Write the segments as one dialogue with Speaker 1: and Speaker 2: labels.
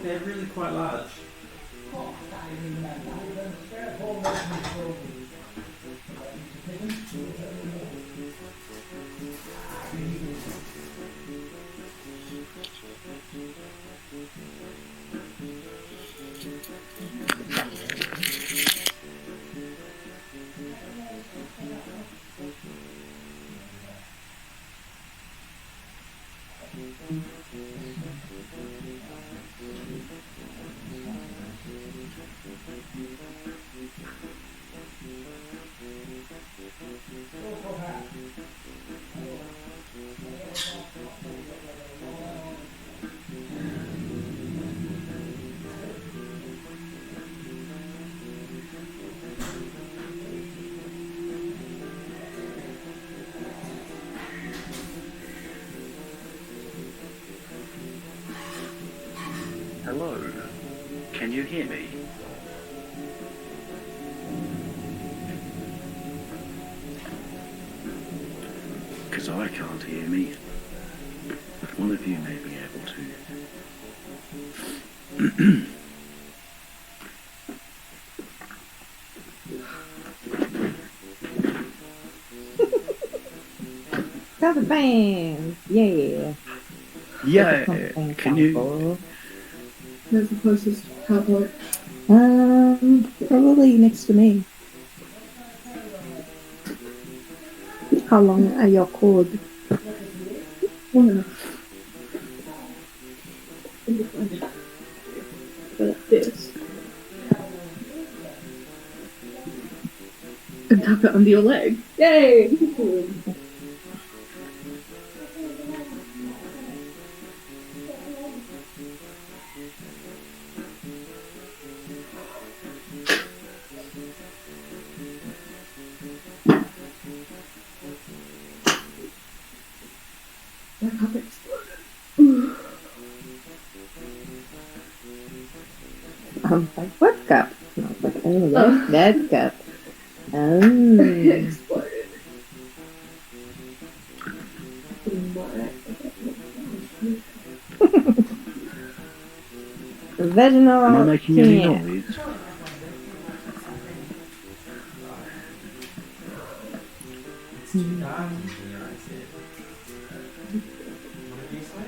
Speaker 1: They're really quite large.
Speaker 2: Hello, can you hear me? Because I can't hear me, but one of you may be able to.
Speaker 3: Cover bands, yeah.
Speaker 2: Yeah, can you...
Speaker 4: Where's the closest cowboy?
Speaker 3: Probably next to me. How long are your cord?
Speaker 4: Long enough. Go like this. And tap it under your leg. Yay! My cup exploded.
Speaker 3: Like, what cup? No, like, oh, that cup.
Speaker 4: It exploded.
Speaker 3: Vaginal
Speaker 2: Am I making any
Speaker 3: can't.
Speaker 2: noise?
Speaker 1: It's too dark in here, I said. What did you say?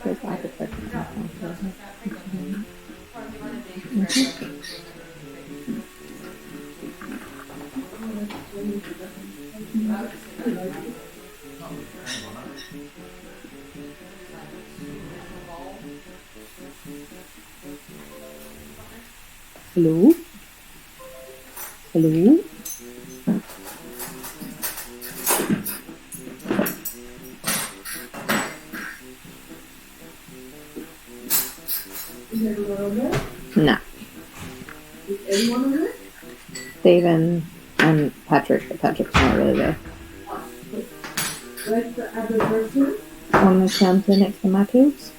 Speaker 3: There's like a person. Hello? Hello?
Speaker 4: Is everyone on there?
Speaker 3: No.
Speaker 4: Is everyone on there?
Speaker 3: Stephen and Patrick, but Patrick's not really there.
Speaker 4: Where's the other person?
Speaker 3: On the counter next to Matthew's.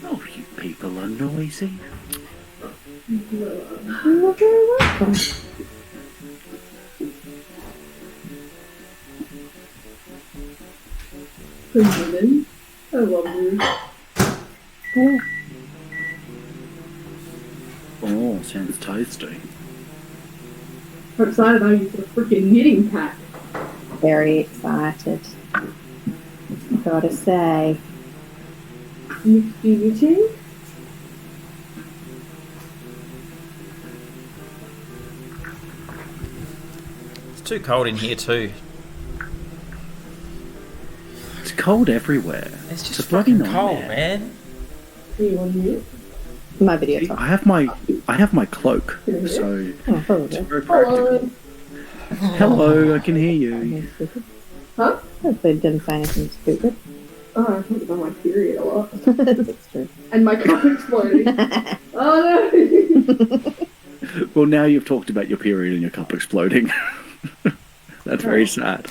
Speaker 2: Oh, you people are noisy.
Speaker 3: You're very welcome.
Speaker 4: Women. I love you.
Speaker 3: Yeah.
Speaker 2: Oh, sounds tasty.
Speaker 4: I'm excited I used a freaking knitting pack.
Speaker 3: Very excited. Gotta say.
Speaker 4: You knitting?
Speaker 5: It's too cold in here too.
Speaker 2: It's cold everywhere.
Speaker 5: It's
Speaker 2: a
Speaker 5: just
Speaker 2: bloody
Speaker 5: fucking cold,
Speaker 2: nightmare.
Speaker 5: man.
Speaker 4: Do you want to knit?
Speaker 3: My video time.
Speaker 2: I have my cloak, so
Speaker 3: Oh,
Speaker 2: it's
Speaker 3: probably.
Speaker 2: very practical. Hello, I can hear you.
Speaker 4: Huh?
Speaker 3: Hopefully it didn't say anything stupid.
Speaker 4: Oh, I talk about my period a lot.
Speaker 3: That's true.
Speaker 4: And my cup exploding. Oh no!
Speaker 2: Well, now you've talked about your period and your cup exploding. That's very sad.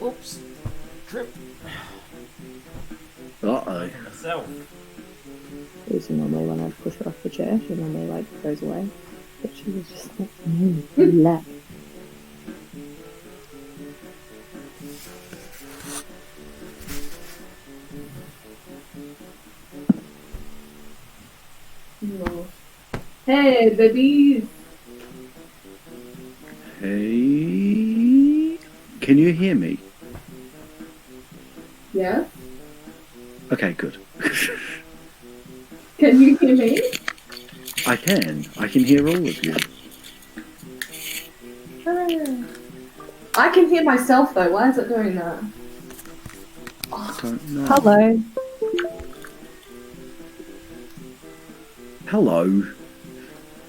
Speaker 5: Oops. Trip
Speaker 2: Uh-oh.
Speaker 5: myself.
Speaker 3: It's normally when I push her off the chair, she normally like goes away. But she was just like, left.
Speaker 4: No. Hey, babies!
Speaker 2: Hey, can you hear me?
Speaker 4: Yeah?
Speaker 2: Okay, good.
Speaker 4: Can you hear me?
Speaker 2: I can hear all of you.
Speaker 4: I can hear myself though. Why is it doing that?
Speaker 2: I don't know.
Speaker 3: Hello.
Speaker 2: Hello.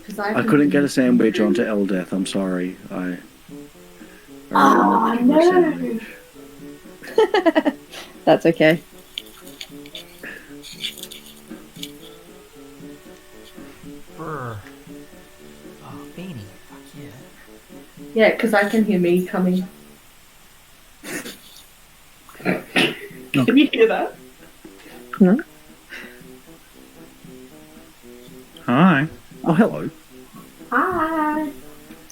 Speaker 4: 'Cause
Speaker 2: I couldn't get a sandwich onto Eldeath, I'm sorry.
Speaker 4: Oh,
Speaker 2: my
Speaker 4: no.
Speaker 2: sandwich.
Speaker 3: That's okay.
Speaker 5: Brr. Oh, beanie. Fuck yeah.
Speaker 4: Yeah, because I can hear me coming. Can you hear that?
Speaker 3: No?
Speaker 6: Hi.
Speaker 2: Oh, hello.
Speaker 4: Hi.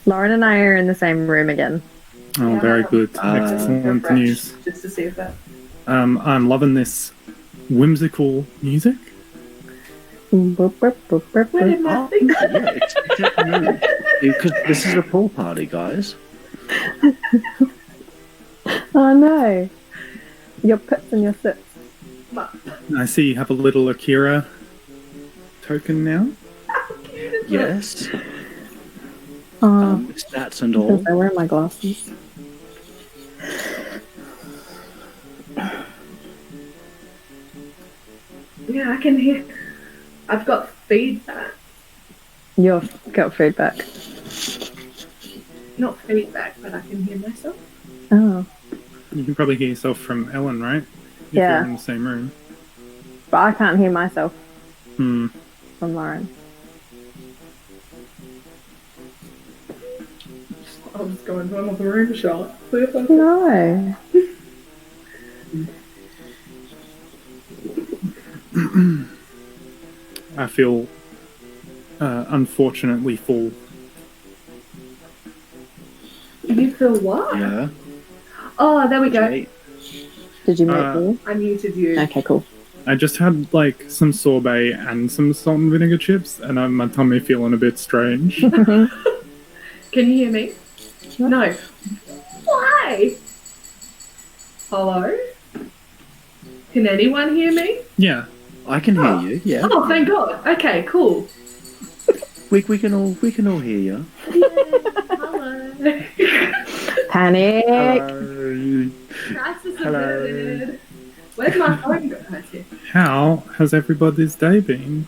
Speaker 3: Lauren and I are in the same room again.
Speaker 6: Oh,
Speaker 4: Yeah.
Speaker 6: very good. Excellent
Speaker 4: Refresh,
Speaker 6: news.
Speaker 4: Just to see if that.
Speaker 6: I'm loving this whimsical music.
Speaker 3: Boop, boop, boop, boop,
Speaker 4: Where did
Speaker 3: boop.
Speaker 4: my
Speaker 2: Oh,
Speaker 4: thing go?
Speaker 2: yeah, it's new. Because this is a pool party, guys.
Speaker 3: Oh no. Your pits and your sits.
Speaker 6: I see you have a little Akira token now.
Speaker 2: Yes.
Speaker 3: Oh,
Speaker 2: Stats and all.
Speaker 3: I wear my glasses.
Speaker 4: Yeah, I can hear. I've got feedback.
Speaker 3: You've got feedback.
Speaker 4: Not feedback, but I can hear myself.
Speaker 3: Oh.
Speaker 6: You can probably hear yourself from Ellen, right? If
Speaker 3: Yeah.
Speaker 6: you're in the same room.
Speaker 3: But I can't hear myself
Speaker 6: Hmm.
Speaker 3: from Lauren.
Speaker 4: I was going to another room shot.
Speaker 3: No.
Speaker 6: I feel unfortunately full.
Speaker 4: You feel what?
Speaker 2: Yeah.
Speaker 4: Oh, there we go.
Speaker 2: Okay.
Speaker 3: Did you make me?
Speaker 4: I muted you.
Speaker 3: Okay, cool.
Speaker 6: I just had like some sorbet and some salt and vinegar chips, and my tummy feeling a bit strange.
Speaker 4: Can you hear me? No. Why? Hello? Can anyone hear me?
Speaker 6: Yeah.
Speaker 2: I can hear you. Yeah.
Speaker 4: Oh, thank God. Okay, cool.
Speaker 2: We can all hear you.
Speaker 4: Hello.
Speaker 3: Panic.
Speaker 2: Hello.
Speaker 4: Crisis
Speaker 2: Hello.
Speaker 4: averted. Where's my phone go? That's it.
Speaker 6: How has everybody's day been?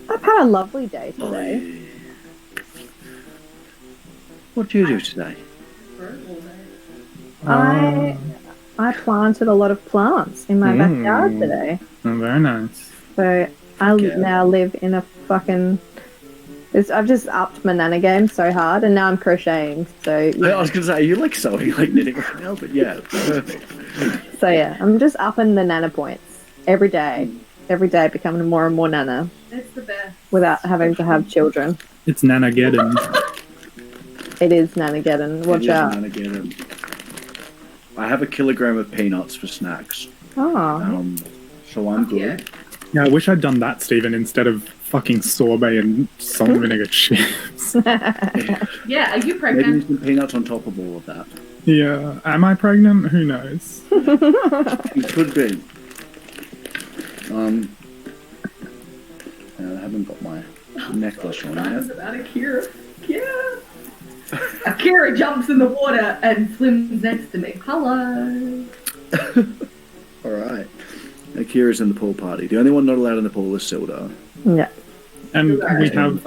Speaker 3: I've had a lovely day today.
Speaker 2: What do you do today?
Speaker 3: I planted a lot of plants in my backyard today.
Speaker 6: Oh, very nice.
Speaker 3: So I
Speaker 2: Yeah.
Speaker 3: now live in a fucking I've just upped my Nana game so hard, and now I'm crocheting. So
Speaker 2: I
Speaker 3: yeah,
Speaker 2: was going to say, are you like sewing, like knitting right now? But yeah, perfect.
Speaker 3: I'm just upping the Nana points every day. Every day, becoming more and more Nana
Speaker 4: It's the best.
Speaker 3: without having to have children.
Speaker 6: It's Nanageddon.
Speaker 3: It is Nanageddon. Watch
Speaker 2: It is
Speaker 3: out.
Speaker 2: Nanageddon. I have a kilogram of peanuts for snacks.
Speaker 3: Oh,
Speaker 2: So I'm good.
Speaker 6: Yeah, I wish I'd done that, Stephen, instead of fucking sorbet and salt and vinegar chips.
Speaker 4: Yeah, are you
Speaker 2: Maybe
Speaker 4: pregnant?
Speaker 2: some peanuts on top of all of that.
Speaker 6: Yeah, am I pregnant? Who knows?
Speaker 2: It could be. I haven't got my necklace on
Speaker 4: Mine's
Speaker 2: yet.
Speaker 4: about Akira. Yeah. Akira jumps in the water and swims next to me. Hello.
Speaker 2: All right. Akira's in the pool party. The only one not allowed in the pool is Sildar.
Speaker 3: yeah.
Speaker 6: And we have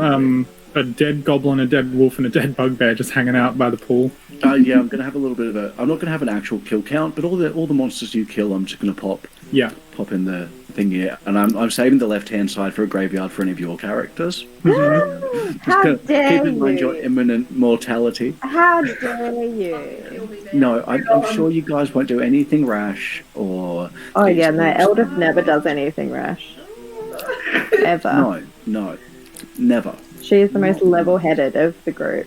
Speaker 6: a dead goblin, a dead wolf, and a dead bugbear just hanging out by the pool.
Speaker 2: Yeah, I'm gonna have a little bit of a. I'm not gonna have an actual kill count, but all the monsters you kill, I'm just gonna pop
Speaker 6: Yeah.
Speaker 2: in the thing here, and I'm saving the left hand side for a graveyard for any of your characters.
Speaker 3: How dare
Speaker 2: Keep in mind your
Speaker 3: you?
Speaker 2: imminent mortality.
Speaker 3: How dare you?
Speaker 4: Kill me, man.
Speaker 2: No, I'm sure you guys won't do anything rash or.
Speaker 3: Oh yeah, no, Eldith never does anything rash. Ever.
Speaker 2: No, never.
Speaker 3: She is the most level-headed of the group.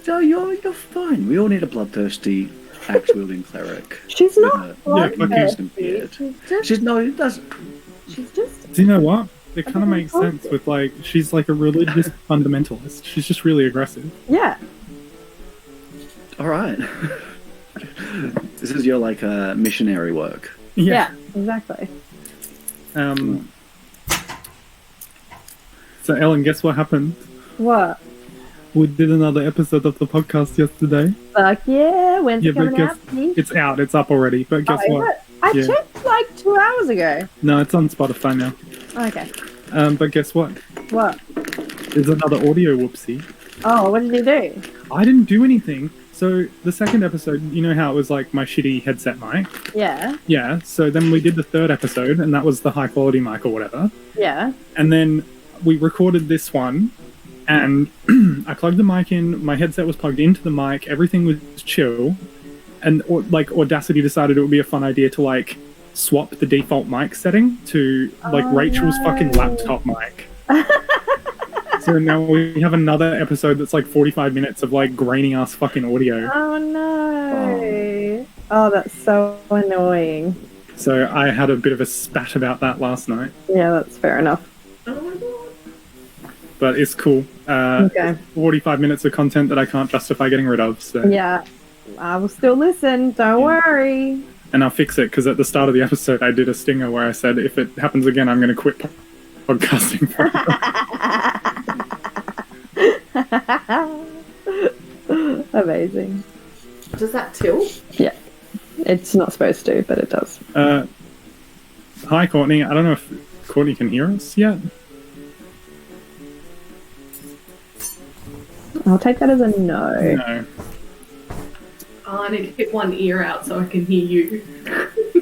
Speaker 2: No, you're fine. We all need a bloodthirsty, axe-wielding cleric.
Speaker 3: She's
Speaker 2: with
Speaker 3: not
Speaker 2: a
Speaker 6: fucking
Speaker 3: bloodthirsty.
Speaker 2: beard.
Speaker 3: She's
Speaker 2: It does.
Speaker 3: just
Speaker 6: Do you know what? It kind of
Speaker 3: don't
Speaker 6: makes
Speaker 3: know.
Speaker 6: sense with, like, she's like a religious fundamentalist. She's just really aggressive.
Speaker 3: yeah.
Speaker 2: All right. This is your like missionary work.
Speaker 3: Yeah, exactly.
Speaker 6: So, Ellen, guess what happened?
Speaker 3: What?
Speaker 6: We did another episode of the podcast yesterday.
Speaker 3: Fuck yeah, when's it
Speaker 6: but
Speaker 3: coming out? Steve?
Speaker 6: it's out. It's up already. But guess
Speaker 3: Oh, is
Speaker 6: what?
Speaker 3: it? I
Speaker 6: Yeah.
Speaker 3: checked like 2 hours ago.
Speaker 6: No, it's on Spotify now.
Speaker 3: Okay.
Speaker 6: But guess what?
Speaker 3: What?
Speaker 6: There's another audio whoopsie.
Speaker 3: Oh, what did you do?
Speaker 6: I didn't do anything. So the second episode, you know how it was like my shitty headset mic?
Speaker 3: Yeah.
Speaker 6: Yeah. So then we did the third episode, and that was the high quality mic or whatever.
Speaker 3: Yeah.
Speaker 6: And then we recorded this one, and I plugged the mic in. My headset was plugged into the mic. Everything was chill, and Audacity decided it would be a fun idea to like swap the default mic setting to like
Speaker 3: Oh,
Speaker 6: Rachel's
Speaker 3: no.
Speaker 6: fucking laptop mic. So now we have another episode that's like 45 minutes of like grainy ass fucking audio.
Speaker 3: Oh no. Oh, that's so annoying.
Speaker 6: So I had a bit of a spat about that last night,
Speaker 3: Yeah, that's fair enough.
Speaker 4: Oh my god.
Speaker 6: but it's cool.
Speaker 3: Okay.
Speaker 6: 45 minutes of content that I can't justify getting rid of. So.
Speaker 3: Yeah. I will still listen. Don't worry.
Speaker 6: And I'll fix it because at the start of the episode I did a stinger where I said if it happens again I'm going to quit podcasting forever.
Speaker 3: Amazing.
Speaker 4: Does that tilt?
Speaker 3: Yeah. It's not supposed to, but it does.
Speaker 6: Hi Courtney, I don't know if Courtney can hear us yet.
Speaker 3: I'll take that as a no.
Speaker 6: No.
Speaker 4: Oh, I need to hit one ear out so I can hear you.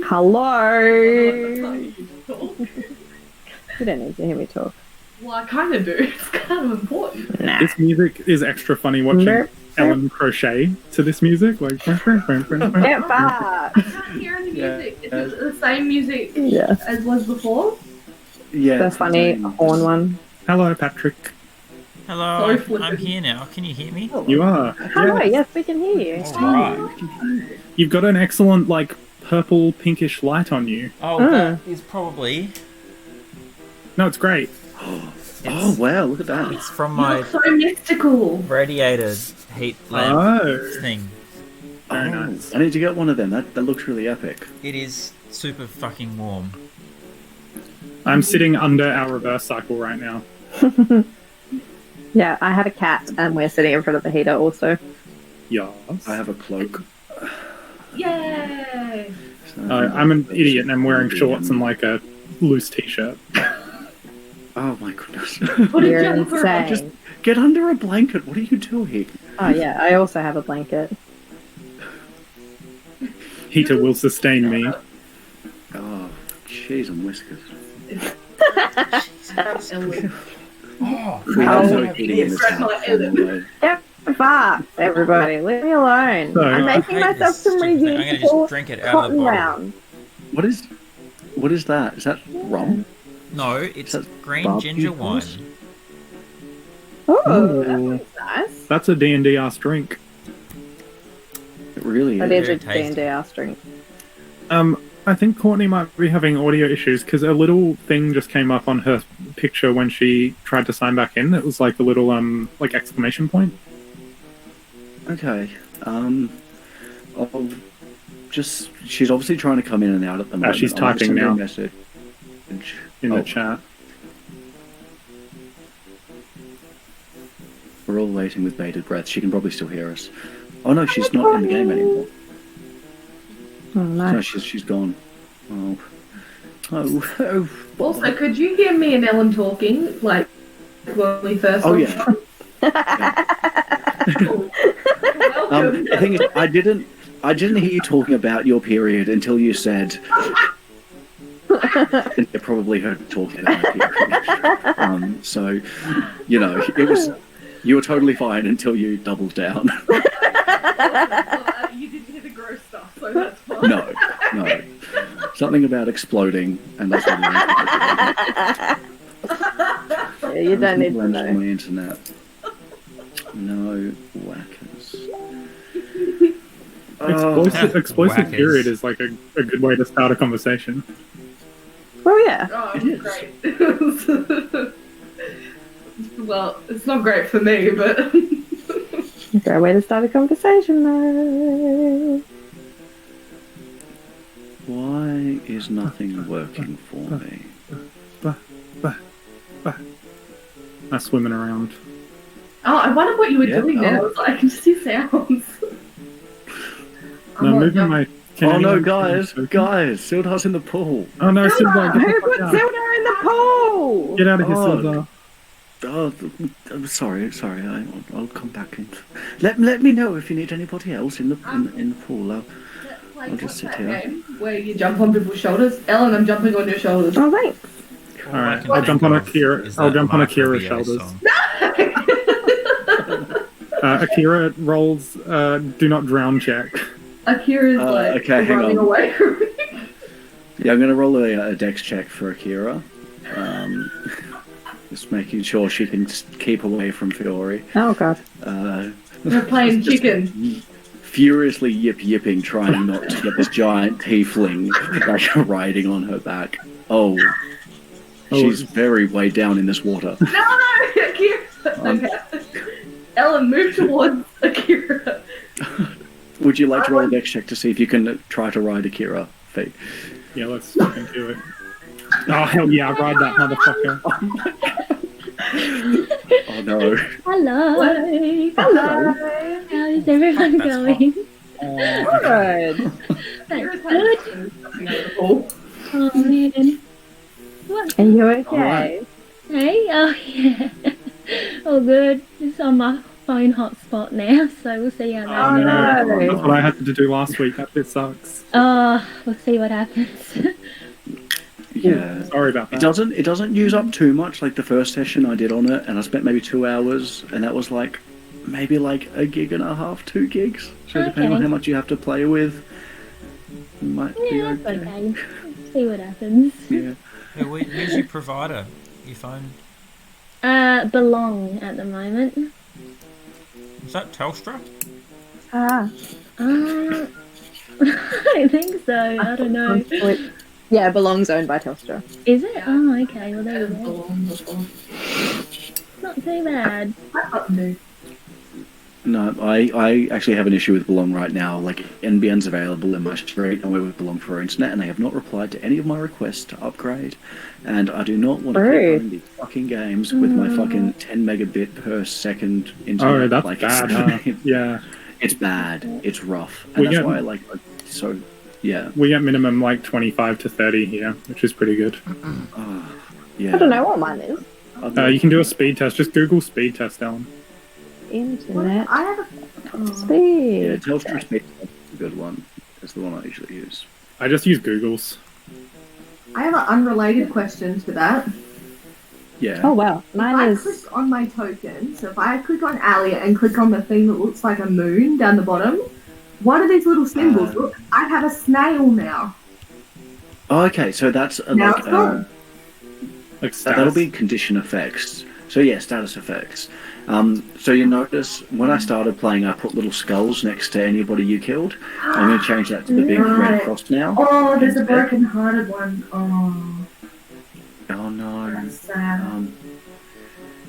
Speaker 3: Hello.
Speaker 4: You
Speaker 3: You don't need to hear me talk.
Speaker 4: Well, I kind of do. It's kind of important.
Speaker 3: Nah.
Speaker 6: This music is extra funny watching
Speaker 3: Merp.
Speaker 6: Ellen crochet to this music. Like,
Speaker 3: Get back.
Speaker 4: I can't hear any music. Is it the same music
Speaker 3: Yeah.
Speaker 4: as was before?
Speaker 2: Yeah.
Speaker 3: The
Speaker 2: it's
Speaker 3: funny
Speaker 2: insane.
Speaker 3: horn one.
Speaker 6: hello, Patrick.
Speaker 5: Hello,
Speaker 4: Sorry,
Speaker 5: I'm
Speaker 4: flippin'.
Speaker 5: here now. Can you hear me?
Speaker 6: You are.
Speaker 3: Hello, yes, we can hear you.
Speaker 5: Alright.
Speaker 6: You've got an excellent, like, purple pinkish light on you.
Speaker 5: Oh,
Speaker 3: Mm.
Speaker 5: that is probably...
Speaker 6: No, it's great.
Speaker 2: Oh wow! Look at that.
Speaker 5: It's from
Speaker 4: You
Speaker 5: my
Speaker 4: look so mystical.
Speaker 5: radiated heat lamp
Speaker 6: Oh.
Speaker 5: thing.
Speaker 6: Very
Speaker 2: Oh,
Speaker 6: nice.
Speaker 2: I need to get one of them. That looks really epic.
Speaker 5: It is super fucking warm.
Speaker 6: I'm sitting under our reverse cycle right now.
Speaker 3: Yeah, I have a cat and we're sitting in front of the heater also.
Speaker 6: Yes.
Speaker 2: I have a cloak.
Speaker 4: Yay!
Speaker 2: So
Speaker 6: I'm an idiot and I'm wearing shorts and like a loose t-shirt.
Speaker 2: Oh my goodness!
Speaker 4: Put a
Speaker 3: You're
Speaker 4: jumper on.
Speaker 3: insane.
Speaker 2: Get under a blanket. What are you doing?
Speaker 3: Oh yeah, I also have a blanket.
Speaker 6: Heater will sustain me.
Speaker 2: Oh, cheese and whiskers.
Speaker 4: Ellen.
Speaker 5: Oh,
Speaker 2: We have
Speaker 3: Oh,
Speaker 2: no heating in this
Speaker 4: yes.
Speaker 2: house. Anyway.
Speaker 3: Fuck, everybody, leave me alone.
Speaker 6: So-
Speaker 3: I'm
Speaker 5: I
Speaker 3: making
Speaker 5: hate
Speaker 3: myself
Speaker 5: this
Speaker 3: some
Speaker 5: stupid thing. I'm gonna
Speaker 3: reusable
Speaker 5: just drink it out of the
Speaker 3: cotton
Speaker 5: bottle.
Speaker 3: round.
Speaker 2: What is that? Is that rum?
Speaker 5: No, it's
Speaker 2: That's
Speaker 5: green
Speaker 2: barbecue
Speaker 5: ginger wine.
Speaker 2: sauce?
Speaker 3: Oh, that
Speaker 6: Ooh.
Speaker 3: looks nice.
Speaker 6: That's a D&D ass drink.
Speaker 2: It really
Speaker 3: That
Speaker 2: is.
Speaker 3: is a
Speaker 5: Very tasty.
Speaker 3: D&D ass drink.
Speaker 6: I think Courtney might be having audio issues because a little thing just came up on her picture when she tried to sign back in. It was like a little like exclamation point.
Speaker 2: Okay. I'll just. She's obviously trying to come in and out at the moment.
Speaker 6: she's
Speaker 2: I'll just
Speaker 6: typing
Speaker 2: send her a
Speaker 6: now.
Speaker 2: message.
Speaker 6: In
Speaker 2: Oh.
Speaker 6: the chat.
Speaker 2: We're all waiting with bated breath. She can probably still hear us. Oh no, she's not in the game anymore.
Speaker 3: Oh, nice.
Speaker 2: No, she's gone. Oh. Oh.
Speaker 4: Also, could you hear me and Ellen talking, like, when we first
Speaker 2: Oh,
Speaker 4: were
Speaker 2: yeah.
Speaker 4: on? Welcome.
Speaker 2: The thing is, I didn't hear you talking about your period until you said. And you probably heard me talking about my period. So, you know, you were totally fine until you doubled down.
Speaker 4: You didn't hear the gross stuff, so that's fine.
Speaker 2: No. Something about exploding, and that's what
Speaker 3: Yeah, you don't need to
Speaker 2: on
Speaker 3: know.
Speaker 2: my internet. No whackers.
Speaker 6: Explosive
Speaker 5: Whackers.
Speaker 6: period is like a good way to start a conversation.
Speaker 3: Well, yeah.
Speaker 4: Oh,
Speaker 2: It is.
Speaker 4: great. Well, it's not great for me, but
Speaker 3: Great way to start a conversation, though.
Speaker 2: Why is nothing working for me?
Speaker 6: I'm swimming around.
Speaker 4: oh, I wondered what you were
Speaker 2: Yeah,
Speaker 4: doing there. I
Speaker 2: oh.
Speaker 4: was like, I can just hear sounds.
Speaker 6: No, I'm moving my. Can
Speaker 2: Oh no,
Speaker 6: anyone-
Speaker 2: guys! Sildar's in the pool.
Speaker 6: Oh no, Silver, get
Speaker 3: Who
Speaker 6: the
Speaker 3: put
Speaker 6: fuck out.
Speaker 3: Silda in the pool?
Speaker 6: Get out of here,
Speaker 2: Oh.
Speaker 6: Silver.
Speaker 2: Oh, I'm sorry. I'll come back in. Let me know if you need anybody else in the pool. I'll just sit here.
Speaker 4: Game where you jump on people's shoulders. Ellen, I'm jumping on your shoulders.
Speaker 3: Oh, thanks.
Speaker 5: All
Speaker 6: Alright,
Speaker 5: I can
Speaker 6: I'll
Speaker 5: think
Speaker 6: jump on
Speaker 5: of
Speaker 6: Akira-
Speaker 5: is
Speaker 6: I'll
Speaker 5: that
Speaker 6: jump on
Speaker 5: Mark
Speaker 6: Akira's
Speaker 5: Rubio
Speaker 6: shoulders.
Speaker 5: song.
Speaker 6: Akira rolls do not drown check.
Speaker 4: Akira's like
Speaker 2: okay, hang
Speaker 4: running
Speaker 2: on.
Speaker 4: away from me.
Speaker 2: Yeah, I'm gonna roll a dex check for Akira. Just making sure she can keep away from Fiori.
Speaker 3: Oh, God.
Speaker 4: We're playing chicken.
Speaker 2: Furiously yipping, trying not to get this giant tiefling like riding on her back. Oh, she's very way down in this water.
Speaker 4: No, Akira. Okay. Ellen, move towards Akira.
Speaker 2: Would you like to roll a dex check to see if you can try to ride Akira? Fee?
Speaker 6: Yeah, let's fucking do it. Oh, hell yeah, ride that motherfucker.
Speaker 2: Oh no.
Speaker 7: Hello.
Speaker 3: Hello.
Speaker 7: How is everyone
Speaker 5: That's
Speaker 7: going?
Speaker 3: Good.
Speaker 7: That's
Speaker 4: Akira's
Speaker 7: good.
Speaker 4: jumping out of the pool.
Speaker 7: Oh man. What?
Speaker 3: Are you okay?
Speaker 2: Alright.
Speaker 7: Hey? Oh yeah. Oh good. It's on my phone hotspot now, so we'll see how that
Speaker 3: Oh,
Speaker 7: goes.
Speaker 3: no.
Speaker 6: That's what I had to do last week. That bit sucks.
Speaker 7: We'll see what happens.
Speaker 2: Yeah.
Speaker 6: Sorry about
Speaker 2: It
Speaker 6: that.
Speaker 2: doesn't use up too much. Like the first session I did on it, and I spent maybe 2 hours, and that was like maybe like a gig and a half, 2 gigs. So depending on
Speaker 7: Okay.
Speaker 2: how much you have to play with, it might be
Speaker 7: Yeah, that's
Speaker 2: okay.
Speaker 7: okay. See what happens.
Speaker 2: Yeah.
Speaker 5: Who's your provider? Your phone?
Speaker 7: Belong at the moment.
Speaker 5: Is that Telstra?
Speaker 3: Ah.
Speaker 7: I don't think so. I don't know.
Speaker 3: Yeah, it belongs owned by Telstra.
Speaker 7: Is it? Oh, okay. Well, there we go.
Speaker 4: Before.
Speaker 7: Not too bad.
Speaker 2: No, I actually have an issue with Belong right now. Like, NBN's available in my street, and we're with Belong for our internet, and they have not replied to any of my requests to upgrade. And I do not want to keep
Speaker 3: Rude.
Speaker 2: playing these fucking games with my fucking 10 megabit per second internet.
Speaker 6: Oh, that's
Speaker 2: like,
Speaker 6: bad, huh? Yeah.
Speaker 2: It's bad. It's rough.
Speaker 6: We
Speaker 2: And that's
Speaker 6: get-
Speaker 2: why I like so. Yeah.
Speaker 6: We get minimum like 25 to 30 here, which is pretty good.
Speaker 2: Yeah.
Speaker 3: I don't know what mine is.
Speaker 6: You can do a speed test. Just Google speed test, Ellen.
Speaker 3: Internet
Speaker 4: I have
Speaker 2: Yeah,
Speaker 3: speed.
Speaker 2: Telstra Speed is a good one. It's the one I usually use.
Speaker 6: I just use Google's.
Speaker 4: I have an unrelated question to that.
Speaker 2: Yeah.
Speaker 3: Oh wow,
Speaker 4: If
Speaker 3: mine
Speaker 4: I
Speaker 3: is.
Speaker 4: click on my token, so if I click on Alia and click on the thing that looks like a moon down the bottom, what are these little symbols? Look, I have a snail now.
Speaker 2: Oh, okay, so that's
Speaker 4: Now
Speaker 2: like
Speaker 4: it's gone.
Speaker 6: Like
Speaker 2: that'll
Speaker 6: status.
Speaker 2: be condition effects. So yeah, status effects. So you notice when I started playing, I put little skulls next to anybody you killed. I'm going to change that to the big red
Speaker 4: Right.
Speaker 2: cross now.
Speaker 4: Oh, there's a
Speaker 2: instead.
Speaker 4: broken-hearted one. Oh,
Speaker 2: Oh no.
Speaker 4: that's sad.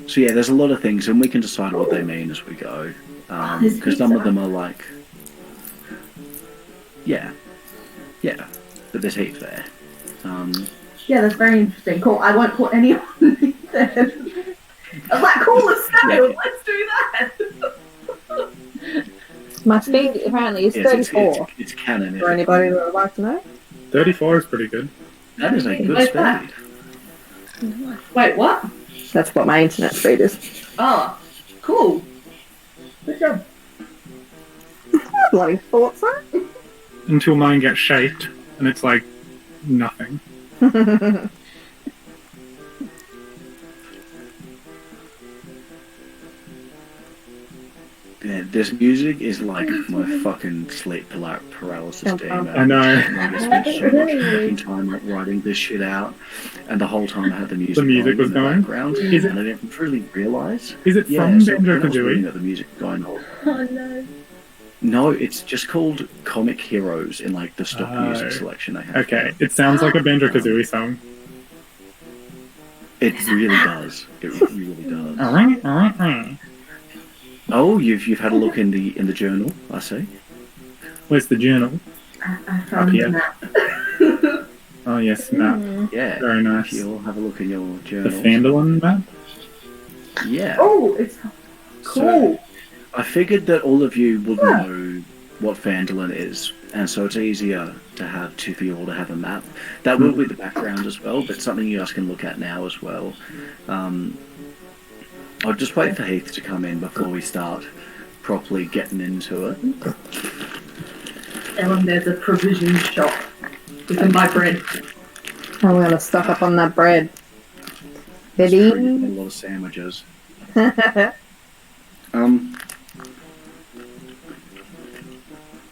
Speaker 2: So yeah, there's a lot of things, and we can decide what they mean as we go.
Speaker 4: There's
Speaker 2: Because some of
Speaker 4: pizza.
Speaker 2: them are like, yeah, but there's heaps there.
Speaker 4: Yeah, that's very interesting. Cool. I won't put any on me then. I was like, cool, let's snail.
Speaker 2: Yeah.
Speaker 4: Let's do that.
Speaker 3: My speed apparently is
Speaker 2: Yes,
Speaker 3: 34.
Speaker 2: it's canon.
Speaker 3: For anybody that would like to know.
Speaker 6: 34 is pretty good.
Speaker 2: That is a good
Speaker 4: Where's that?
Speaker 2: speed.
Speaker 4: Wait, what?
Speaker 3: That's what my internet speed is.
Speaker 4: Oh, cool. Good job.
Speaker 3: Bloody thought so.
Speaker 6: Until mine gets shaped, and it's like nothing.
Speaker 2: Yeah, this music is like my fucking sleep paralysis demon.
Speaker 6: I know.
Speaker 2: Like, I spent so much fucking time writing this shit out, and the whole time I had the music.
Speaker 6: The music was
Speaker 2: in the
Speaker 6: going?
Speaker 2: background,
Speaker 6: Is it-
Speaker 2: and I didn't really realise.
Speaker 6: Is it
Speaker 2: Yeah,
Speaker 6: from
Speaker 2: so when I was
Speaker 6: Banjo-Kazooie?
Speaker 2: reading that the music was going on.
Speaker 7: Oh no.
Speaker 2: No, it's just called Comic Heroes in like the stock
Speaker 6: Oh.
Speaker 2: music selection they have.
Speaker 6: Okay, it sounds like a Banjo-Kazooie song.
Speaker 2: It really does. It really does.
Speaker 6: Where's
Speaker 2: Oh, you've had a look in the journal, I see.
Speaker 6: the journal?
Speaker 4: I found
Speaker 6: here.
Speaker 4: the map.
Speaker 6: Oh yes, map.
Speaker 2: Yeah.
Speaker 6: Very
Speaker 2: If
Speaker 6: nice.
Speaker 2: you'll have a look in your
Speaker 6: The
Speaker 2: journal.
Speaker 6: Phandelver map?
Speaker 2: Yeah.
Speaker 4: Oh, it's cool.
Speaker 2: I figured that all of you would know what Phandelver is, and so it's easier to have for you all to have a map. That will be the background as well, but something you guys can look at now as well. I'll just wait for Heath to come in before we start properly getting into it.
Speaker 4: And there's a provision shop. We can buy bread.
Speaker 3: I'm gonna stock up on that bread.
Speaker 2: It's pretty good,
Speaker 3: Baby.
Speaker 2: a lot of sandwiches.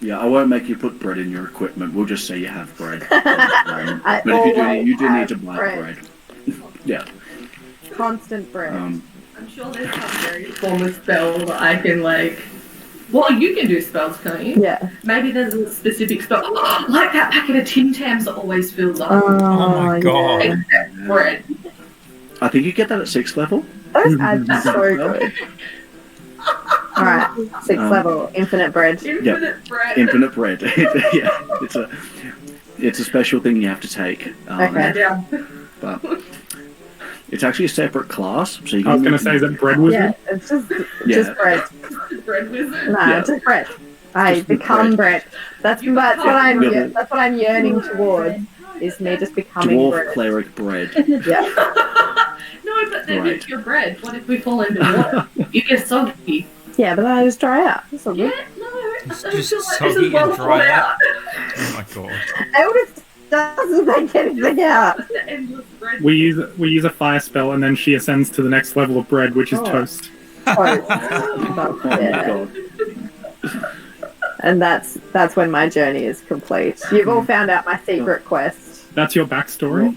Speaker 2: Yeah, I won't make you put bread in your equipment. We'll just say you have bread.
Speaker 3: I
Speaker 2: But if you do,
Speaker 3: always
Speaker 2: you do need
Speaker 3: have
Speaker 2: to buy
Speaker 3: bread.
Speaker 2: bread. Yeah.
Speaker 3: Constant bread.
Speaker 4: I'm sure there's some very form of spell that I can like. Well, you can do spells, can't you?
Speaker 3: Yeah.
Speaker 4: Maybe there's a specific spell, like that packet of Tim Tams that always fills up.
Speaker 5: Oh my god.
Speaker 3: yeah.
Speaker 4: Except bread.
Speaker 2: I think you get that at 6th level.
Speaker 3: Those ads are so good. Alright, 6th level, infinite bread.
Speaker 4: Infinite bread.
Speaker 2: Infinite bread. Yeah, it's a special thing you have to take.
Speaker 3: Okay.
Speaker 4: Yeah.
Speaker 2: But it's actually a separate class, so you can.
Speaker 6: I was going to say, is it Bread Wizard?
Speaker 3: Yeah, it's just
Speaker 2: Yeah.
Speaker 3: bread.
Speaker 4: Bread wizard.
Speaker 3: No,
Speaker 2: Yeah.
Speaker 3: just bread. I
Speaker 2: Just
Speaker 3: become bread. That's
Speaker 4: You
Speaker 3: what
Speaker 4: become
Speaker 3: I'm.
Speaker 2: bread.
Speaker 3: That's what I'm yearning towards. Is me just becoming
Speaker 2: Dwarf
Speaker 3: bread.
Speaker 2: cleric bread.
Speaker 3: Yeah.
Speaker 4: No, but then
Speaker 2: Right.
Speaker 4: if you're bread, what if we fall into water? You get soggy.
Speaker 3: Yeah, but then I just dry out. That's all
Speaker 4: Yeah,
Speaker 3: good.
Speaker 4: no. I
Speaker 5: Just
Speaker 4: feel like this
Speaker 5: soggy
Speaker 4: is well
Speaker 5: and dry
Speaker 4: thought
Speaker 5: out.
Speaker 4: out.
Speaker 5: Oh my god.
Speaker 3: Eldest doesn't make anything out.
Speaker 4: The endless bread.
Speaker 6: We use a fire spell, and then she ascends to the next level of bread, which is
Speaker 3: Oh.
Speaker 6: toast.
Speaker 3: Oh,
Speaker 2: Oh my
Speaker 3: yeah.
Speaker 2: god.
Speaker 3: And that's when my journey is complete. You've all found out my secret quest.
Speaker 6: That's your backstory?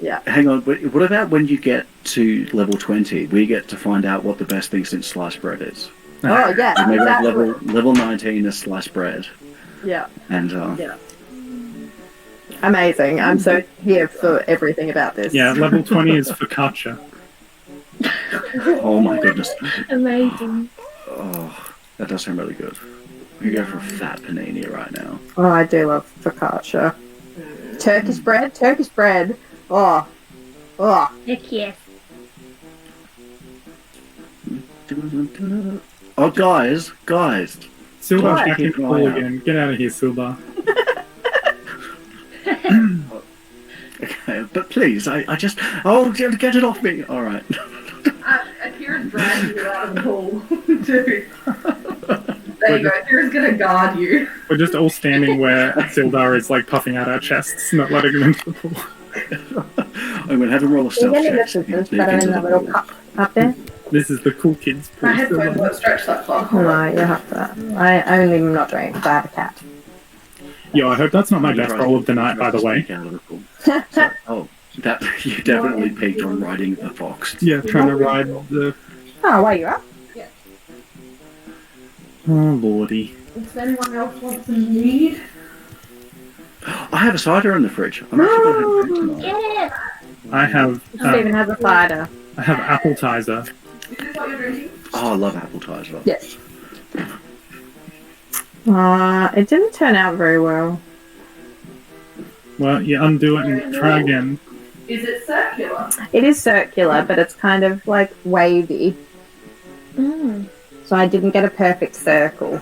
Speaker 3: Yeah.
Speaker 2: Hang on, what about when you get to level 20? We get to find out what the best thing since sliced bread is.
Speaker 3: Oh yeah,
Speaker 2: Maybe like
Speaker 3: exactly.
Speaker 2: level 19 is sliced bread.
Speaker 3: Yeah.
Speaker 2: And
Speaker 3: Yeah. Amazing. I'm so here for everything about this.
Speaker 6: Yeah, level 20 is focaccia.
Speaker 2: oh my goodness.
Speaker 7: Amazing.
Speaker 2: Oh, that does sound really good. We go for a fat panini right now.
Speaker 3: Oh, I do love focaccia. Turkish bread. Turkish bread. Oh. Oh.
Speaker 7: Heck yes.
Speaker 2: Oh, guys.
Speaker 6: Sildar's
Speaker 3: What?
Speaker 6: back in
Speaker 2: Keep an
Speaker 6: pool
Speaker 2: eye out.
Speaker 6: again. Get out of here, Sildar.
Speaker 2: Okay, but please, I just... Oh, get it off me! Alright.
Speaker 4: Kira's dragging you out of the pool, dude. There you go. Kira's gonna guard you.
Speaker 6: We're just all standing where Sildar is like puffing out our chests, not letting him into the pool.
Speaker 2: I'm going to have to roll a
Speaker 3: Is there
Speaker 2: stealth
Speaker 3: any
Speaker 2: check.
Speaker 3: assistants
Speaker 2: Sneak
Speaker 3: that are
Speaker 2: into
Speaker 3: in the
Speaker 2: the
Speaker 3: little
Speaker 2: pool.
Speaker 3: cup up there?
Speaker 6: This is the cool kids pool.
Speaker 4: My headphones won't stretch that far.
Speaker 3: No, you have to. I only am not doing it because I have a cat.
Speaker 6: Yo, I hope that's not my
Speaker 2: You
Speaker 6: best
Speaker 2: try-
Speaker 6: roll of the
Speaker 2: you
Speaker 6: night,
Speaker 2: try
Speaker 6: by the
Speaker 2: to
Speaker 6: way.
Speaker 2: sneak out of the pool. So, oh, that you definitely peaked on riding the fox.
Speaker 6: Yeah, trying to ride the.
Speaker 3: Oh, where you at?
Speaker 6: Oh lordy.
Speaker 4: Does anyone else want some mead?
Speaker 2: I have a cider in the fridge. I'm actually going to have a drink tonight.
Speaker 7: Get it!
Speaker 6: I have.
Speaker 3: Steven has a cider.
Speaker 6: I have appetizer.
Speaker 4: Is this what you're drinking?
Speaker 2: Oh, I love appetizer.
Speaker 3: Yes. It didn't turn out very well.
Speaker 6: Well, you undo it and try again.
Speaker 4: Is it circular?
Speaker 3: It is circular, but it's kind of like wavy.
Speaker 7: Mm.
Speaker 3: So I didn't get a perfect circle.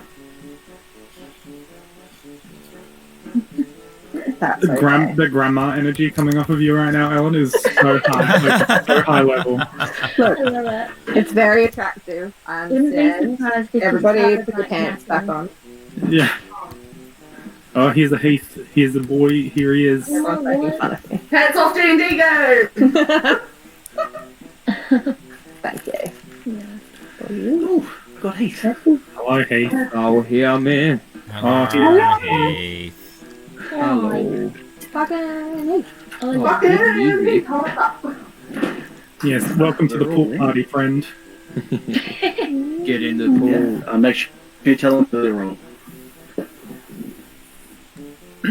Speaker 3: That's okay.
Speaker 6: The grandma energy coming off of you right now, Ellen, is so high, like, so high level.
Speaker 3: Look,
Speaker 7: I love it.
Speaker 3: it's very attractive. I
Speaker 7: Wouldn't be
Speaker 3: understand.
Speaker 7: surprised if
Speaker 3: Everybody
Speaker 7: you
Speaker 3: put your
Speaker 7: started
Speaker 3: pants
Speaker 7: like
Speaker 3: back on.
Speaker 6: Yeah. Oh, here's a Heath. Here's a boy. Here he is.
Speaker 3: Everyone's making fun of me.
Speaker 4: Pants off D&D go!
Speaker 3: Thank you.
Speaker 7: Yeah.
Speaker 2: Oh, got Heath.
Speaker 6: Hello, Heath.
Speaker 8: Oh, here, man.
Speaker 6: Oh,
Speaker 7: Hello.
Speaker 5: Hey.
Speaker 8: Hello.
Speaker 3: Fucking
Speaker 7: Oh,
Speaker 4: Fucking
Speaker 8: good to be here.
Speaker 4: hold up.
Speaker 6: Yes, welcome to the pool party, friend.
Speaker 8: Get in the pool.
Speaker 2: Make sure you tell them the roll.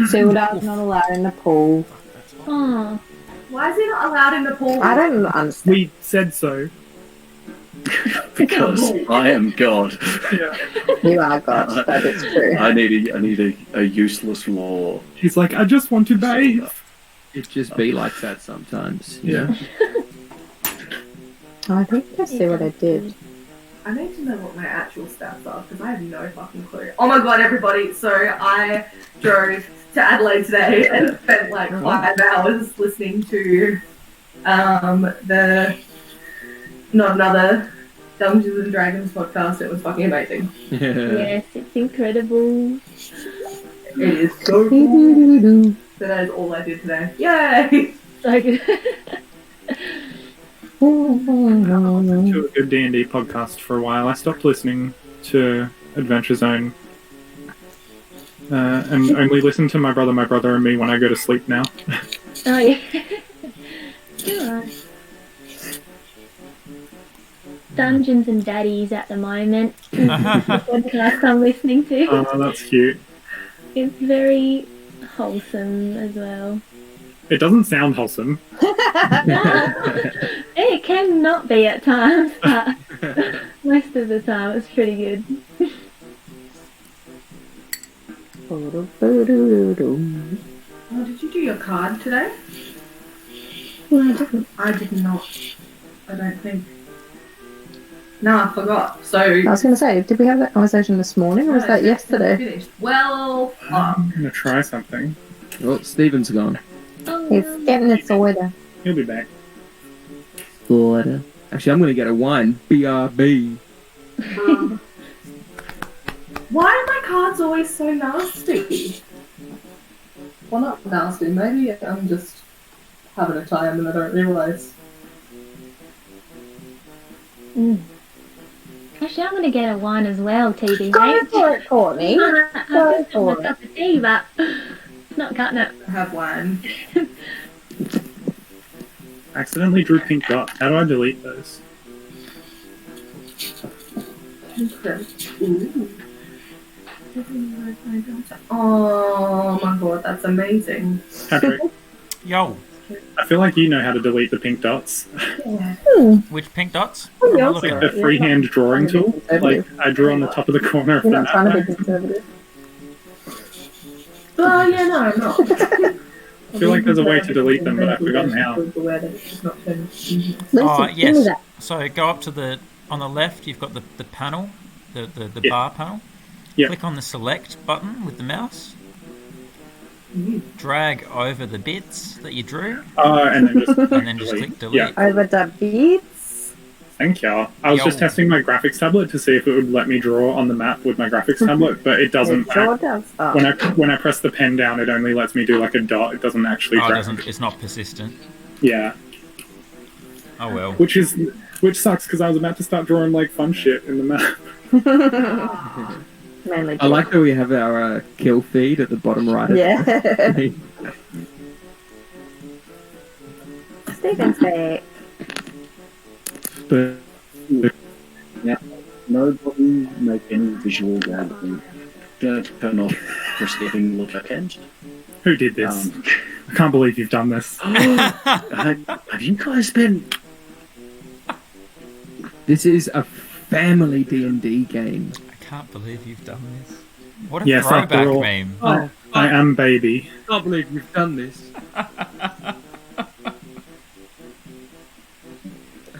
Speaker 3: Sildar's not allowed in the pool.
Speaker 7: oh.
Speaker 4: Why is he not allowed in the pool?
Speaker 3: I don't understand.
Speaker 6: We said so.
Speaker 2: Because I am God.
Speaker 3: You are God, that is true.
Speaker 2: I need a useless law.
Speaker 6: He's like, I just want to bathe.
Speaker 8: It just be like that sometimes.
Speaker 6: Yeah.
Speaker 3: I think I see what I did.
Speaker 4: I need to know what my actual stats are because I have no fucking clue. Oh my god, everybody! So I drove to Adelaide today and spent like 5 hours listening to the Not Another Dungeons and Dragons podcast. It was fucking amazing.
Speaker 7: Yes, it's incredible.
Speaker 4: It is so cool. So that is all I did today. Yay!
Speaker 7: So good.
Speaker 6: To a good D&D podcast for a while. I stopped listening to Adventure Zone. And only listen to my brother, and me when I go to sleep now.
Speaker 7: Oh, yeah. Sure. Dungeons and Daddies at the moment. The podcast I'm listening to.
Speaker 6: Oh, that's cute.
Speaker 7: It's very wholesome as well.
Speaker 6: It doesn't sound wholesome.
Speaker 7: It can not be at times, but most of the time it's pretty good.
Speaker 4: Oh, did you do your card today? I did not. I don't think. No, I forgot. So.
Speaker 3: I was going to say, did we have that conversation this morning or was that yesterday?
Speaker 4: Finished. Well,
Speaker 6: I'm gonna try something.
Speaker 8: Oh, Stephen's gone.
Speaker 7: Oh,
Speaker 3: He's getting it sorted.
Speaker 6: He'll be back.
Speaker 8: Florida. Actually, I'm going to get a 1. BRB.
Speaker 4: why are my cards always so nasty? Well, not nasty. Maybe I'm just having a time and I don't realise.
Speaker 7: Actually, I'm gonna get a 1 as well, TD.
Speaker 3: Go for it, Courtney.
Speaker 7: I
Speaker 3: Go
Speaker 7: just
Speaker 3: for
Speaker 7: got my cup of tea, but not cutting it.
Speaker 4: I have one.
Speaker 6: Accidentally drew pink dot. How do I delete those?
Speaker 4: Ooh. Oh my god, that's amazing.
Speaker 6: Patrick,
Speaker 5: Yo,
Speaker 6: I feel like you know how to delete the pink dots.
Speaker 5: which pink dots?
Speaker 3: Oh,
Speaker 5: What am I
Speaker 3: yeah.
Speaker 5: looking
Speaker 6: Like
Speaker 5: at?
Speaker 6: the freehand drawing tool. Like I drew on the top of the corner of
Speaker 3: You're
Speaker 6: the
Speaker 3: not trying to be
Speaker 6: map.
Speaker 3: conservative.
Speaker 4: Oh yeah, no, I'm not.
Speaker 6: I feel like there's a way to delete them, but I've forgotten how.
Speaker 5: Oh,
Speaker 3: Listen, give me
Speaker 5: yes.
Speaker 3: that.
Speaker 5: So go up to the, on the left, you've got the panel, the
Speaker 6: Yeah.
Speaker 5: bar panel.
Speaker 6: Yeah.
Speaker 5: Click on the select button with the mouse. Drag over the bits that you drew,
Speaker 6: And then just
Speaker 5: and then just click delete.
Speaker 6: Yeah.
Speaker 3: Over the beats.
Speaker 6: Thank you. I was just
Speaker 5: Yo.
Speaker 6: testing my graphics tablet to see if it would let me draw on the map with my graphics tablet, but it doesn't.
Speaker 3: It sure does. Oh.
Speaker 6: When I press the pen down, it only lets me do like a dot. It doesn't actually
Speaker 5: Oh, it
Speaker 6: drag.
Speaker 5: doesn't, it's not persistent.
Speaker 6: Yeah,
Speaker 5: Oh well.
Speaker 6: which sucks because I was about to start drawing like fun shit in the map.
Speaker 3: Mainly.
Speaker 8: I like that we have our kill feed at the bottom right. Of
Speaker 3: Yeah.
Speaker 8: the screen.
Speaker 3: Stephen's back.
Speaker 6: But
Speaker 2: Yeah. Nobody make any visual gathering. Gonna turn off receiving look weekend.
Speaker 6: who did this? I can't believe you've done this.
Speaker 2: Have you guys been?
Speaker 8: This is a family D&D game.
Speaker 5: I can't believe you've done this. What a
Speaker 6: Yes, after
Speaker 5: throwback
Speaker 6: all.
Speaker 5: meme.
Speaker 8: Oh,
Speaker 6: I am baby.
Speaker 8: I can't believe you've done this. I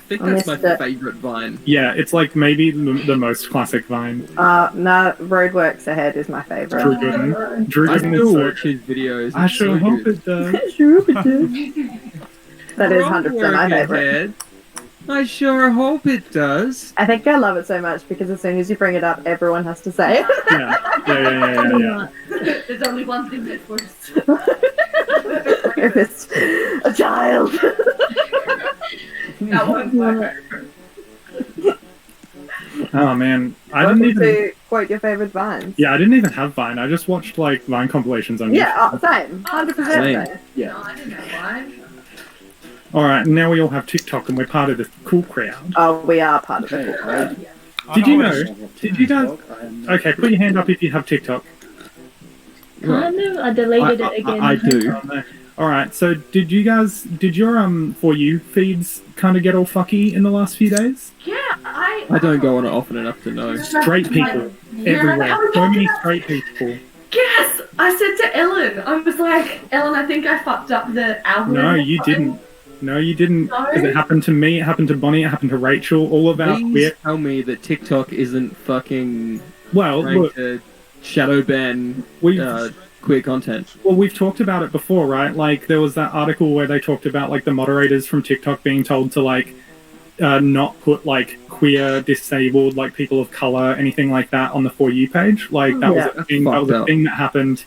Speaker 8: think that's my
Speaker 3: missed it.
Speaker 8: favourite Vine.
Speaker 6: Yeah, it's like maybe the most classic Vine.
Speaker 3: No, Roadworks Ahead is my favourite.
Speaker 6: Drew Gooden. Drew
Speaker 8: I
Speaker 6: Gooden
Speaker 8: still
Speaker 6: is so
Speaker 8: watch his videos.
Speaker 6: I
Speaker 8: It's
Speaker 6: sure
Speaker 8: so
Speaker 6: hope
Speaker 8: good.
Speaker 6: it does.
Speaker 3: That is 100% my favourite.
Speaker 8: Ahead. I sure hope it does.
Speaker 3: I think I love it so much because as soon as you bring it up, everyone has to say it.
Speaker 6: Yeah.
Speaker 4: There's only one thing that's worse.
Speaker 3: If it's a child.
Speaker 4: That one's my favorite.
Speaker 6: Oh man, I
Speaker 3: Welcome
Speaker 6: didn't even.
Speaker 3: to quote your favourite vines.
Speaker 6: Yeah, I didn't even have Vine. I just watched like Vine compilations on
Speaker 3: Yeah,
Speaker 6: YouTube.
Speaker 3: same. 100%.
Speaker 8: Same.
Speaker 3: Same.
Speaker 4: No, I didn't know why.
Speaker 6: All right, now we all have TikTok and we're part of the cool crowd.
Speaker 3: Oh, we are part of
Speaker 2: Okay,
Speaker 3: it.
Speaker 6: Did you
Speaker 5: always-
Speaker 6: know? Did you guys? Okay, put your hand up if you have TikTok.
Speaker 7: Kind of. I deleted it again.
Speaker 8: I do.
Speaker 6: Oh, no. All right, so did your For You feeds kind of get all fucky in the last few days?
Speaker 4: Yeah,
Speaker 8: I don't go on it often enough to know.
Speaker 6: Straight people everywhere. So many straight people.
Speaker 4: Yes, I said to Ellen, I was like, Ellen, I think I fucked up the algorithm.
Speaker 6: No, you didn't. No, you didn't.
Speaker 4: No?
Speaker 6: 'Cause it happened to me. It happened to Bonnie. It happened to Rachel. All of our
Speaker 8: Please
Speaker 6: queer.
Speaker 8: tell me that TikTok isn't fucking
Speaker 6: Well,
Speaker 8: trying
Speaker 6: look,
Speaker 8: to shadow ban
Speaker 6: we've
Speaker 8: queer content.
Speaker 6: well we've talked about it before, right? Like there was that article where they talked about like the moderators from TikTok being told to like not put like queer, disabled, like people of color, anything like that on the For You page. Like that was
Speaker 3: Yeah.
Speaker 6: a thing. That was
Speaker 8: Fucked
Speaker 6: a
Speaker 8: up.
Speaker 6: thing that happened,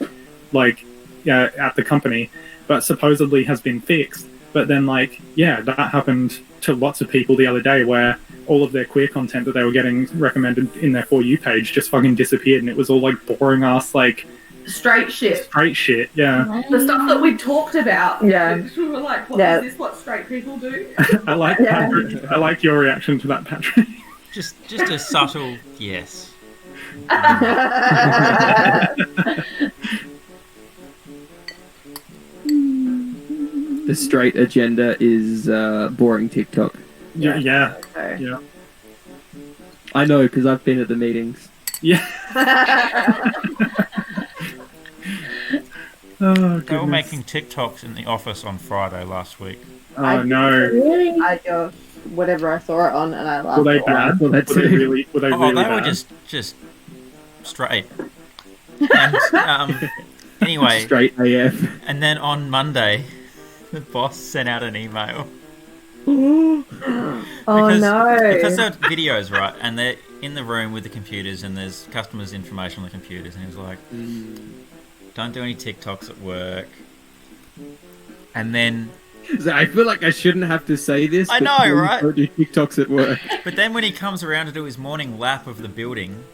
Speaker 6: like at the company, but supposedly has been fixed. But then, like, yeah, that happened to lots of people the other day, where all of their queer content that they were getting recommended in their For You page just fucking disappeared, and it was all like boring ass, like
Speaker 4: Straight shit.
Speaker 6: straight shit. Yeah,
Speaker 4: The stuff that we talked about.
Speaker 3: Yeah.
Speaker 4: We were like, what
Speaker 3: Yeah.
Speaker 4: is this what straight people do?
Speaker 6: I like
Speaker 3: Yeah.
Speaker 6: Patrick. I like your reaction to that, Patrick.
Speaker 5: Just a subtle yes.
Speaker 8: The straight agenda is boring TikTok.
Speaker 6: Yeah.
Speaker 3: So.
Speaker 8: I know because I've been at the meetings.
Speaker 6: Yeah. Oh,
Speaker 5: They were
Speaker 6: goodness.
Speaker 5: making TikToks in the office on Friday last week.
Speaker 6: Oh no.
Speaker 7: Really?
Speaker 3: I go whatever I saw it on and I laughed.
Speaker 6: Were they
Speaker 3: at all.
Speaker 6: bad?
Speaker 8: Well,
Speaker 6: Were
Speaker 8: that's
Speaker 6: they
Speaker 8: it.
Speaker 6: really? Were they
Speaker 5: Oh,
Speaker 6: really
Speaker 5: they
Speaker 6: bad?
Speaker 5: were just straight. And anyway,
Speaker 8: Straight AF.
Speaker 5: and then on Monday, the boss sent out an email.
Speaker 3: Oh
Speaker 5: Because
Speaker 3: no.
Speaker 5: they're videos, right? And they're in the room with the computers, and there's customers' information on the computers, and he was like, "Don't do any TikToks at work." And then,
Speaker 8: So I feel like I shouldn't have to say this.
Speaker 5: I
Speaker 8: but
Speaker 5: know,
Speaker 8: please
Speaker 5: right?
Speaker 8: Don't do TikToks at work.
Speaker 5: but then when he comes around to do his morning lap of the building,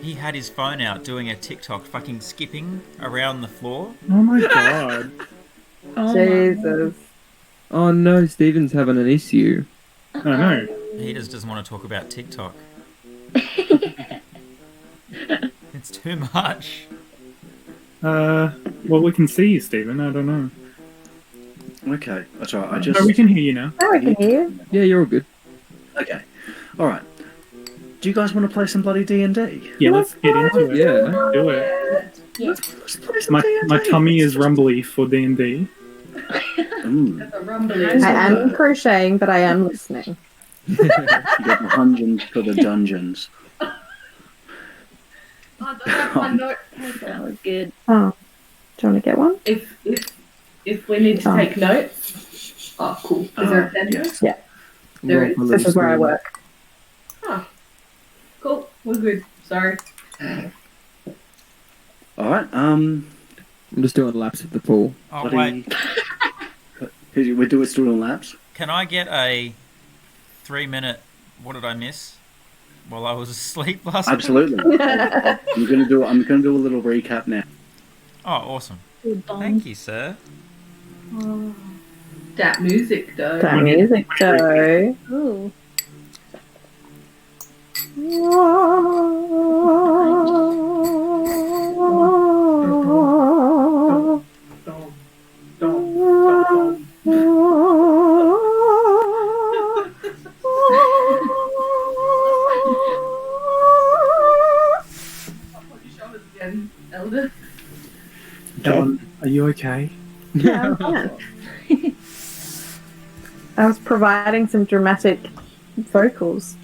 Speaker 5: he had his phone out doing a TikTok, fucking skipping around the floor.
Speaker 6: Oh my god.
Speaker 7: Oh,
Speaker 3: Jesus.
Speaker 8: Oh no, Stephen's having an issue.
Speaker 6: I know.
Speaker 5: He just doesn't want to talk about TikTok. It's too much.
Speaker 6: Well, we can see you, Stephen. I don't know.
Speaker 2: Okay, that's all right. I
Speaker 6: Oh,
Speaker 2: just
Speaker 6: we can hear you now.
Speaker 3: Now we can hear you.
Speaker 8: Yeah, you're all good.
Speaker 2: okay. All right. Do you guys want to play some bloody D&D?
Speaker 6: Yeah, let's get into it.
Speaker 8: Yeah.
Speaker 6: Do it.
Speaker 2: Let's play some
Speaker 6: My
Speaker 2: D&D.
Speaker 6: tummy is rumbly for D&D.
Speaker 2: Ooh,
Speaker 4: The rumbling.
Speaker 3: I am crocheting, but I am listening.
Speaker 2: you got the hungeons for the dungeons.
Speaker 4: I don't have my note.
Speaker 7: That was good.
Speaker 3: Oh. Do you want to get one?
Speaker 4: If we need to
Speaker 3: Oh.
Speaker 4: take notes. Oh, cool. Is there a pen?
Speaker 3: Yeah.
Speaker 4: There is.
Speaker 3: This is where I work.
Speaker 4: Cool. We're good. Sorry.
Speaker 2: All right.
Speaker 8: I'm just doing laps at the pool.
Speaker 5: Oh
Speaker 2: Bloody,
Speaker 5: wait,
Speaker 2: We do it still in laps.
Speaker 5: Can I get a 3-minute? What did I miss while I was asleep last week?
Speaker 2: Absolutely. I'm gonna do a little recap now.
Speaker 5: Oh, awesome!
Speaker 7: Good bomb.
Speaker 5: Thank you, sir.
Speaker 4: That music though.
Speaker 3: That music though.
Speaker 7: Ooh.
Speaker 1: Dom, dom, dom.
Speaker 4: Put your shoulders again, Elder.
Speaker 6: Don, are you okay?
Speaker 3: Yeah, I was providing some dramatic vocals.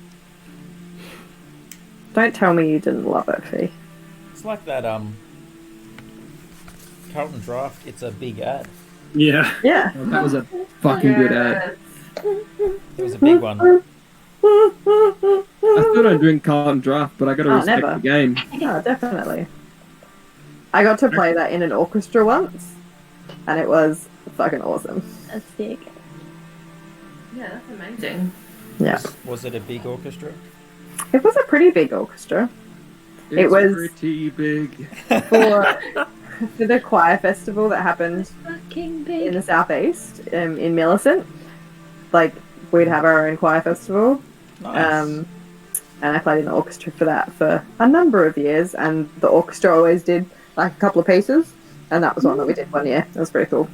Speaker 3: Don't tell me you didn't love it, Fee.
Speaker 5: It's like that Carlton Draft. It's a big ad.
Speaker 6: Yeah.
Speaker 3: Yeah.
Speaker 8: That was a fucking good ad.
Speaker 5: It was a big one.
Speaker 8: I still don't drink Carlton Draft, but I gotta
Speaker 3: Oh,
Speaker 8: respect
Speaker 3: never.
Speaker 8: the game.
Speaker 3: Oh, definitely. I got to play that in an orchestra once, and it was fucking awesome.
Speaker 7: That's sick.
Speaker 4: Yeah, that's amazing.
Speaker 3: Yeah.
Speaker 5: Was it a big orchestra?
Speaker 3: It was a pretty big orchestra.
Speaker 8: It's
Speaker 3: was-
Speaker 8: pretty big.
Speaker 3: For the choir festival that happened
Speaker 7: Fucking
Speaker 3: in
Speaker 7: big.
Speaker 3: the southeast, in Millicent. Like, we'd have our own choir festival.
Speaker 5: Nice.
Speaker 3: And I played in the orchestra for that for a number of years, and the orchestra always did like a couple of pieces, and that was one that we did one year. It was pretty cool.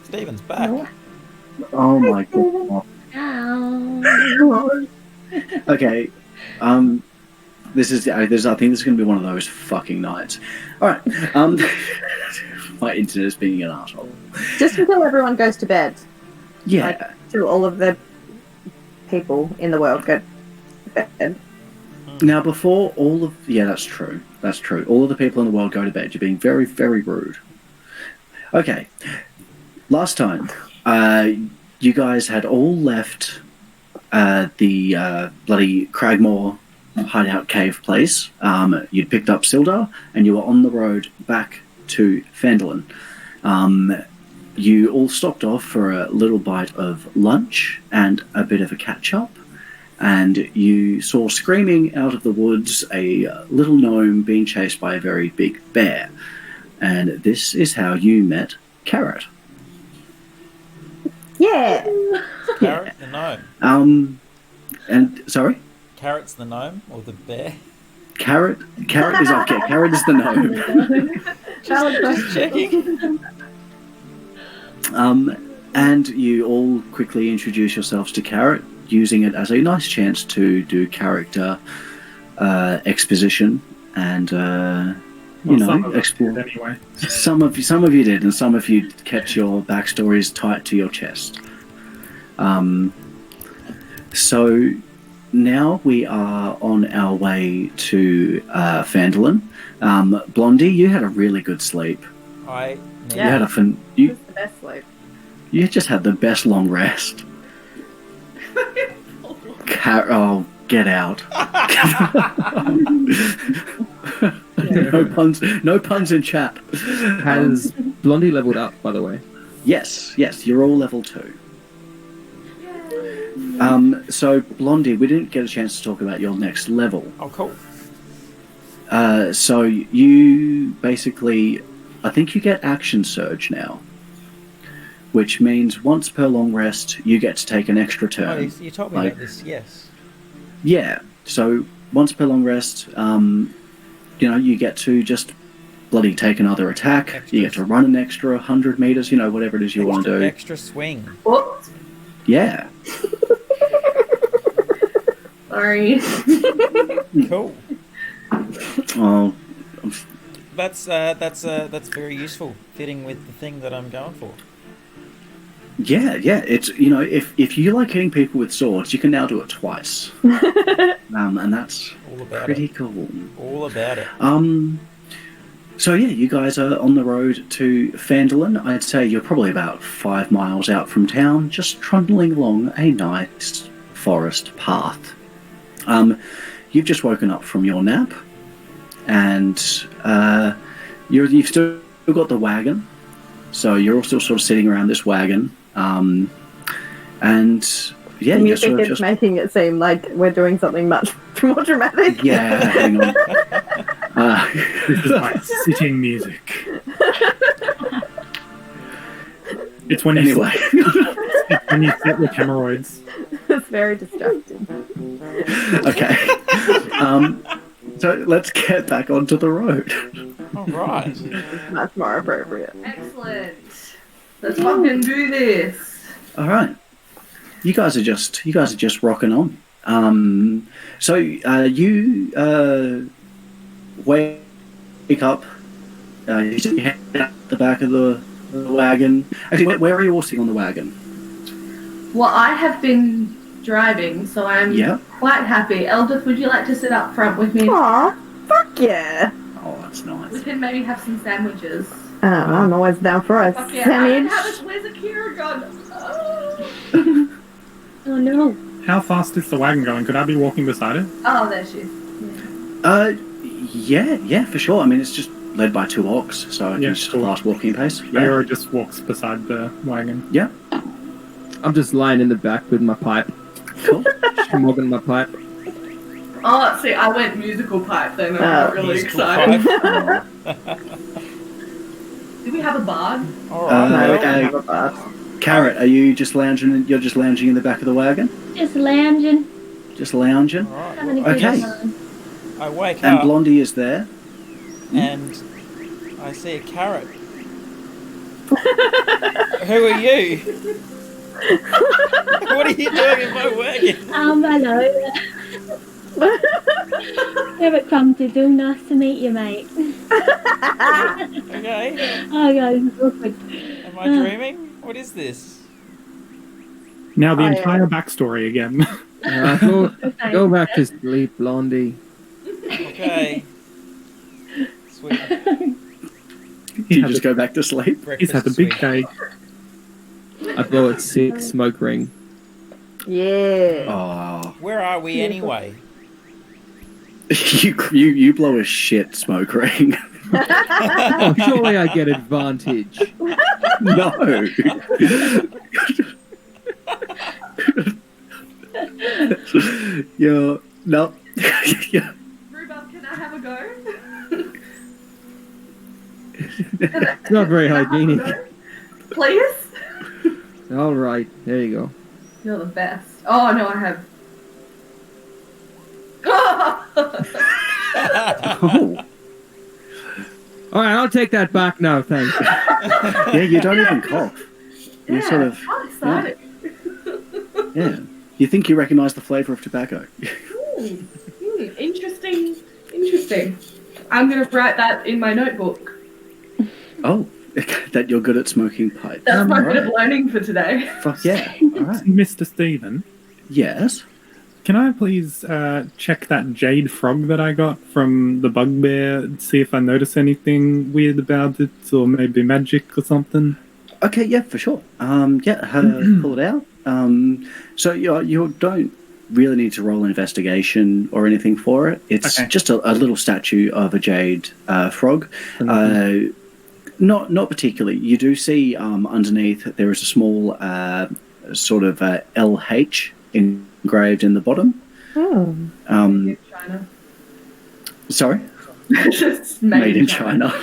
Speaker 5: Stephen's back.
Speaker 2: Oh my god.
Speaker 7: Ow.
Speaker 2: Okay. This is. I think this is going to be one of those fucking nights. All right. My internet is being an asshole.
Speaker 3: Just until everyone goes to bed.
Speaker 2: Yeah.
Speaker 3: Like, till all of the people in the world go to bed.
Speaker 2: Now, before all of... Yeah, that's true. That's true. All of the people in the world go to bed. You're being very, very rude. Okay. Last time, you guys had all left the bloody Cragmore hideout cave place. You'd picked up Sildar, and you were on the road back to Phandelver. You all stopped off for a little bite of lunch and a bit of a catch-up. And you saw screaming out of the woods a little gnome being chased by a very big bear. And this is how you met Carrot.
Speaker 3: Yeah.
Speaker 5: Carrot the gnome.
Speaker 2: And sorry,
Speaker 5: Carrot's the gnome or the bear?
Speaker 2: Carrot is okay. Carrot is the gnome.
Speaker 5: Just checking.
Speaker 2: And you all quickly introduce yourselves to Carrot, using it as a nice chance to do character exposition and
Speaker 6: Some of us
Speaker 2: explore.
Speaker 6: did anyway.
Speaker 2: Some of you did, and some of you kept your backstories tight to your chest. So now we are on our way to Phandelver. Blondie, you had a really good sleep.
Speaker 5: I
Speaker 2: You had a fun.
Speaker 3: It
Speaker 2: You
Speaker 3: was the best sleep.
Speaker 2: you just had the best long rest. Oh, get out! No puns in chat.
Speaker 8: Has Blondie leveled up, by the way?
Speaker 2: Yes, you're all level 2. So Blondie, we didn't get a chance to talk about your next level.
Speaker 5: Oh, cool.
Speaker 2: So you basically, I think you get Action Surge now, which means once per long rest, you get to take an extra
Speaker 5: Oh,
Speaker 2: turn.
Speaker 5: you told me about this, yes.
Speaker 2: Yeah, so once per long rest, you get to just bloody take another attack.
Speaker 5: Extra.
Speaker 2: You get to run an extra 100 meters, whatever it is you want to do.
Speaker 5: Extra swing.
Speaker 4: What?
Speaker 2: Yeah.
Speaker 4: Sorry.
Speaker 5: Cool.
Speaker 2: Oh,
Speaker 5: That's very useful, fitting with the thing that I'm going for.
Speaker 2: yeah. It's if you like hitting people with swords, you can now do it twice. And that's
Speaker 5: All about
Speaker 2: pretty
Speaker 5: it.
Speaker 2: cool.
Speaker 5: All about it.
Speaker 2: So yeah, you guys are on the road to Phandelver. I'd say you're probably about 5 miles out from town, just trundling along a nice forest path. You've just woken up from your nap, and you've still got the wagon, So you're all still sort of sitting around this wagon, and yeah,
Speaker 3: The
Speaker 2: you
Speaker 3: music
Speaker 2: sort of
Speaker 3: is
Speaker 2: just
Speaker 3: making it seem like we're doing something much more dramatic.
Speaker 2: yeah. Hang on.
Speaker 6: This is like sitting music. It's when you
Speaker 2: Anyway,
Speaker 6: it's when you sit with hemorrhoids.
Speaker 3: It's very distracting.
Speaker 2: okay. So let's get back onto the road.
Speaker 5: All right.
Speaker 3: Much more appropriate.
Speaker 4: Excellent. Let's fucking do this.
Speaker 2: All right. You guys are just rocking on. So you wake up. You stick your head out the back of the wagon. Actually, where are you all sitting on the wagon?
Speaker 4: Well, I have been driving, so I'm
Speaker 2: Yeah.
Speaker 4: quite happy. Eldith, would you like to sit up front with me?
Speaker 3: Aw, fuck yeah.
Speaker 2: Oh, that's
Speaker 4: We
Speaker 2: nice.
Speaker 4: can maybe have some sandwiches.
Speaker 3: I'm always down for a
Speaker 4: Fuck yeah. I don't
Speaker 3: sandwich.
Speaker 4: have a, where's Akira gone?
Speaker 7: Oh no.
Speaker 6: How fast is the wagon going? Could I be walking beside it?
Speaker 4: Oh, there she is.
Speaker 2: Yeah, for sure. I mean, it's just led by 2 orcs, so
Speaker 6: Yeah,
Speaker 2: it's just a
Speaker 6: cool.
Speaker 2: fast walking pace. Yeah.
Speaker 6: Lyra just walks beside the wagon.
Speaker 2: Yeah.
Speaker 8: I'm just lying in the back with my pipe.
Speaker 2: Cool.
Speaker 8: Smoking my pipe.
Speaker 4: Oh, see, I went musical pipe then. I'm
Speaker 3: Oh.
Speaker 4: really
Speaker 5: Musical
Speaker 4: excited.
Speaker 5: pipe.
Speaker 4: Do we have a bard?
Speaker 5: All right.
Speaker 3: No, we
Speaker 2: Okay.
Speaker 3: don't have a bus.
Speaker 2: Carrot, are you just lounging? You're just lounging in the back of the wagon?
Speaker 7: Just lounging,
Speaker 2: Just lounging?
Speaker 5: All right.
Speaker 7: having a good
Speaker 2: Okay.
Speaker 7: time.
Speaker 5: I wake
Speaker 2: And
Speaker 5: up
Speaker 2: Blondie is there.
Speaker 5: and I see a carrot. Who are you? What are you doing in my wagon?
Speaker 7: Hello. Here it comes to do. Nice to meet you, mate.
Speaker 5: Okay.
Speaker 7: Oh, yeah, it's awkward.
Speaker 5: Am I dreaming? What is this?
Speaker 6: Now the
Speaker 3: Oh, yeah.
Speaker 6: entire backstory again.
Speaker 7: Okay.
Speaker 8: Go back to sleep, Blondie.
Speaker 5: Okay. Sweet.
Speaker 2: You just go back to sleep.
Speaker 6: He's had a
Speaker 5: Breakfast
Speaker 6: big
Speaker 5: sweet.
Speaker 6: day.
Speaker 8: I blow at 6, smoke ring.
Speaker 3: Yeah.
Speaker 2: Oh,
Speaker 5: Where are we anyway?
Speaker 2: you blow a shit smoke ring.
Speaker 8: Oh, surely I get advantage.
Speaker 2: No. You're no. Yeah.
Speaker 4: Rhubarb, can I have a go?
Speaker 8: It's not very hygienic.
Speaker 4: Please?
Speaker 8: Alright, there you go.
Speaker 4: You're the best. Oh, no, I have.
Speaker 2: Oh,
Speaker 8: Alright, I'll take that back now, thanks.
Speaker 2: yeah. You don't even cough. You sort of
Speaker 4: I'm excited.
Speaker 2: yeah. You think you recognise the flavour of tobacco.
Speaker 4: Interesting. Interesting. I'm going to write that in my notebook.
Speaker 2: Oh, that you're good at smoking pipe.
Speaker 4: That's my bit of
Speaker 2: Right.
Speaker 4: learning for today.
Speaker 2: Fuck yeah. All right.
Speaker 6: Mr. Stephen,
Speaker 2: Yes.
Speaker 6: can I please check that jade frog that I got from the bugbear? See if I notice anything weird about it, or maybe magic or something.
Speaker 2: Okay. Yeah, for sure. Yeah. Pull it out. So you don't really need to roll an investigation or anything for it. It's
Speaker 6: Okay.
Speaker 2: just a little statue of a jade frog. Not particularly. You do see underneath there is a small sort of LH engraved in the bottom.
Speaker 4: China.
Speaker 2: Sorry,
Speaker 4: Just
Speaker 2: made in China.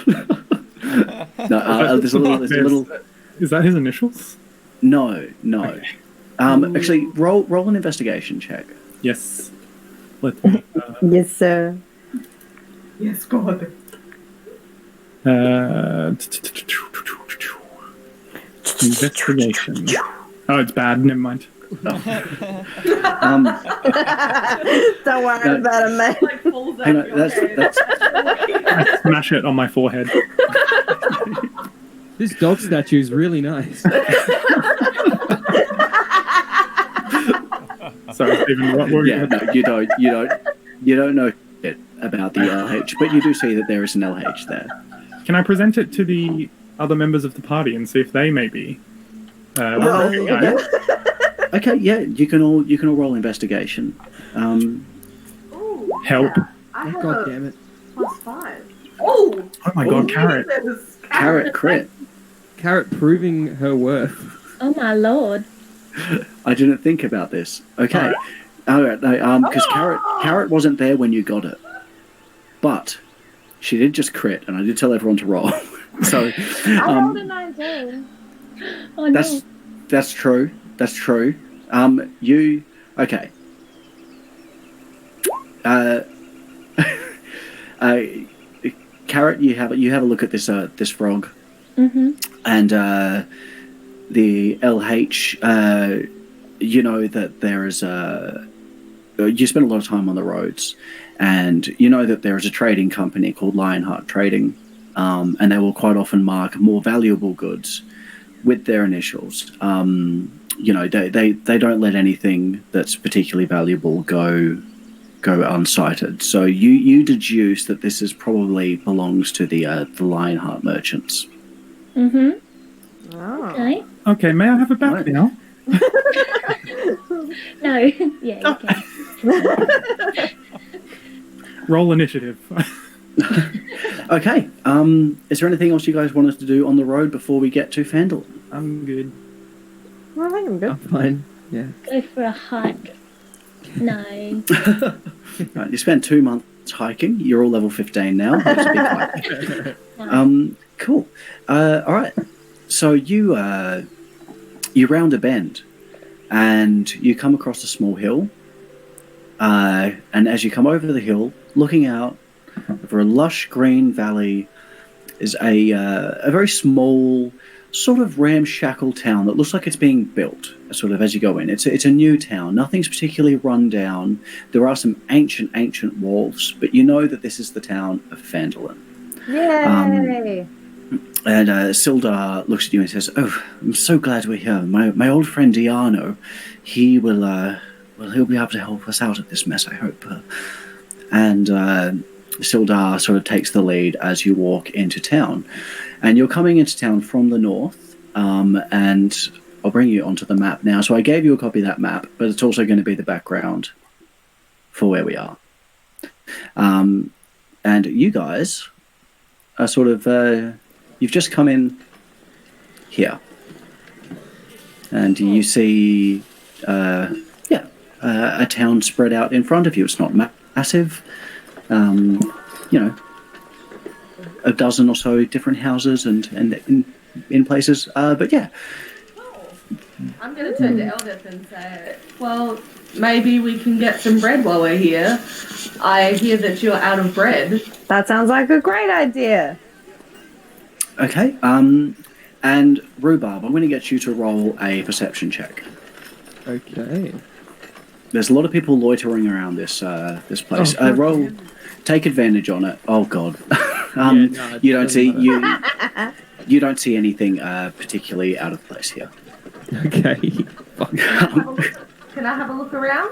Speaker 2: No, there's a little.
Speaker 6: Is that his initials?
Speaker 2: No.
Speaker 6: Okay.
Speaker 2: Actually, roll an investigation check.
Speaker 6: Yes. Let me.
Speaker 3: Yes, sir.
Speaker 4: Yes, God.
Speaker 6: Investigation. Oh, it's bad. Never mind.
Speaker 3: Don't worry
Speaker 2: No.
Speaker 3: about it, mate.
Speaker 4: Like falls out
Speaker 2: Hang
Speaker 4: of
Speaker 2: on,
Speaker 4: your head.
Speaker 2: that's
Speaker 6: I smash it on my forehead.
Speaker 8: This dog statue is really nice.
Speaker 6: Sorry, Stephen. What were
Speaker 2: yeah. No, you don't know shit about the LH, but you do see that there is an LH there.
Speaker 6: Can I present it to the other members of the party and see if they maybe?
Speaker 2: Yeah. Okay, yeah, you can all roll investigation.
Speaker 4: Ooh,
Speaker 6: Help.
Speaker 4: yeah. I have
Speaker 8: God
Speaker 4: a
Speaker 8: damn it.
Speaker 4: +5. Oh!
Speaker 6: Oh my god, carrot.
Speaker 4: Jesus.
Speaker 2: Carrot crit.
Speaker 8: Carrot proving her worth.
Speaker 7: Oh my lord.
Speaker 2: I didn't think about this. Okay. All right. Because Carrot wasn't there when you got it, but she did just crit, and I did tell everyone to roll. So
Speaker 7: I rolled a 19. Oh no.
Speaker 2: that's true. That's true. You okay? Carrot, you have a look at this this frog, and the LH. You know that there is you spend a lot of time on the roads, and you know that there is a trading company called Lionheart Trading, and they will quite often mark more valuable goods with their initials. You know, they don't let anything that's particularly valuable go unsighted. So you deduce that this is probably belongs to the Lionheart merchants.
Speaker 7: Oh.
Speaker 3: Oh.
Speaker 6: Okay, may I have a back
Speaker 2: Right.
Speaker 6: now?
Speaker 7: No. Yeah, you can.
Speaker 6: Roll initiative.
Speaker 2: Okay. Is there anything else you guys want us to do on the road before we get to Phandelver?
Speaker 8: I'm good.
Speaker 3: Well, I think I'm good.
Speaker 8: I'm fine. Yeah.
Speaker 7: Go for a hike. No.
Speaker 2: Right, you spent 2 months hiking. You're all level 15 now. It's a big hike.
Speaker 7: No.
Speaker 2: Cool. All right. So you round a bend, and you come across a small hill. And as you come over the hill, looking out over a lush green valley, is a very small, sort of ramshackle town that looks like it's being built. Sort of as you go in, it's a new town. Nothing's particularly run down. There are some ancient walls, but you know that this is the town of Phandelver.
Speaker 3: Yay!
Speaker 2: And Sildar looks at you and says, "Oh, I'm so glad we're here. My old friend Diano, he'll be able to help us out of this mess, I hope." And Sildar sort of takes the lead as you walk into town, and you're coming into town from the north. And I'll bring you onto the map now. So I gave you a copy of that map, but it's also going to be the background for where we are. And you guys are sort of you've just come in here, and you see a town spread out in front of you. It's not massive, you know, a dozen or so different houses and in places, but yeah.
Speaker 4: I'm going to turn to Eldith and say, well, maybe we can get some bread while we're here. I hear that you're out of bread.
Speaker 3: That sounds like a great idea.
Speaker 2: Okay, and Rhubarb, I'm going to get you to roll a perception check.
Speaker 8: Okay.
Speaker 2: There's a lot of people loitering around this place. Roll, take advantage on it. Oh God, you don't see you don't see anything particularly out of place here.
Speaker 8: Okay.
Speaker 4: Can I have a look around?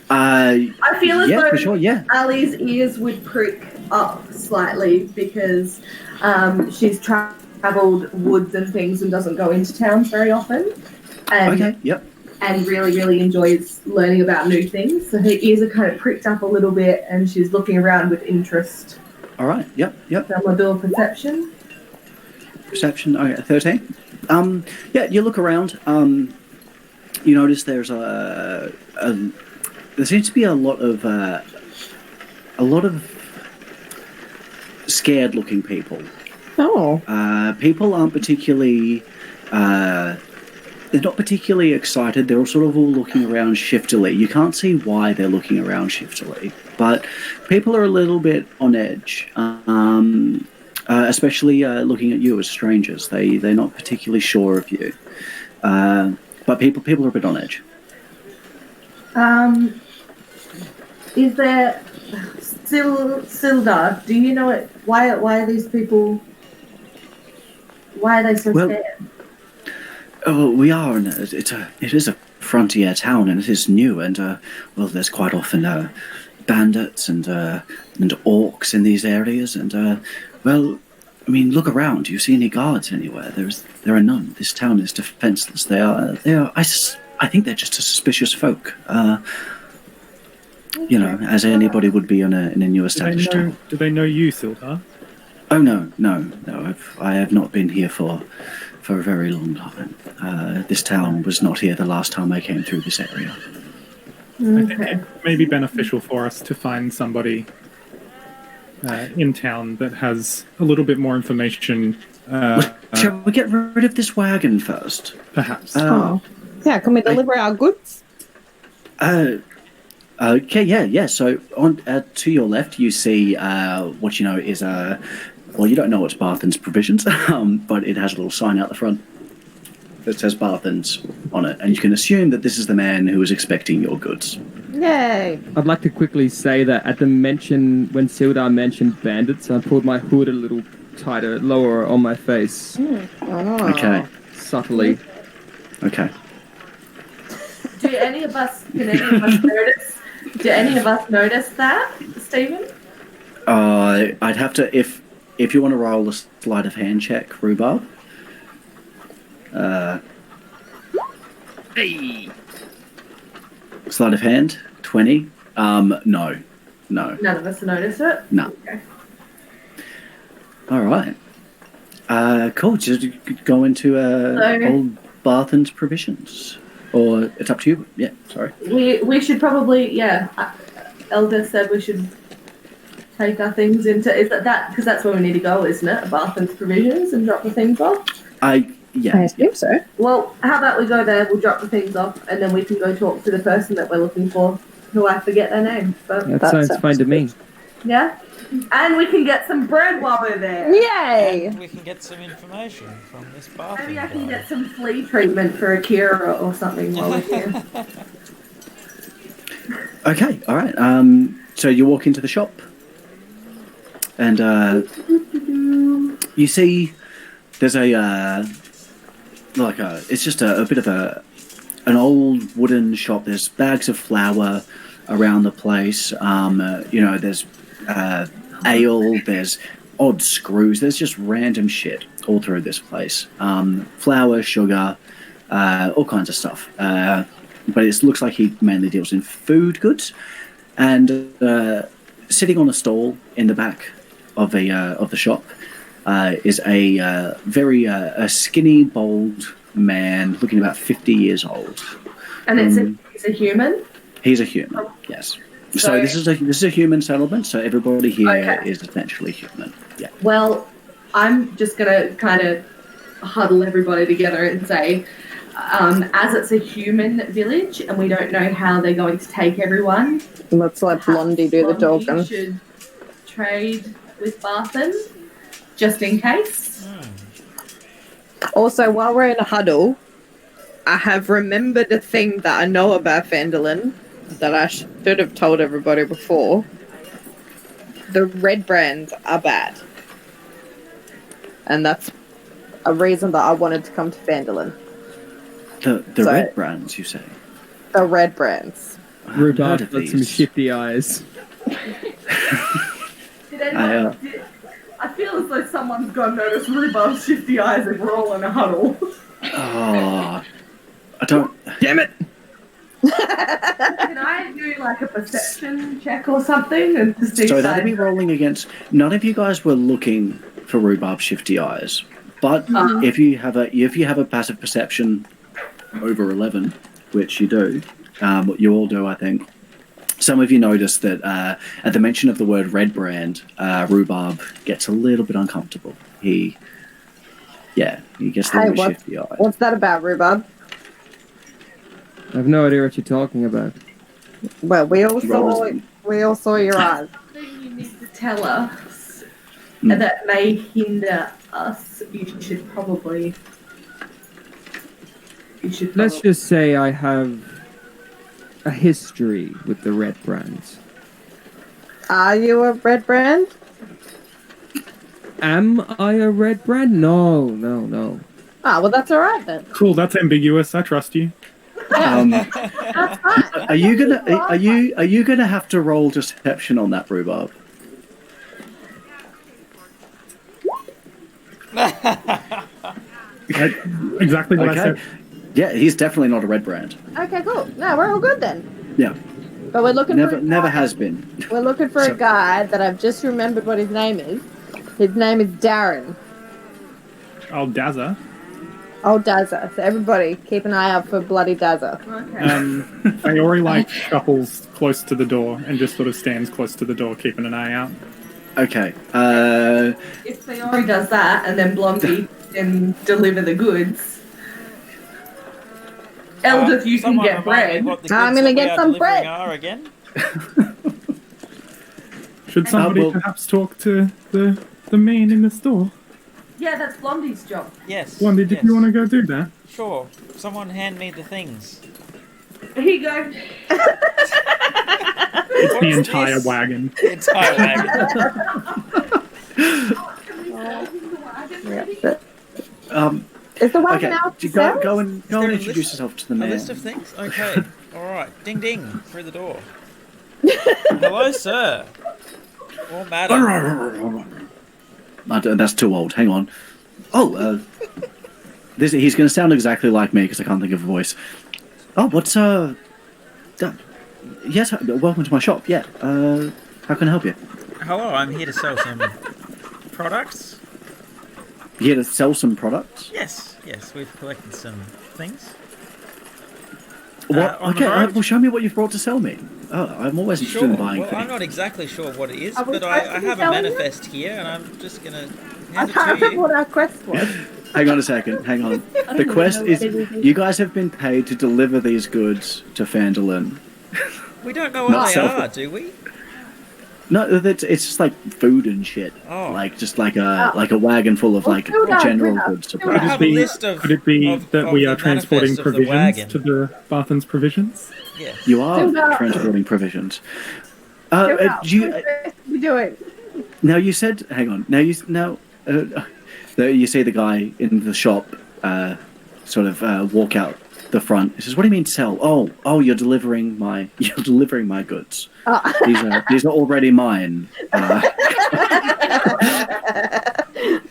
Speaker 2: I
Speaker 4: feel as though
Speaker 2: for sure, yeah.
Speaker 4: Ali's ears would prick up slightly because she's travelled woods and things and doesn't go into towns very often. And,
Speaker 2: Okay, yep.
Speaker 4: And really, really enjoys learning about new things. So her ears are kind of pricked up a little bit and she's looking around with interest.
Speaker 2: All right, yep.
Speaker 4: So I'm going to do a perception.
Speaker 2: Perception, okay, 13. Yeah, you look around. You notice there's there seems to be a lot of scared-looking people.
Speaker 3: Oh.
Speaker 2: People aren't particularly. They're not particularly excited. They're sort of all looking around shiftily. You can't see why they're looking around shiftily, but people are a little bit on edge. Especially looking at you as strangers. They're not particularly sure of you. But people are a bit on edge.
Speaker 4: Is there Sildar? Do you know it? Why are these people? Why are they so scared?
Speaker 2: Oh, we are. And it is a frontier town, and it is new. And well, there's quite often bandits and orcs in these areas. And well, I mean, look around. Do you see any guards anywhere? There are none. This town is defenseless. They are. I think they're just a suspicious folk. You know, as anybody would be in a new established town.
Speaker 6: Do they know you, Sildar?
Speaker 2: Oh no. I have not been here for for a very long time. This town was not here the last time I came through this area.
Speaker 6: I think it may be beneficial for us to find somebody in town that has a little bit more information.
Speaker 2: Shall we get rid of this wagon first?
Speaker 6: Perhaps.
Speaker 3: Oh. Yeah, can we deliver our goods?
Speaker 2: Okay, yeah. So on to your left, you see what you know is well, you don't know it's Barthen's Provisions, but it has a little sign out the front that says Barthen's on it, and you can assume that this is the man who is expecting your goods.
Speaker 3: Yay!
Speaker 8: I'd like to quickly say that at the mention, when Sildar mentioned bandits, I pulled my hood a little tighter, lower on my face,
Speaker 3: Oh.
Speaker 2: Okay,
Speaker 8: subtly.
Speaker 2: okay.
Speaker 4: Can any of us notice? Do any of us notice that, Stephen?
Speaker 2: I'd have to if you want to roll a sleight of hand check, Rhubarb. Hey. Sleight of hand, 20. No.
Speaker 4: None of us notice it.
Speaker 2: No.
Speaker 4: Okay.
Speaker 2: All right. Cool. Just go into old Barthen's Provisions, or it's up to you. Yeah. Sorry.
Speaker 4: We should probably Elder said we should take our things into that because that's where we need to go, isn't it? Barthen's Provisions and drop the things off.
Speaker 3: I assume so.
Speaker 4: Well, how about we go there? We'll drop the things off, and then we can go talk to the person that we're looking for, who I forget their name. But
Speaker 8: That sounds fine to me.
Speaker 4: yeah, and we can get some bread while we're there.
Speaker 3: Yay!
Speaker 5: And we can get some information from this bathroom.
Speaker 4: Maybe I can
Speaker 5: guy.
Speaker 4: get some flea treatment for Akira or something while we're here.
Speaker 2: Okay. All right. So you walk into the shop, and you see there's it's just a bit of an old wooden shop. There's bags of flour around the place. There's ale. There's odd screws. There's just random shit all through this place. Flour, sugar, all kinds of stuff. But it looks like he mainly deals in food goods. And sitting on a stall in the back of the shop is a very skinny, bald man, looking about 50 years old.
Speaker 4: And it's a human.
Speaker 2: He's a human. Yes. So this is a human settlement. So everybody here is essentially human. Yeah.
Speaker 4: Well, I'm just gonna kind of huddle everybody together and say, as it's a human village and we don't know how they're going to take everyone,
Speaker 3: Let's let Blondie do the
Speaker 4: Blondie
Speaker 3: talking.
Speaker 4: should trade with Barthen, just in case.
Speaker 3: Also, while we're in a huddle, I have remembered a thing that I know about Phandelver that I should have told everybody before. The red brands are bad. And that's a reason that I wanted to come to Phandelver.
Speaker 2: The red brands, you say?
Speaker 3: The red brands.
Speaker 8: Rudolph
Speaker 2: of
Speaker 8: got some
Speaker 2: these.
Speaker 8: shifty eyes.
Speaker 4: Did anyone, I feel as though someone's gone notice Rhubarb's shifty eyes and we're all in a huddle.
Speaker 2: Oh, I don't.
Speaker 8: Damn it!
Speaker 4: Can I do like a perception check or something and to see?
Speaker 2: So that'd be rolling against. None of you guys were looking for Rhubarb's shifty eyes, but if you have a passive perception over 11, which you do, you all do, I think. Some of you notice that at the mention of the word red brand, Rhubarb gets a little bit uncomfortable. He gets a little shifty eyed.
Speaker 3: What's that about, Rhubarb?
Speaker 8: I have no idea what you're talking about.
Speaker 3: Well, we all saw your eyes.
Speaker 4: Something you need to tell us that may hinder us. You should probably.
Speaker 8: Let's just say I have a history with the red brands.
Speaker 3: Are you a red brand?
Speaker 8: Am I a red brand? No.
Speaker 3: Ah, well, that's all right then.
Speaker 6: Cool, that's ambiguous. I trust you.
Speaker 3: That's fine.
Speaker 2: Are you gonna have to roll deception on that, Rhubarb?
Speaker 6: Exactly what I
Speaker 2: Okay.
Speaker 6: said.
Speaker 2: Yeah, he's definitely not a red brand.
Speaker 3: Okay, cool. No, we're all good then.
Speaker 2: Yeah,
Speaker 3: But we're looking for
Speaker 2: never has been.
Speaker 3: We're looking for
Speaker 2: So-
Speaker 3: a guy that I've just remembered what his name is. His name is Darren.
Speaker 6: Oh, Dazza.
Speaker 3: Oh, Dazza. So everybody, keep an eye out for bloody Dazza.
Speaker 4: Okay.
Speaker 6: Faori like shuffles close to the door and just sort of stands close to the door, keeping an eye out.
Speaker 2: Okay.
Speaker 4: If Fiori does that and then Blondie can deliver the goods, Eldith, you can
Speaker 5: Someone
Speaker 4: get
Speaker 5: remind me
Speaker 4: bread.
Speaker 5: what the
Speaker 3: I'm
Speaker 5: goods
Speaker 3: gonna
Speaker 5: that we
Speaker 3: get
Speaker 5: are
Speaker 3: some
Speaker 5: delivering
Speaker 3: bread.
Speaker 5: are again.
Speaker 6: Should somebody
Speaker 2: well-
Speaker 6: perhaps talk to the man in the store?
Speaker 4: Yeah, that's Blondie's job.
Speaker 5: Yes.
Speaker 6: Blondie, did
Speaker 5: yes.
Speaker 6: you want to go do that?
Speaker 5: Sure. Someone hand me the things.
Speaker 4: Here you go.
Speaker 6: It's the
Speaker 5: What's
Speaker 6: entire
Speaker 5: this?
Speaker 6: wagon.
Speaker 5: The entire wagon.
Speaker 3: Is the wagon
Speaker 2: Okay.
Speaker 3: out
Speaker 2: You
Speaker 3: to
Speaker 2: go,
Speaker 3: sell?
Speaker 2: go and
Speaker 5: there a
Speaker 2: introduce
Speaker 5: list-
Speaker 2: yourself to the
Speaker 5: A
Speaker 2: man.
Speaker 5: list of things? Okay. Alright. Ding ding. Through the door. Hello, sir. Or madam.
Speaker 2: That's too old. Hang on. Oh, he's going to sound exactly like me because I can't think of a voice. Oh, what's yes, welcome to my shop. Yeah. How can I help you?
Speaker 5: Hello, I'm here to sell some products.
Speaker 2: You here to sell some products?
Speaker 5: Yes, yes, we've collected some things.
Speaker 2: What?
Speaker 5: on the
Speaker 2: Okay.
Speaker 5: road.
Speaker 2: Well, show me what you've brought to sell me. Oh, I'm always interested
Speaker 5: Sure.
Speaker 2: in buying
Speaker 5: Well, I'm
Speaker 2: things.
Speaker 5: not exactly sure what it is,
Speaker 3: Are we
Speaker 5: but I
Speaker 3: supposed to be
Speaker 5: have a
Speaker 3: selling it?
Speaker 5: manifest here, and I'm just gonna
Speaker 3: I
Speaker 5: hand it
Speaker 3: can't
Speaker 5: to
Speaker 3: remember
Speaker 5: you.
Speaker 3: what our quest was.
Speaker 2: Hang on a second. Hang on. The quest is you guys have been paid to deliver these goods to Phandelver.
Speaker 5: We don't know
Speaker 2: Not
Speaker 5: what they
Speaker 2: self-
Speaker 5: are, do we?
Speaker 2: No, it's just like food and shit.
Speaker 5: Oh.
Speaker 2: Like just like a wagon full of
Speaker 3: Well,
Speaker 2: like
Speaker 3: fill that
Speaker 2: general
Speaker 3: with us.
Speaker 2: goods to
Speaker 3: Fill
Speaker 5: I
Speaker 3: that.
Speaker 2: buy.
Speaker 5: have a list of.
Speaker 6: Could it be
Speaker 5: of-
Speaker 6: that
Speaker 5: of
Speaker 6: we
Speaker 5: the
Speaker 6: are transporting
Speaker 5: manifest of the
Speaker 6: provisions
Speaker 5: wagon.
Speaker 6: to the Barthans provisions?
Speaker 5: Yes.
Speaker 2: You are
Speaker 3: Fill that.
Speaker 2: transporting provisions.
Speaker 3: Fill out.
Speaker 2: You,
Speaker 3: What are you doing?
Speaker 2: now you said, hang on. Now you see the guy in the shop sort of walk out the front. He says, "What do you mean sell? Oh, you're delivering my goods. These are already mine."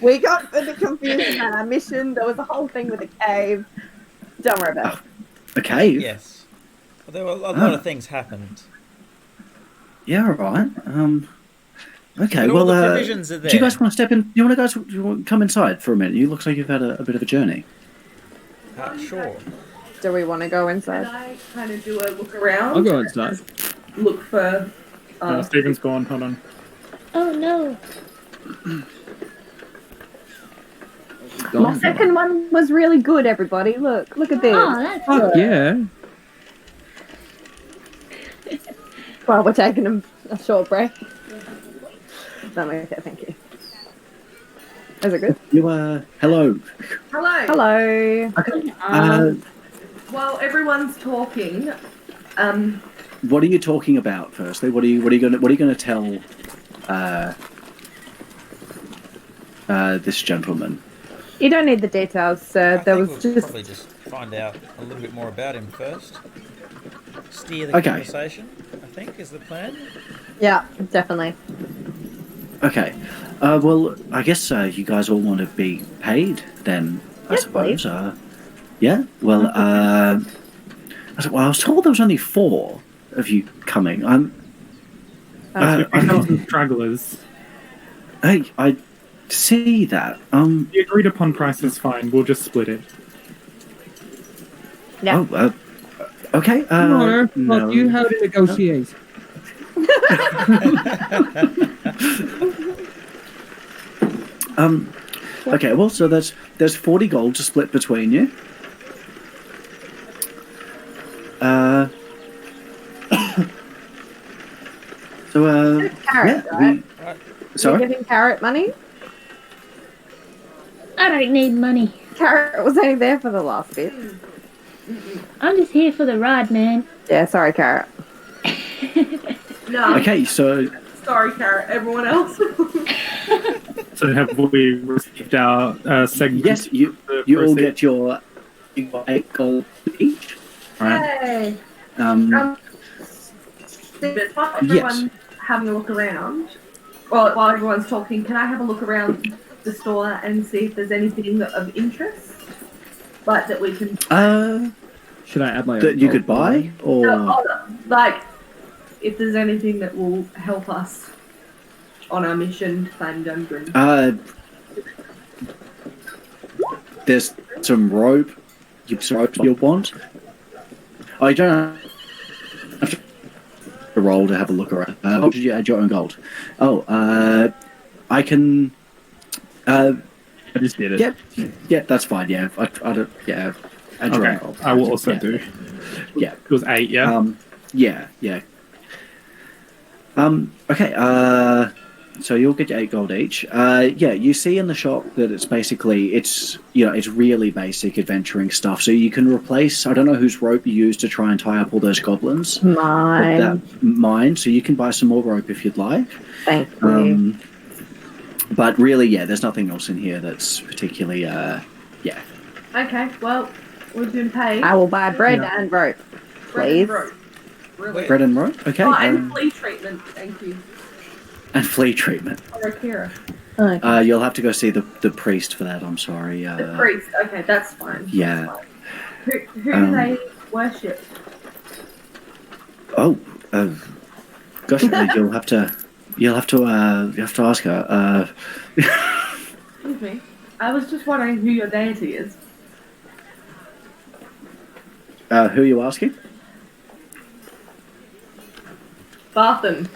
Speaker 3: We got the confusion on our mission. There was a whole thing with a cave. Don't worry about it.
Speaker 2: A cave.
Speaker 5: Yes. Well, there were a lot of things happened.
Speaker 2: Yeah. All right. Okay.
Speaker 5: But all
Speaker 2: Well,
Speaker 5: the provisions are
Speaker 2: do you guys
Speaker 5: there.
Speaker 2: want to step in? Do you want to come inside for a minute? You looks like you've had a bit of a journey.
Speaker 5: Sure.
Speaker 3: Do we want to go
Speaker 4: Can
Speaker 3: inside?
Speaker 4: I kind of do a look around?
Speaker 8: I'll go inside.
Speaker 4: Look for.
Speaker 6: Stephen's gone. Hold on.
Speaker 7: Oh no.
Speaker 3: My second one was really good, everybody. Look at this.
Speaker 7: Oh, that's
Speaker 8: Fuck
Speaker 7: good.
Speaker 8: yeah.
Speaker 3: Well, we're taking a short break. No, okay, thank you. Is it good?
Speaker 2: You hello.
Speaker 4: Hello.
Speaker 3: Hello.
Speaker 4: While everyone's talking,
Speaker 2: What are you talking about? Firstly, what are you gonna tell this gentleman?
Speaker 3: You don't need the details, sir.
Speaker 5: I
Speaker 3: There
Speaker 5: think
Speaker 3: was
Speaker 5: we'll
Speaker 3: just
Speaker 5: probably just find out a little bit more about him first. Steer the
Speaker 2: Okay.
Speaker 5: conversation, I think, is the plan.
Speaker 3: yeah, definitely.
Speaker 2: Okay. Well, I guess you guys all want to be paid then. I
Speaker 3: Yes,
Speaker 2: suppose. Yeah. Well, I was told there was only 4 of you coming.
Speaker 6: We've become some stragglers.
Speaker 2: Hey, I see that.
Speaker 6: The agreed upon price is fine. We'll just split it.
Speaker 3: Yeah.
Speaker 2: Oh. Okay.
Speaker 8: No,
Speaker 2: no.
Speaker 8: fuck you. How to negotiate?
Speaker 2: Okay. Well, so there's 40 gold to split between you. So
Speaker 3: Carrot,
Speaker 2: yeah.
Speaker 3: right? You're
Speaker 2: Sorry.
Speaker 3: getting carrot money?
Speaker 7: I don't need money.
Speaker 3: Carrot was only there for the last bit.
Speaker 7: I'm just here for the ride, man.
Speaker 3: Yeah, sorry, carrot.
Speaker 4: no.
Speaker 2: Okay. So
Speaker 4: Sorry, Carrot. Everyone else.
Speaker 6: So have we received our segment?
Speaker 2: yes, you all get you got 8 gold each. Right.
Speaker 4: Hey. Stephen, while everyone's having a look around, well, while everyone's talking, can I have a look around the store and see if there's anything of interest, like that we can,
Speaker 8: Should I add my own?
Speaker 2: that you
Speaker 8: gold?
Speaker 2: could buy, or
Speaker 4: like, if there's anything that will help us on our mission to find Dundren.
Speaker 2: there's some rope. Some rope you'll want. Oh, you don't have to roll to have a look around. Oh, did you add your own gold? Oh, I can.
Speaker 8: I just did it.
Speaker 2: Yep, that's fine. Yeah, I don't. Yeah, add your own
Speaker 6: Okay,
Speaker 2: gold.
Speaker 6: I will also
Speaker 2: Yeah.
Speaker 6: do.
Speaker 2: Yeah.
Speaker 6: It was 8, yeah?
Speaker 2: Yeah. Okay, so you'll get your 8 gold each. Yeah, you see in the shop that it's basically, it's really basic adventuring stuff. So you can replace, I don't know whose rope you used to try and tie up all those goblins.
Speaker 3: Mine.
Speaker 2: Mine, so you can buy some more rope if you'd like.
Speaker 3: Thank you.
Speaker 2: But really, yeah, there's nothing else in here that's particularly, yeah.
Speaker 4: Okay, well, we've been paid.
Speaker 3: I will buy bread
Speaker 6: Yeah.
Speaker 3: and rope,
Speaker 4: Bread
Speaker 3: please.
Speaker 4: and rope. Really?
Speaker 2: Bread and rope? Okay.
Speaker 4: Oh, and flea treatment. Thank you.
Speaker 2: and flea treatment.
Speaker 4: Or Akira.
Speaker 3: Okay.
Speaker 2: You'll have to go see the priest for that, I'm sorry.
Speaker 4: The priest. Okay, that's fine.
Speaker 2: Yeah.
Speaker 4: That's fine. Who do they worship?
Speaker 2: Oh, gosh, you'll have to ask her.
Speaker 4: Excuse me. I was just wondering who your deity is.
Speaker 2: Who are you asking?
Speaker 4: Barthen.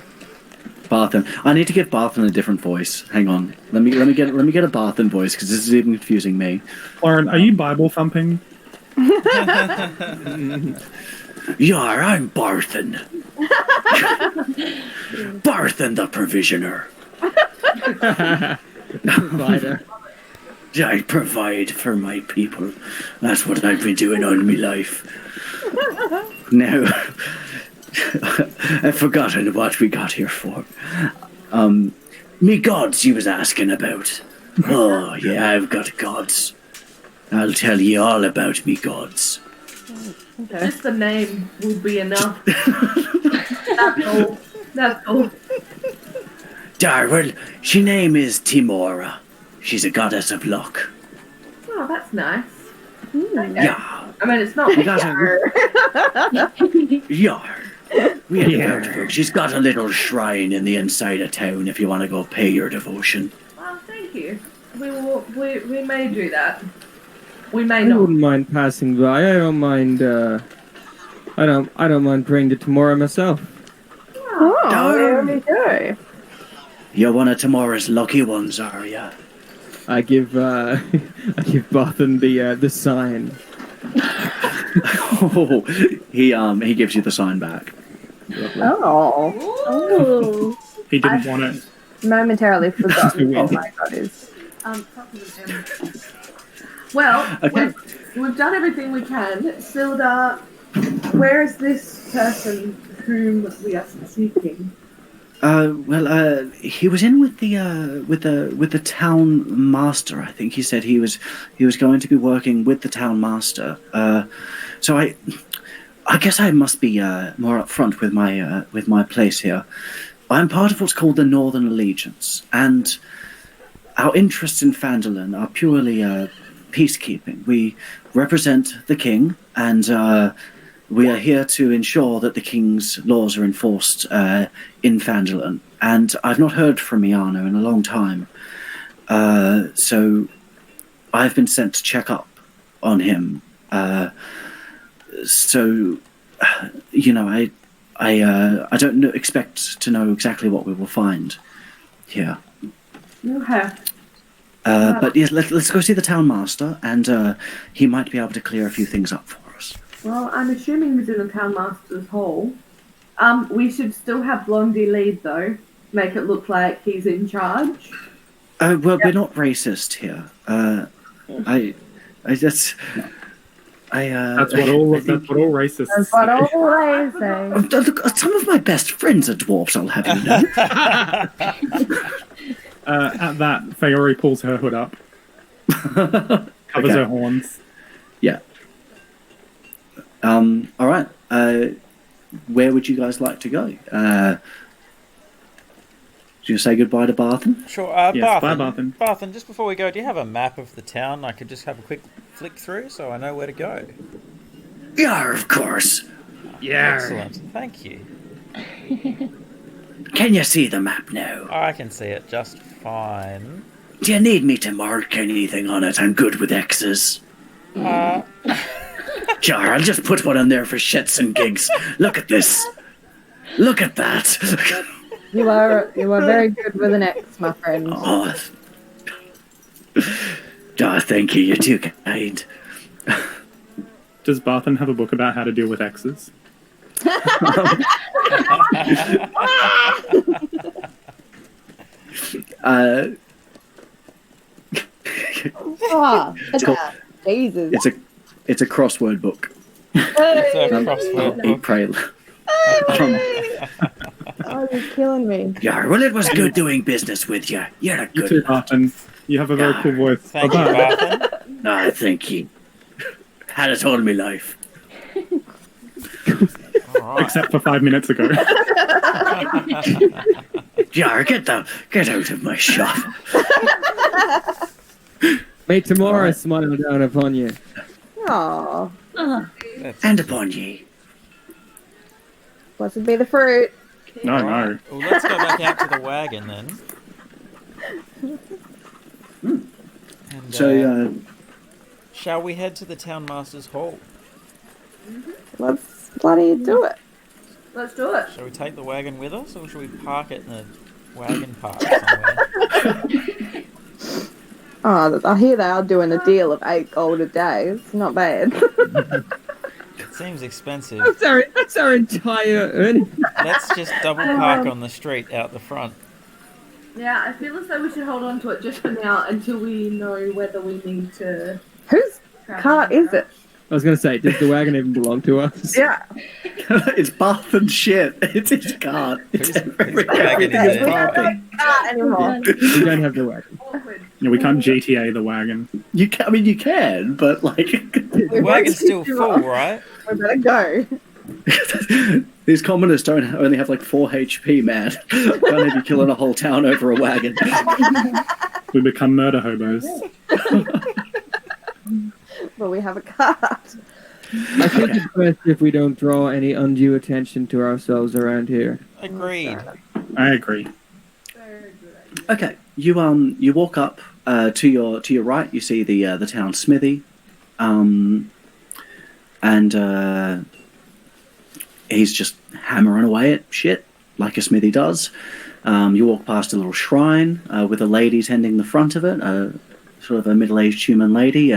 Speaker 2: Barthen. I need to give Barthen a different voice. Hang on. Let me get a Barthen voice because this is even confusing me.
Speaker 6: Lauren, are you Bible thumping?
Speaker 2: Yeah, I'm Barthen. Barthen the Provisioner.
Speaker 8: Provider.
Speaker 2: I provide for my people. That's what I've been doing all my life. Now, I've forgotten what we got here for. Me gods you was asking about. Oh, yeah, I've got gods. I'll tell you all about me gods.
Speaker 3: Okay.
Speaker 4: Just the name will be enough. That's all. That's all.
Speaker 2: Well, she name is Timora. She's a goddess of luck.
Speaker 4: Oh, that's nice. Okay.
Speaker 2: Yeah.
Speaker 4: I mean, it's not.
Speaker 2: We got Yar. We had
Speaker 8: Yeah.
Speaker 2: to go. She's got a little shrine in the inside of town if you want to go pay your devotion.
Speaker 4: Well, thank you. We may do that. We may
Speaker 8: I
Speaker 4: not.
Speaker 8: wouldn't mind passing by. I don't mind. I don't mind praying to Tamora myself.
Speaker 3: Oh, there we go.
Speaker 2: You're one of tomorrow's lucky ones, are ya?
Speaker 8: I give I give Barthen the sign.
Speaker 2: Oh, he gives you the sign back.
Speaker 3: Oh.
Speaker 7: Oh.
Speaker 6: He didn't want it.
Speaker 3: Momentarily forgotten
Speaker 6: Too
Speaker 3: what
Speaker 6: easy.
Speaker 3: my god is.
Speaker 4: Well,
Speaker 2: Okay.
Speaker 4: we've done everything we can. Silda, where is this person whom we are seeking?
Speaker 2: He was in with the town master. I think he said he was going to be working with the town master. So I guess I must be more upfront with my place here. I'm part of what's called the Northern Allegiance, and our interests in Phandelver are purely peacekeeping. We represent the king, and we are here to ensure that the king's laws are enforced in Phandelver. And I've not heard from Miano in a long time, so I've been sent to check up on him. So, I don't expect to know exactly what we will find here.
Speaker 4: Okay.
Speaker 2: But yes, let's go see the town master, and he might be able to clear a few things up for us.
Speaker 4: Well, I'm assuming he's in the town master's hall. We should still have Blondie lead though. Make it look like he's in charge.
Speaker 2: We're not racist here. That's
Speaker 6: what all racists
Speaker 3: That's what
Speaker 6: say.
Speaker 3: always say.
Speaker 2: Look, some of my best friends are dwarves, I'll have you know.
Speaker 6: At that, Fayori pulls her hood up, covers
Speaker 2: Okay.
Speaker 6: her horns.
Speaker 2: Yeah. All right. Where would you guys like to go? Do you say goodbye to Barthen?
Speaker 5: Sure.
Speaker 6: Yes, bye,
Speaker 5: Barthen.
Speaker 6: Barthen.
Speaker 5: Barthen, just before we go, do you have a map of the town I could just have a quick flick through so I know where to go?
Speaker 2: Yeah, of course.
Speaker 5: Excellent. Thank you.
Speaker 2: Can you see the map now?
Speaker 5: I can see it just fine.
Speaker 2: Do you need me to mark anything on it? I'm good with X's. Sure, I'll just put one on there for shits and gigs. Look at this. Look at that.
Speaker 3: You are very good with an X, my friend.
Speaker 2: Oh, thank you. You're too kind.
Speaker 6: Does Barthen have a book about how to deal with exes?
Speaker 3: Oh, Jesus.
Speaker 2: It's a crossword book.
Speaker 5: It's a crossword
Speaker 2: Eat,
Speaker 5: book.
Speaker 2: pray.
Speaker 3: Oh, you're killing me.
Speaker 2: Yeah, well, it was good doing business with you. You're a
Speaker 6: You
Speaker 2: good
Speaker 6: too,
Speaker 2: lad.
Speaker 6: Barthen. You have a very cool voice.
Speaker 5: Thank you,
Speaker 6: Bye-bye.
Speaker 5: Barthen.
Speaker 2: No, thank you. Had it all my life.
Speaker 5: All right.
Speaker 6: Except for 5 minutes ago.
Speaker 2: Jar, get out of my shop.
Speaker 8: May tomorrow smile down upon you.
Speaker 3: Aw.
Speaker 7: Oh,
Speaker 2: And upon ye.
Speaker 3: Blessed be the fruit.
Speaker 6: No, no.
Speaker 5: Well, let's go back out to the wagon then. And,
Speaker 2: So,
Speaker 5: shall we head to the townmaster's hall?
Speaker 3: Let's bloody do it.
Speaker 4: Let's do it.
Speaker 5: Shall we take the wagon with us, or shall we park it in the wagon park somewhere?
Speaker 3: Oh, I hear they are doing a deal of 8 gold a day. It's not bad.
Speaker 5: It seems expensive.
Speaker 8: That's our entire earning.
Speaker 5: Let's just double park on the street out the front.
Speaker 4: Yeah, I feel as though we should hold on to it just for now until we know whether we need to.
Speaker 3: Whose car is it?
Speaker 8: I was going to say, does the wagon even belong to us?
Speaker 3: Yeah.
Speaker 2: it's Bath and shit. It's his card. It's
Speaker 5: Whose wagon is it?
Speaker 3: Car anymore.
Speaker 8: We don't have the wagon.
Speaker 4: Awkward.
Speaker 6: Yeah, we can't GTA the wagon.
Speaker 2: You can, I mean, you can, but like,
Speaker 5: The wagon's still full, right?
Speaker 3: We better go.
Speaker 2: these commoners don't only have like 4 HP, man. Can't have you killing a whole town over a wagon.
Speaker 6: We become murder hobos.
Speaker 3: But we have a card.
Speaker 8: I think it's best if we don't draw any undue attention to ourselves around here.
Speaker 5: Agreed.
Speaker 6: I agree.
Speaker 4: Very good.
Speaker 2: Okay, you walk up to your right. You see the town smithy, and he's just hammering away at shit like a smithy does. You walk past a little shrine with a lady tending the front of it, sort of a middle-aged human lady.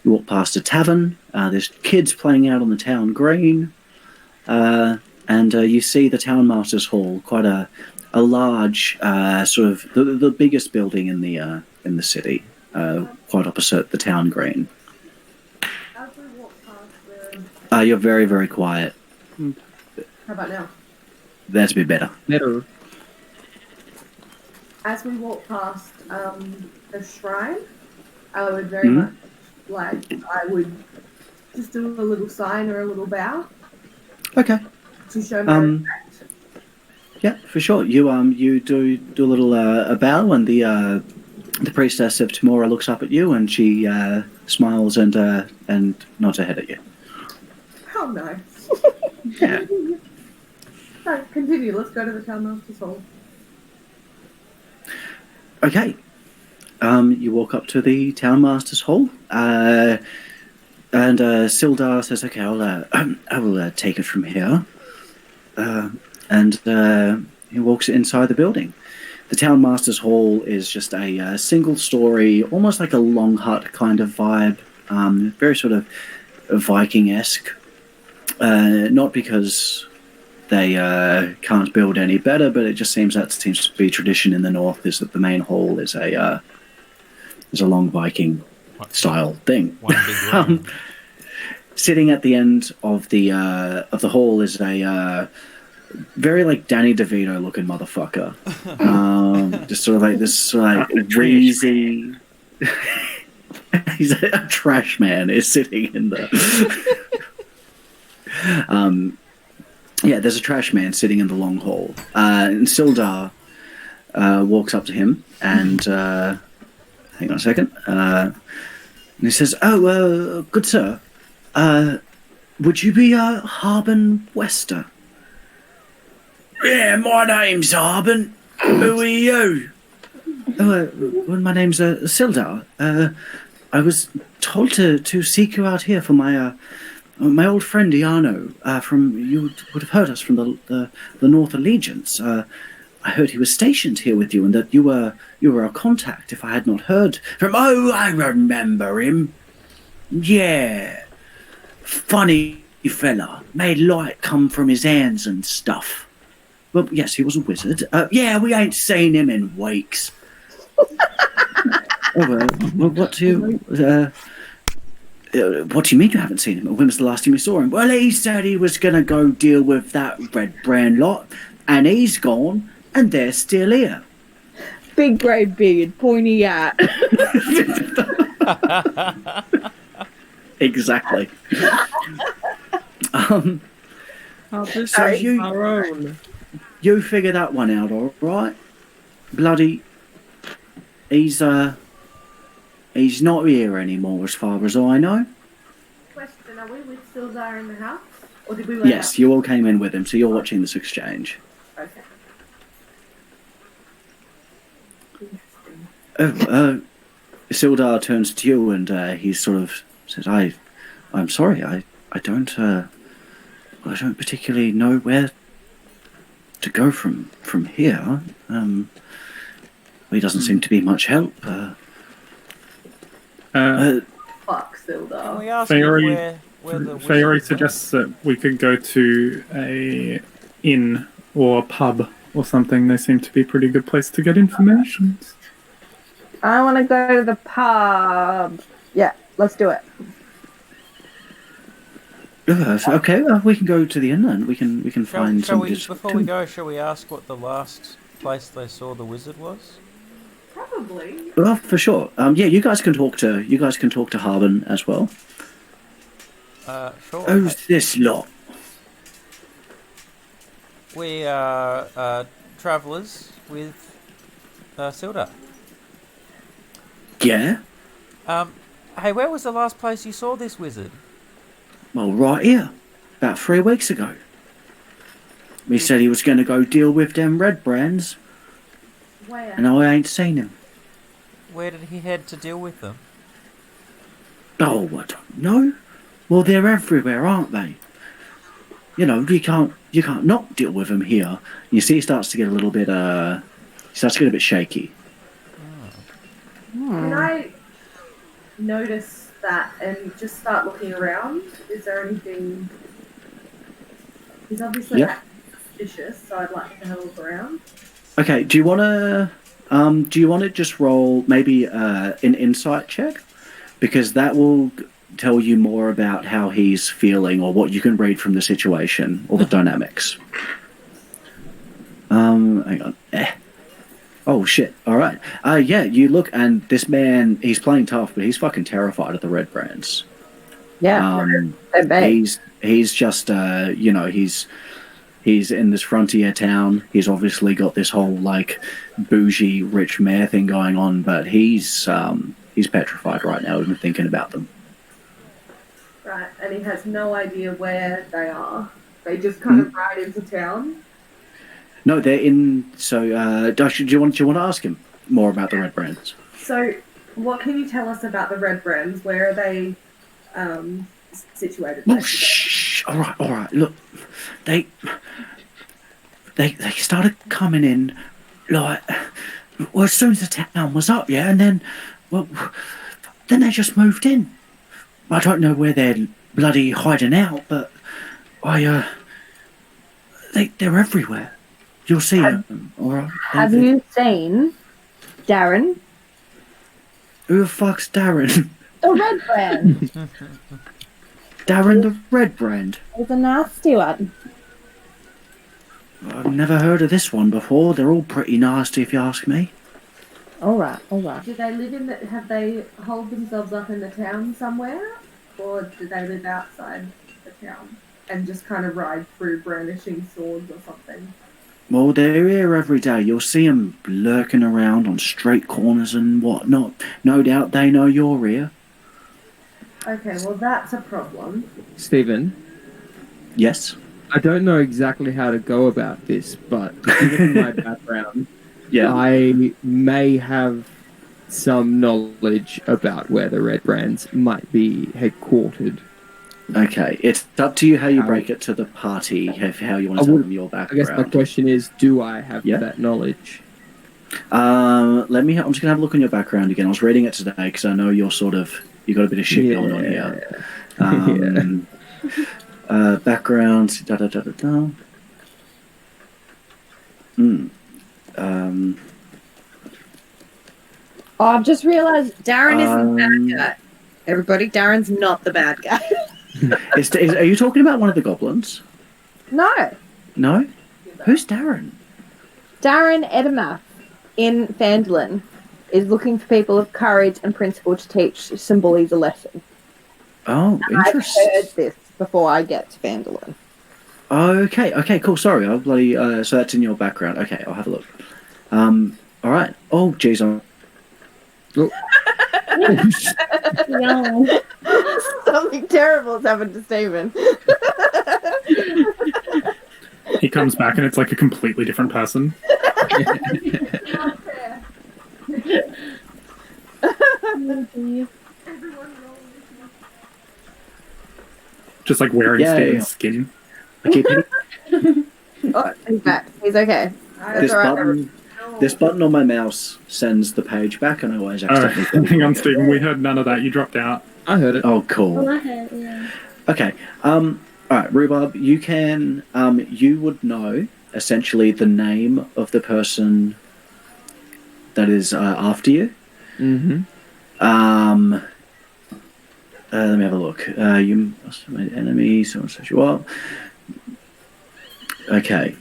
Speaker 2: You walk past a tavern. There's kids playing out on the town green, and you see the townmaster's hall, quite a large sort of the biggest building in the city, quite opposite the town green.
Speaker 4: As we walk past the.
Speaker 2: You're very, very quiet.
Speaker 4: How about now?
Speaker 2: That's a bit better.
Speaker 8: Better.
Speaker 4: As we walk past the shrine, I would very
Speaker 2: Mhm.
Speaker 4: much I would just do a little sign or a little bow
Speaker 2: Okay.
Speaker 4: to show my respect.
Speaker 2: Yeah, for sure. You do a little a bow, and the priestess of Tamora looks up at you, and she smiles and nods her head at you.
Speaker 4: How nice.
Speaker 2: Yeah.
Speaker 4: No, continue. Let's go to the townmaster's hall.
Speaker 2: Okay. You walk up to the townmaster's hall, and Sildar says, "Okay, I will take it from here." And he walks inside the building. The townmaster's hall is just a single-story, almost like a long hut kind of vibe, very sort of Viking-esque. Not because they can't build any better, but it just seems to be tradition in the north, is that the main hall is a long Viking style thing.
Speaker 5: One big room.
Speaker 2: Sitting at the end of the hall is a very like Danny DeVito looking motherfucker. Just sort of like this sort of like wheezy. He's a trash man is sitting in the. Yeah, there's a trash man sitting in the long hall, and Sildar walks up to him and hang on a second, and he says, "Oh, good sir, would you be Harbin Wester?" "Yeah, my name's Harbin. Who are you?" Well, my name's Sildar. I was told to seek you out here for my old friend Iano. From you would have heard us from the North Allegiance. I heard he was stationed here with you, and that you were a contact. If I had not heard from, I remember him. Yeah, funny fella, made light come from his hands and stuff. Well, yes, he was a wizard. Yeah, we ain't seen him in weeks. Well, what do you mean you haven't seen him? When was the last time you saw him? Well, he said he was going to go deal with that red brand lot, and he's gone, and they're still here.
Speaker 3: Big grey beard, pointy hat.
Speaker 2: Exactly. So you figure that one out, all right? Bloody, he's not here anymore, as far as I know.
Speaker 4: Question: are we with Sildar in the house, or did we? Let
Speaker 2: Yes,
Speaker 4: out?
Speaker 2: you all came in with him, so you're watching this exchange.
Speaker 4: Okay.
Speaker 2: Sildar turns to you and he sort of says, I'm sorry, I don't particularly know where to go from here. He doesn't seem to be much help.
Speaker 4: Fuck Sildar.
Speaker 5: Can we ask
Speaker 6: Fairy-
Speaker 5: him where the
Speaker 6: Fairy
Speaker 5: wizard
Speaker 6: suggests that we could go to a inn or a pub or something. They seem to be a pretty good place to get information.
Speaker 3: I want to go to the pub. Yeah, let's do it.
Speaker 2: Okay, we can go to the inn and we can find
Speaker 5: Shall we,
Speaker 2: somebody.
Speaker 5: before we go, shall we ask what the last place they saw the wizard was?
Speaker 4: Probably.
Speaker 2: Well, for sure. Yeah, you guys can talk to Harbin as well.
Speaker 5: Sure.
Speaker 2: Who's this lot?
Speaker 5: We are travellers with Sildar.
Speaker 2: Yeah.
Speaker 5: Hey, where was the last place you saw this wizard?
Speaker 2: Well, right here, about 3 weeks ago. He said he was going to go deal with them red brands,
Speaker 4: Where?
Speaker 2: and I ain't seen him.
Speaker 5: Where did he head to deal with them?
Speaker 2: Oh, I don't know. Well, they're everywhere, aren't they? You know, you can't not deal with them here. You see, he starts to get a little bit, shaky.
Speaker 4: Can I notice that and just start looking around? Is there anything? He's obviously
Speaker 2: Yeah.
Speaker 4: suspicious, so I'd like to have a look around.
Speaker 2: Okay, do you want to just roll maybe an insight check? Because that will tell you more about how he's feeling or what you can read from the situation or the dynamics. Hang on. Oh shit! All right. Yeah, you look and this man, he's playing tough, but he's fucking terrified of the red brands.
Speaker 3: Yeah, I bet.
Speaker 2: He's just he's in this frontier town. He's obviously got this whole like bougie rich mayor thing going on, but he's petrified right now even thinking about them.
Speaker 4: Right, and he has no idea where they are. They just kind of ride into town.
Speaker 2: No, they're in. So, do you want to ask him more about the red brands?
Speaker 4: So, what can you tell us about the red brands? Where are they situated?
Speaker 2: Oh, shh! All right. Look, they started coming in like as soon as the town was up, yeah, and then they just moved in. I don't know where they're bloody hiding out, but they're everywhere. You'll see them, all right?
Speaker 3: Have you seen Darren?
Speaker 2: Who the fuck's Darren?
Speaker 3: The red brand.
Speaker 2: Darren the red brand.
Speaker 3: He's a nasty one.
Speaker 2: I've never heard of this one before. They're all pretty nasty, if you ask me.
Speaker 3: All right.
Speaker 4: Do they live in the? Have they hold themselves up in the town somewhere, or do they live outside the town and just kind of ride through brandishing swords or something?
Speaker 2: Well, they're here every day. You'll see them lurking around on street corners and whatnot. No doubt they know you're here.
Speaker 4: Okay, well that's a problem.
Speaker 8: Stephen,
Speaker 2: Yes?
Speaker 8: I don't know exactly how to go about this, but given my background,
Speaker 2: Yeah.
Speaker 8: I may have some knowledge about where the Red Brands might be headquartered.
Speaker 2: Okay, it's up to you how you break it to the party, how you want to tell them your
Speaker 8: I guess my
Speaker 2: background.
Speaker 8: question is, do I have
Speaker 2: Yeah.
Speaker 8: that knowledge?
Speaker 2: I'm just gonna have a look on your background again. I was reading it today because I know you got a bit of shit going on here. Background. Da da da da da.
Speaker 3: Oh, I've just realised Darren isn't the bad guy. Everybody, Darren's not the bad guy.
Speaker 2: Are you talking about one of the goblins?
Speaker 3: No.
Speaker 2: No. Who's Darren?
Speaker 3: Darren Edemath in Phandelver is looking for people of courage and principle to teach some bullies a lesson.
Speaker 2: Oh,
Speaker 3: I've
Speaker 2: interesting.
Speaker 3: heard this before I get to Phandelver.
Speaker 2: Okay, cool. Sorry, I'll bloody. So that's in your background. Okay, I'll have a look. All right. Oh, jeez.
Speaker 7: No.
Speaker 3: Something terrible has happened to Stephen.
Speaker 6: He comes back and it's like a completely different person.
Speaker 7: Oh, dear.
Speaker 6: Just like wearing
Speaker 2: Yeah,
Speaker 6: Stephen's
Speaker 2: yeah.
Speaker 6: skin.
Speaker 2: I keep hitting
Speaker 3: Oh, he's back. He's okay.
Speaker 2: this button. This button on my mouse sends the page back, and I always
Speaker 6: Oh,
Speaker 2: accidentally.
Speaker 6: hang on, Stephen. We heard none of that. You dropped out.
Speaker 8: I heard it.
Speaker 2: Oh,
Speaker 7: Oh,
Speaker 2: cool.
Speaker 7: I heard, yeah.
Speaker 2: Okay. All right, Rhubarb. You can. You would know essentially the name of the person that is after you.
Speaker 8: Mm-hmm.
Speaker 2: Let me have a look. You must have made enemies. Someone set you up. Okay.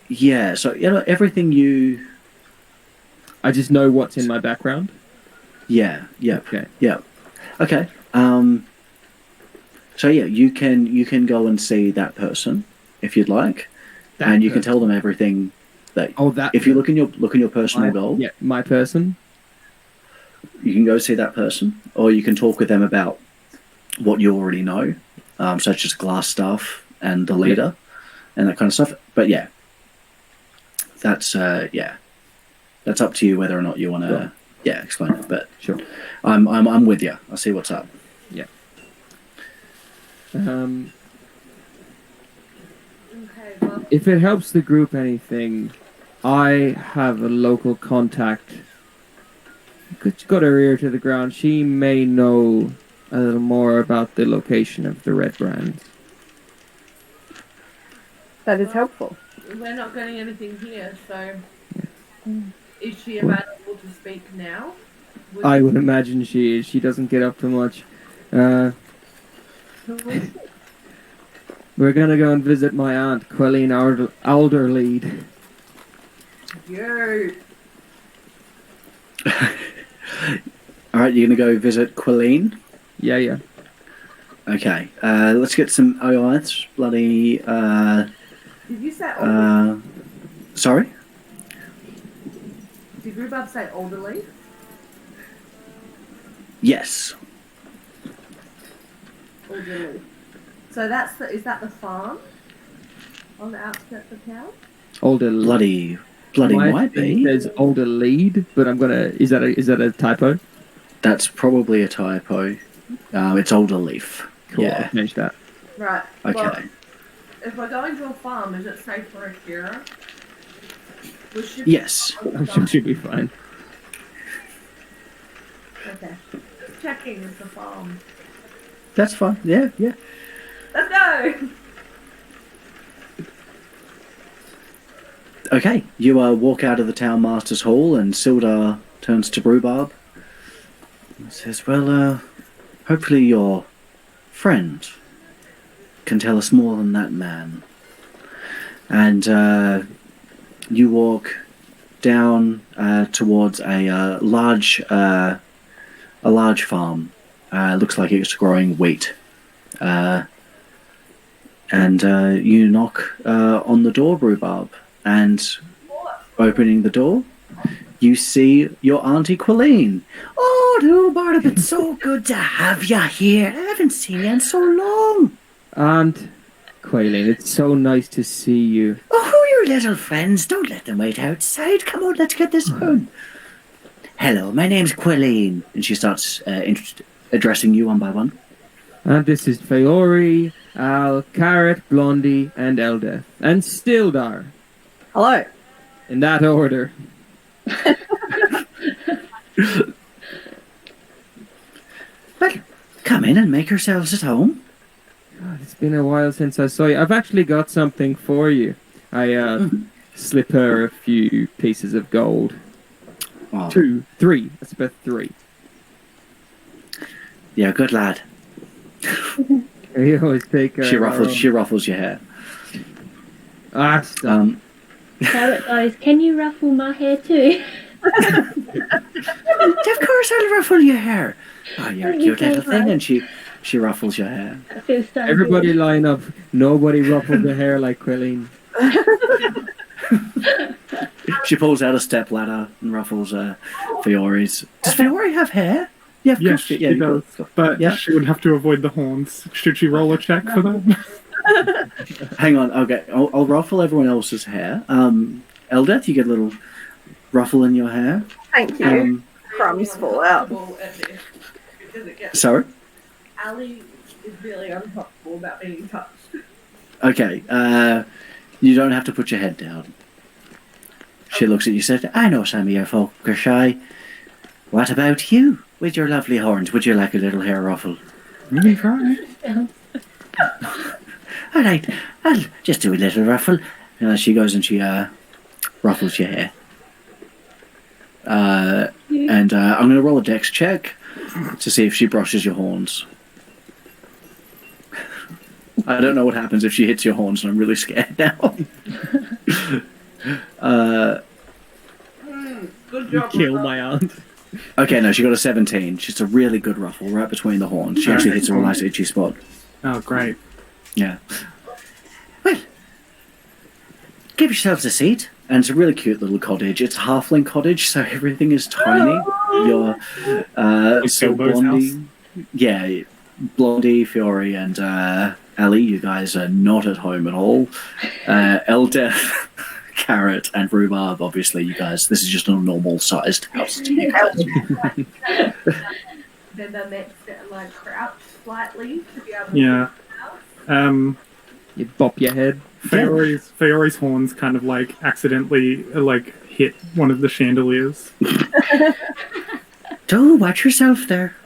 Speaker 2: Yeah. So everything you.
Speaker 8: I just know what's in my background.
Speaker 2: Yeah. Yeah.
Speaker 8: Okay.
Speaker 2: Yeah. Okay. So yeah, you can go and see that person if you'd like, and you can tell them everything that.
Speaker 8: Oh, that.
Speaker 2: If you look in your personal goal,
Speaker 8: Yeah, my person.
Speaker 2: you can go see that person, or you can talk with them about what you already know, such as glass stuff and the leader, and that kind of stuff. But yeah, that's that's up to you whether or not you want to explain it. But
Speaker 8: Sure.
Speaker 2: I'm with you. I see what's up.
Speaker 8: Yeah.
Speaker 4: Okay, well,
Speaker 8: If it helps the group anything, I have a local contact. She's got her ear to the ground. She may know a little more about the location of the Red Brands.
Speaker 3: That is helpful.
Speaker 4: we're not getting anything here, so is she available to speak now?
Speaker 8: I would imagine she is. She doesn't get up to much. We're gonna go and visit my aunt, Quelleen Alderlead.
Speaker 4: You.
Speaker 2: All right, you're gonna go visit Quelleen.
Speaker 8: Yeah.
Speaker 2: Okay, let's get some OIs. Bloody.
Speaker 4: Did you say older?
Speaker 2: Sorry.
Speaker 4: Did Rhubarb say elderly?
Speaker 2: Yes.
Speaker 4: Elderly. So is that the farm on the outskirts of town?
Speaker 2: Bloody
Speaker 8: My
Speaker 2: might
Speaker 8: thing
Speaker 2: be.
Speaker 8: says Alderlead, but I'm gonna. Is that a typo?
Speaker 2: That's probably a typo. It's older leaf.
Speaker 8: Cool.
Speaker 2: Yeah.
Speaker 8: I'll change that.
Speaker 4: Right.
Speaker 2: Okay.
Speaker 4: Well, if we're going to a farm, is it safe for a Kira?
Speaker 2: Yes.
Speaker 8: I'm sure she'll be fine.
Speaker 4: Okay. Just checking is the farm.
Speaker 2: That's fine. Yeah.
Speaker 4: Let's go!
Speaker 2: Okay. You walk out of the town master's hall, and Sildar turns to Rhubarb and says, "Well, hopefully your friend can tell us more than that man." And you walk down towards a large farm. Looks like it's growing wheat. And you knock on the door, Rhubarb, and opening the door, you see your Auntie Quelleen. "Oh, Rhubarb, it's so good to have you here. I haven't seen you in so long."
Speaker 8: Aunt Quelleen, it's so nice to see you.
Speaker 2: "Oh, who are Poor little friends, don't let them wait outside. Come on, let's get this on. Hello, my name's Quilleen. And she starts addressing you one by one.
Speaker 8: And this is Feori, Al, Carrot, Blondie, and Eldeth. And Stildar.
Speaker 3: Hello.
Speaker 8: In that order.
Speaker 2: Well, come in and make yourselves at home.
Speaker 8: God, it's been a while since I saw you. I've actually got something for you. I slip her a few pieces of gold.
Speaker 2: Oh.
Speaker 8: 2, 3. That's about 3.
Speaker 2: Yeah, good lad.
Speaker 8: You always take her.
Speaker 2: She ruffles your hair.
Speaker 8: Ah, stop.
Speaker 7: Carrot guys, can you ruffle my hair too?
Speaker 2: Of course I'll ruffle your hair. Oh, you're a
Speaker 7: Thank
Speaker 2: cute
Speaker 7: you
Speaker 2: little
Speaker 7: so
Speaker 2: thing.
Speaker 7: much.
Speaker 2: And she ruffles your hair.
Speaker 7: That feels so
Speaker 8: Everybody
Speaker 7: good.
Speaker 8: line up. Nobody ruffled the hair like Quilleen.
Speaker 2: She pulls out a step ladder and ruffles Fiori's. Does Fiori have hair? Yeah, of
Speaker 6: Yes,
Speaker 2: course
Speaker 6: she
Speaker 2: you
Speaker 6: does.
Speaker 2: got-
Speaker 6: But
Speaker 2: yeah.
Speaker 6: she would have to avoid the horns. Should she roll a check for that?
Speaker 2: Hang on, okay. I'll ruffle everyone else's hair. Eldeth, you get a little ruffle in your hair.
Speaker 3: Thank you. Crumbs fall out.
Speaker 4: Because it gets
Speaker 2: Sorry?
Speaker 4: Ali is really uncomfortable about being touched.
Speaker 2: Okay, you don't have to put your head down. She looks at you and says, I know some of your folk are shy. What about you? With your lovely horns, would you like a little hair ruffle?
Speaker 6: You can try.
Speaker 2: All right, I'll just do a little ruffle. She goes and she ruffles your hair. And I'm going to roll a dex check to see if she brushes your horns. I don't know what happens if she hits your horns, and I'm really scared now.
Speaker 4: Good
Speaker 8: You
Speaker 4: job.
Speaker 8: kill my aunt.
Speaker 2: Okay, no, she got a 17. She's a really good ruffle right between the horns. She actually hits a nice itchy spot.
Speaker 6: Oh, great.
Speaker 2: Yeah. Well, give yourselves a seat. And it's a really cute little cottage. It's a halfling cottage, so everything is tiny. Your so
Speaker 6: Bilbo's
Speaker 2: Blondie, yeah, Blondie, Fiori, and Ali, you guys are not at home at all. Eldeth, Carrot, and Rhubarb, obviously, you guys. This is just a normal-sized house to you guys.
Speaker 4: Then the next like crouch slightly to be able to
Speaker 6: Yeah.
Speaker 8: You bop your head.
Speaker 6: Feori's horns kind of like accidentally like hit one of the chandeliers.
Speaker 2: Do watch yourself there.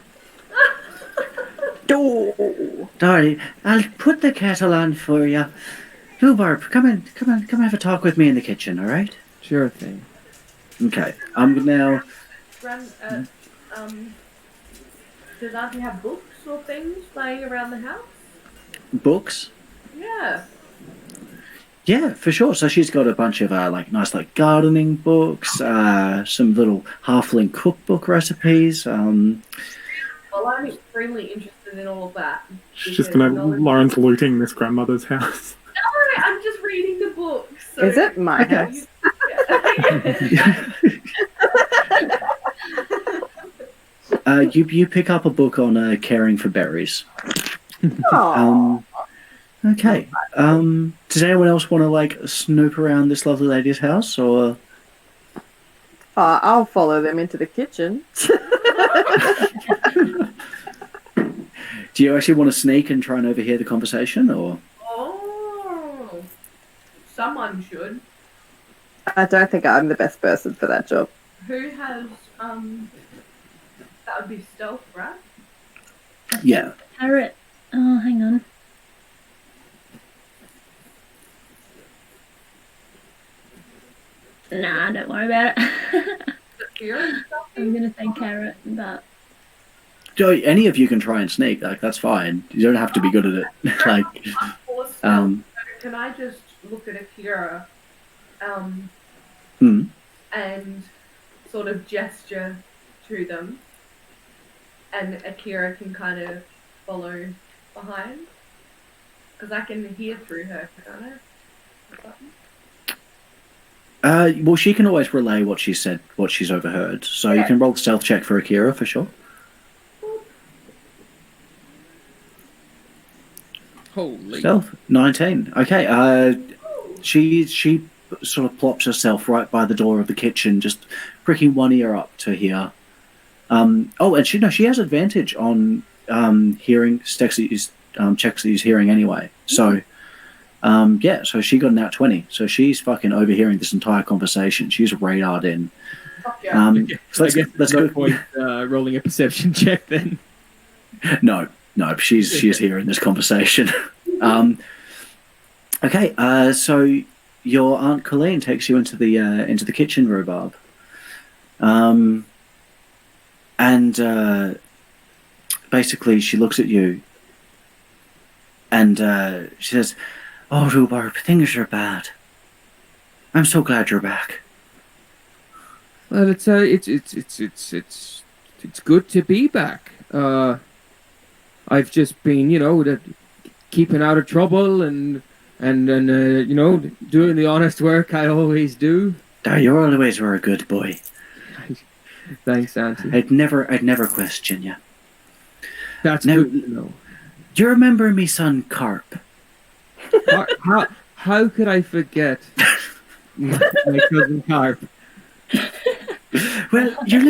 Speaker 3: Do.
Speaker 2: Darling, I'll put the kettle on for you. Rhubarb, come have a talk with me in the kitchen, all right?
Speaker 8: Sure thing.
Speaker 2: Okay, I'm now.
Speaker 4: Does Auntie have books or things laying around the house?
Speaker 2: Books?
Speaker 4: Yeah.
Speaker 2: Yeah, for sure. So she's got a bunch of nice gardening books, some little halfling cookbook recipes.
Speaker 4: Well, I'm extremely interested in all of that.
Speaker 6: She's just gonna Lauren's looting this grandmother's house.
Speaker 4: No, I'm just reading the books. So
Speaker 3: Is it my house?
Speaker 2: You pick up a book on caring for berries.
Speaker 3: Aw.
Speaker 2: Okay. Does anyone else want to snoop around this lovely lady's house, or?
Speaker 3: I'll follow them into the kitchen.
Speaker 2: Do you actually want to sneak and try and overhear the conversation, or?
Speaker 4: Oh, someone should.
Speaker 3: I don't think I'm the best person for that job.
Speaker 4: Who has That would be stealth, right?
Speaker 2: Yeah.
Speaker 7: Carrot. Oh, hang on. Nah, don't worry about it. I'm gonna say carrot, but
Speaker 2: So any of you can try and sneak. That's fine. You don't have to be good at it.
Speaker 4: Can I just look at Akira,
Speaker 2: Hmm.
Speaker 4: and sort of gesture to them, and Akira can kind of follow behind, because I can hear through her, can't I? Or something?
Speaker 2: Well, she can always relay what she said, what she's overheard. So you can roll a stealth check for Akira for sure.
Speaker 8: Holy.
Speaker 2: Stealth 19. Okay. She sort of plops herself right by the door of the kitchen, just pricking one ear up to hear. And she has advantage on hearing checks that he's hearing anyway. So, so she got an out 20. So she's fucking overhearing this entire conversation. She's radared in.
Speaker 4: Fuck yeah.
Speaker 2: So let's go.
Speaker 8: Point rolling a perception check then.
Speaker 2: No, she's hearing this conversation. Okay, so your Aunt Colleen takes you into the kitchen, Rhubarb. And basically she looks at you and she says, "Oh, Rhubarb, things are bad. I'm so glad you're back."
Speaker 8: Well, it's good to be back. I've just been, keeping out of trouble and doing the honest work I always do.
Speaker 2: You always were a good boy.
Speaker 8: Thanks, Auntie.
Speaker 2: I'd never question you.
Speaker 8: That's
Speaker 2: now,
Speaker 8: good to know.
Speaker 2: Do you remember me son Carp?
Speaker 8: How could I forget my cousin Carp?
Speaker 2: Well, your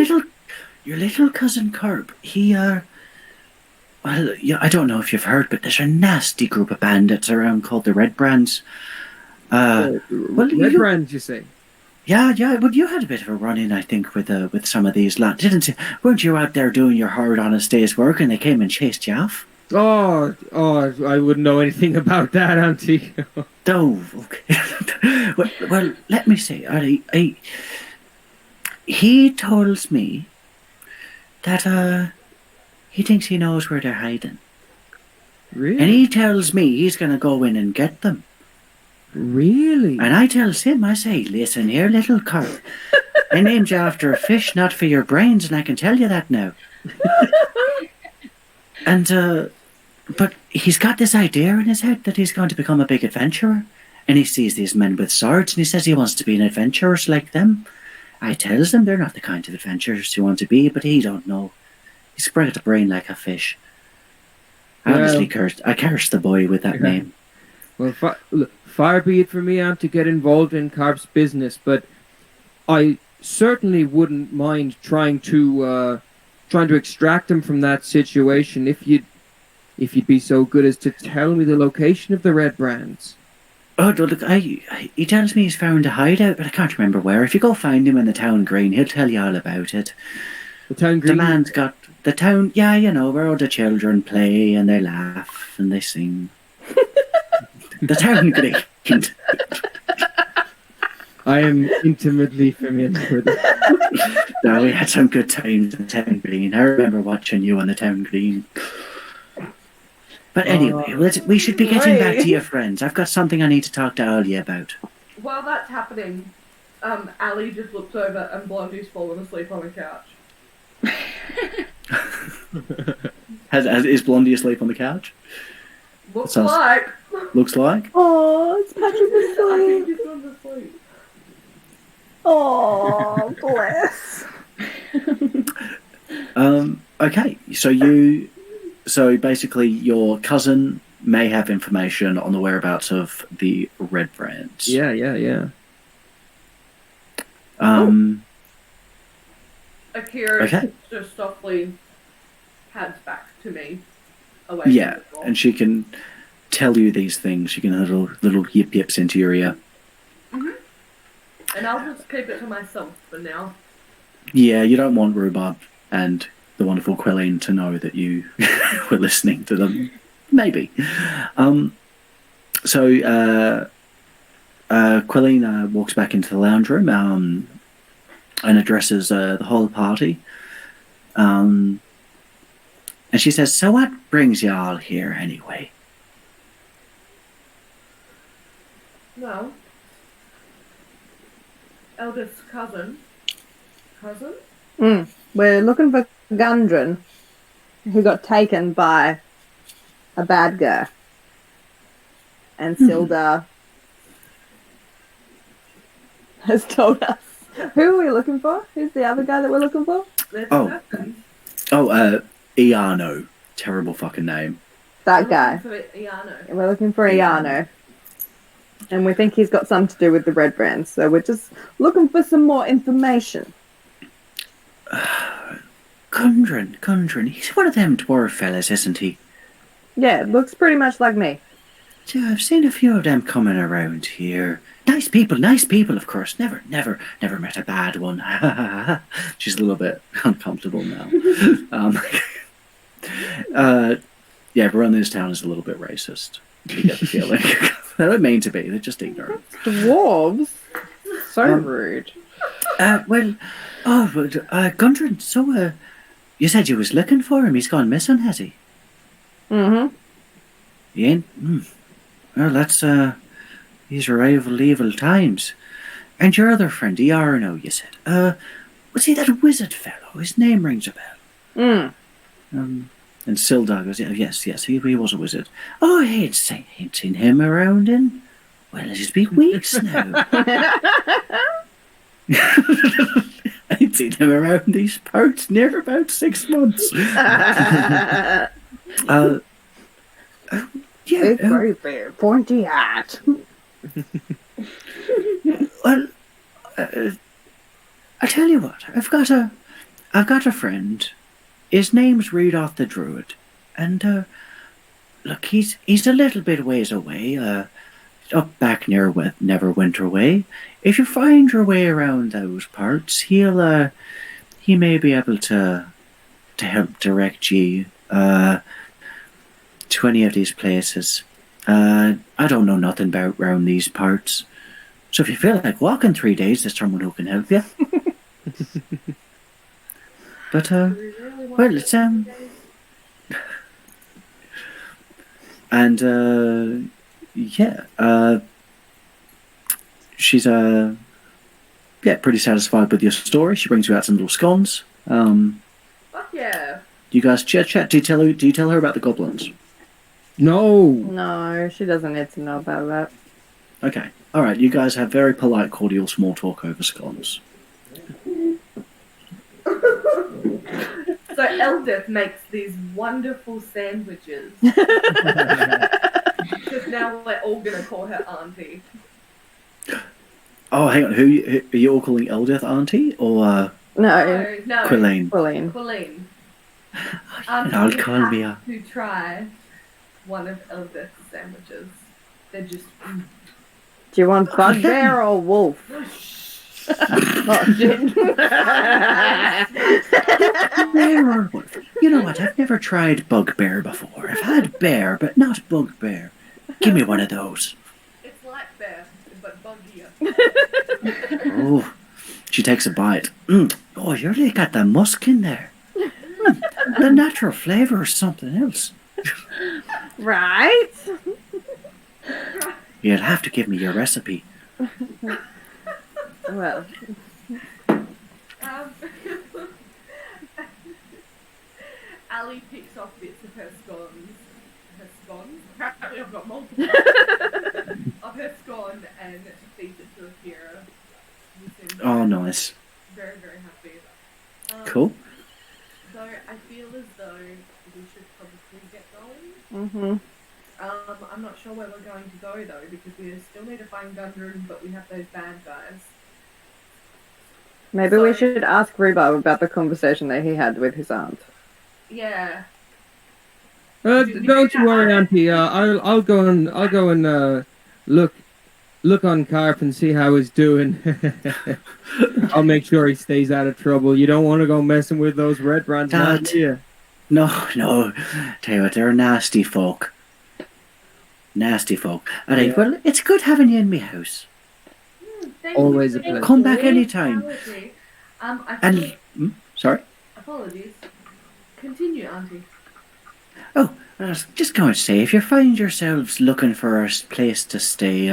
Speaker 2: little cousin Carp, he I don't know if you've heard, but there's a nasty group of bandits around called the Red Brands.
Speaker 8: Red Brands, you say?
Speaker 2: Yeah. Well, you had a bit of a run-in, I think, with some of these lads, didn't you? Weren't you out there doing your hard, honest day's work, and they came and chased you off?
Speaker 8: Oh, I wouldn't know anything about that, Auntie.
Speaker 2: Oh, okay. well, let me say, he tells me that he thinks he knows where they're hiding.
Speaker 8: Really?
Speaker 2: And he tells me he's going to go in and get them.
Speaker 8: Really?
Speaker 2: And I tells him, I say, "Listen here, little Carp. I named you after a fish, not for your brains, and I can tell you that now." And, but he's got this idea in his head that he's going to become a big adventurer. And he sees these men with swords, and he says he wants to be an adventurer like them. I tells him they're not the kind of adventurers you want to be, but he don't know. He spread the brain like a fish. I honestly cursed the boy with that name.
Speaker 8: Well, far be it from me, Aunt, to get involved in Carp's business, but I certainly wouldn't mind trying to extract him from that situation if you'd be so good as to tell me the location of the Red Brands.
Speaker 2: Oh, look, he tells me he's found a hideout, but I can't remember where. If you go find him in the town green, he'll tell you all about it.
Speaker 8: The town green?
Speaker 2: The man's got the town, where all the children play and they laugh and they sing. The town green.
Speaker 8: I am intimately familiar with it.
Speaker 2: No, we had some good times in the town green. I remember watching you on the town green. But anyway, we should be getting back to your friends. I've got something I need to talk to all you about.
Speaker 4: While that's happening, Ali just looks over and Blondie's fallen asleep on the couch.
Speaker 2: Is Blondie asleep on the couch?
Speaker 4: Looks like.
Speaker 2: Looks like?
Speaker 3: Oh, it's Patrick
Speaker 4: I think
Speaker 3: asleep.
Speaker 4: he's gone to sleep.
Speaker 3: Oh, bless.
Speaker 2: Okay, so basically your cousin may have information on the whereabouts of the Red Brands.
Speaker 8: Yeah.
Speaker 4: Akira just softly pads back to me. Away
Speaker 2: Yeah,
Speaker 4: from the door.
Speaker 2: and she can tell you these things. She can have little yip yips into your ear.
Speaker 4: And I'll just keep it to myself for now.
Speaker 2: Yeah, you don't want Rhubarb and the wonderful Quelline to know that you were listening to them. Maybe. So Quelline walks back into the lounge room and addresses the whole party. And she says, "So what brings you all here anyway?"
Speaker 4: No. Eldest cousin.
Speaker 3: We're looking for Gundren, who got taken by a bad guy. And Silda has told us. Who are we looking for? Who's the other guy that we're looking for?
Speaker 4: There's
Speaker 2: Oh. Iano. Terrible fucking name.
Speaker 3: That guy.
Speaker 4: For Iano.
Speaker 3: We're looking for Iano. And we think he's got something to do with the red brand, so we're just looking for some more information.
Speaker 2: Gundren, he's one of them dwarf fellas, isn't he?
Speaker 3: Yeah, it looks pretty much like me.
Speaker 2: Yeah, I've seen a few of them coming around here. Nice people, of course. Never met a bad one. She's a little bit uncomfortable now. Yeah, everyone in this town is a little bit racist. You get the feeling. They don't mean to be, they're just ignorant.
Speaker 3: Dwarves? So rude.
Speaker 2: Gundren, so, you said you was looking for him. He's gone missing, has he?
Speaker 3: Mm-hmm.
Speaker 2: He ain't? Well, that's, these are evil times. And your other friend, Iarno, you said. Was he that wizard fellow? His name rings a bell. And Sildar goes, yes, he was a wizard. Oh, I ain't seen him around in, well, it's been weeks now. I ain't seen him around these parts near about 6 months.
Speaker 3: Big gray bear, pointy hat.
Speaker 2: Well, I tell you what, I've got a friend. His name's Rudolph the Druid, and look, he's a little bit ways away, up back near Neverwinter Way. If you find your way around those parts, he may be able to help direct you to any of these places. I don't know nothing about around these parts, so if you feel like walking 3 days, there's someone who can help you. But well, it's and she's pretty satisfied with your story. She brings you out some little scones.
Speaker 4: Fuck yeah.
Speaker 2: You guys chat. Do you tell her about the goblins?
Speaker 3: No, she doesn't need to know about that.
Speaker 2: Okay. All right. You guys have very polite, cordial small talk over scones.
Speaker 4: So Eldith makes these wonderful sandwiches. Because now we're all gonna call her auntie.
Speaker 2: Oh, hang on. Who are you all calling Eldith auntie or
Speaker 3: No,
Speaker 2: Quillane?
Speaker 4: Quillane.
Speaker 2: I'll call me a...
Speaker 4: To try one of Eldith's sandwiches. They're just.
Speaker 3: Do you want bugbear or wolf? Oh, shit.
Speaker 2: Bear or wolf? You know what? I've never tried bugbear before. I've had bear, but not bugbear. Give me one of those.
Speaker 4: It's like bear, but buggier.
Speaker 2: Oh, she takes a bite. Oh, you really got the musk in there. The natural flavour or something else.
Speaker 3: Right?
Speaker 2: You'll have to give me your recipe.
Speaker 3: Well.
Speaker 4: Ali picks off bits of her scones. Apparently I've got multiple. Of her scone and feeds it to Akira.
Speaker 2: Oh, nice.
Speaker 4: Very, very happy.
Speaker 2: Cool.
Speaker 4: So I feel as though we should probably get going.
Speaker 3: Mm-hmm.
Speaker 4: I'm not sure where we're going to go though, because we still need to find Gundren, but we have those bad guys.
Speaker 3: Maybe we should ask Rhubarb about the conversation that he had with his aunt.
Speaker 4: Yeah.
Speaker 8: Don't you worry, Auntie. I'll go and look on Carp and see how he's doing. I'll make sure he stays out of trouble. You don't want to go messing with those red brands, do you?
Speaker 2: No. Tell you what, they're nasty folk. Nasty folk. Alright, well, it's good having you in my house.
Speaker 8: Always a pleasure.
Speaker 2: Come back anytime. Sorry?
Speaker 4: Apologies. Continue, Auntie.
Speaker 2: Oh, I was just going to say, if you find yourselves looking for a place to stay,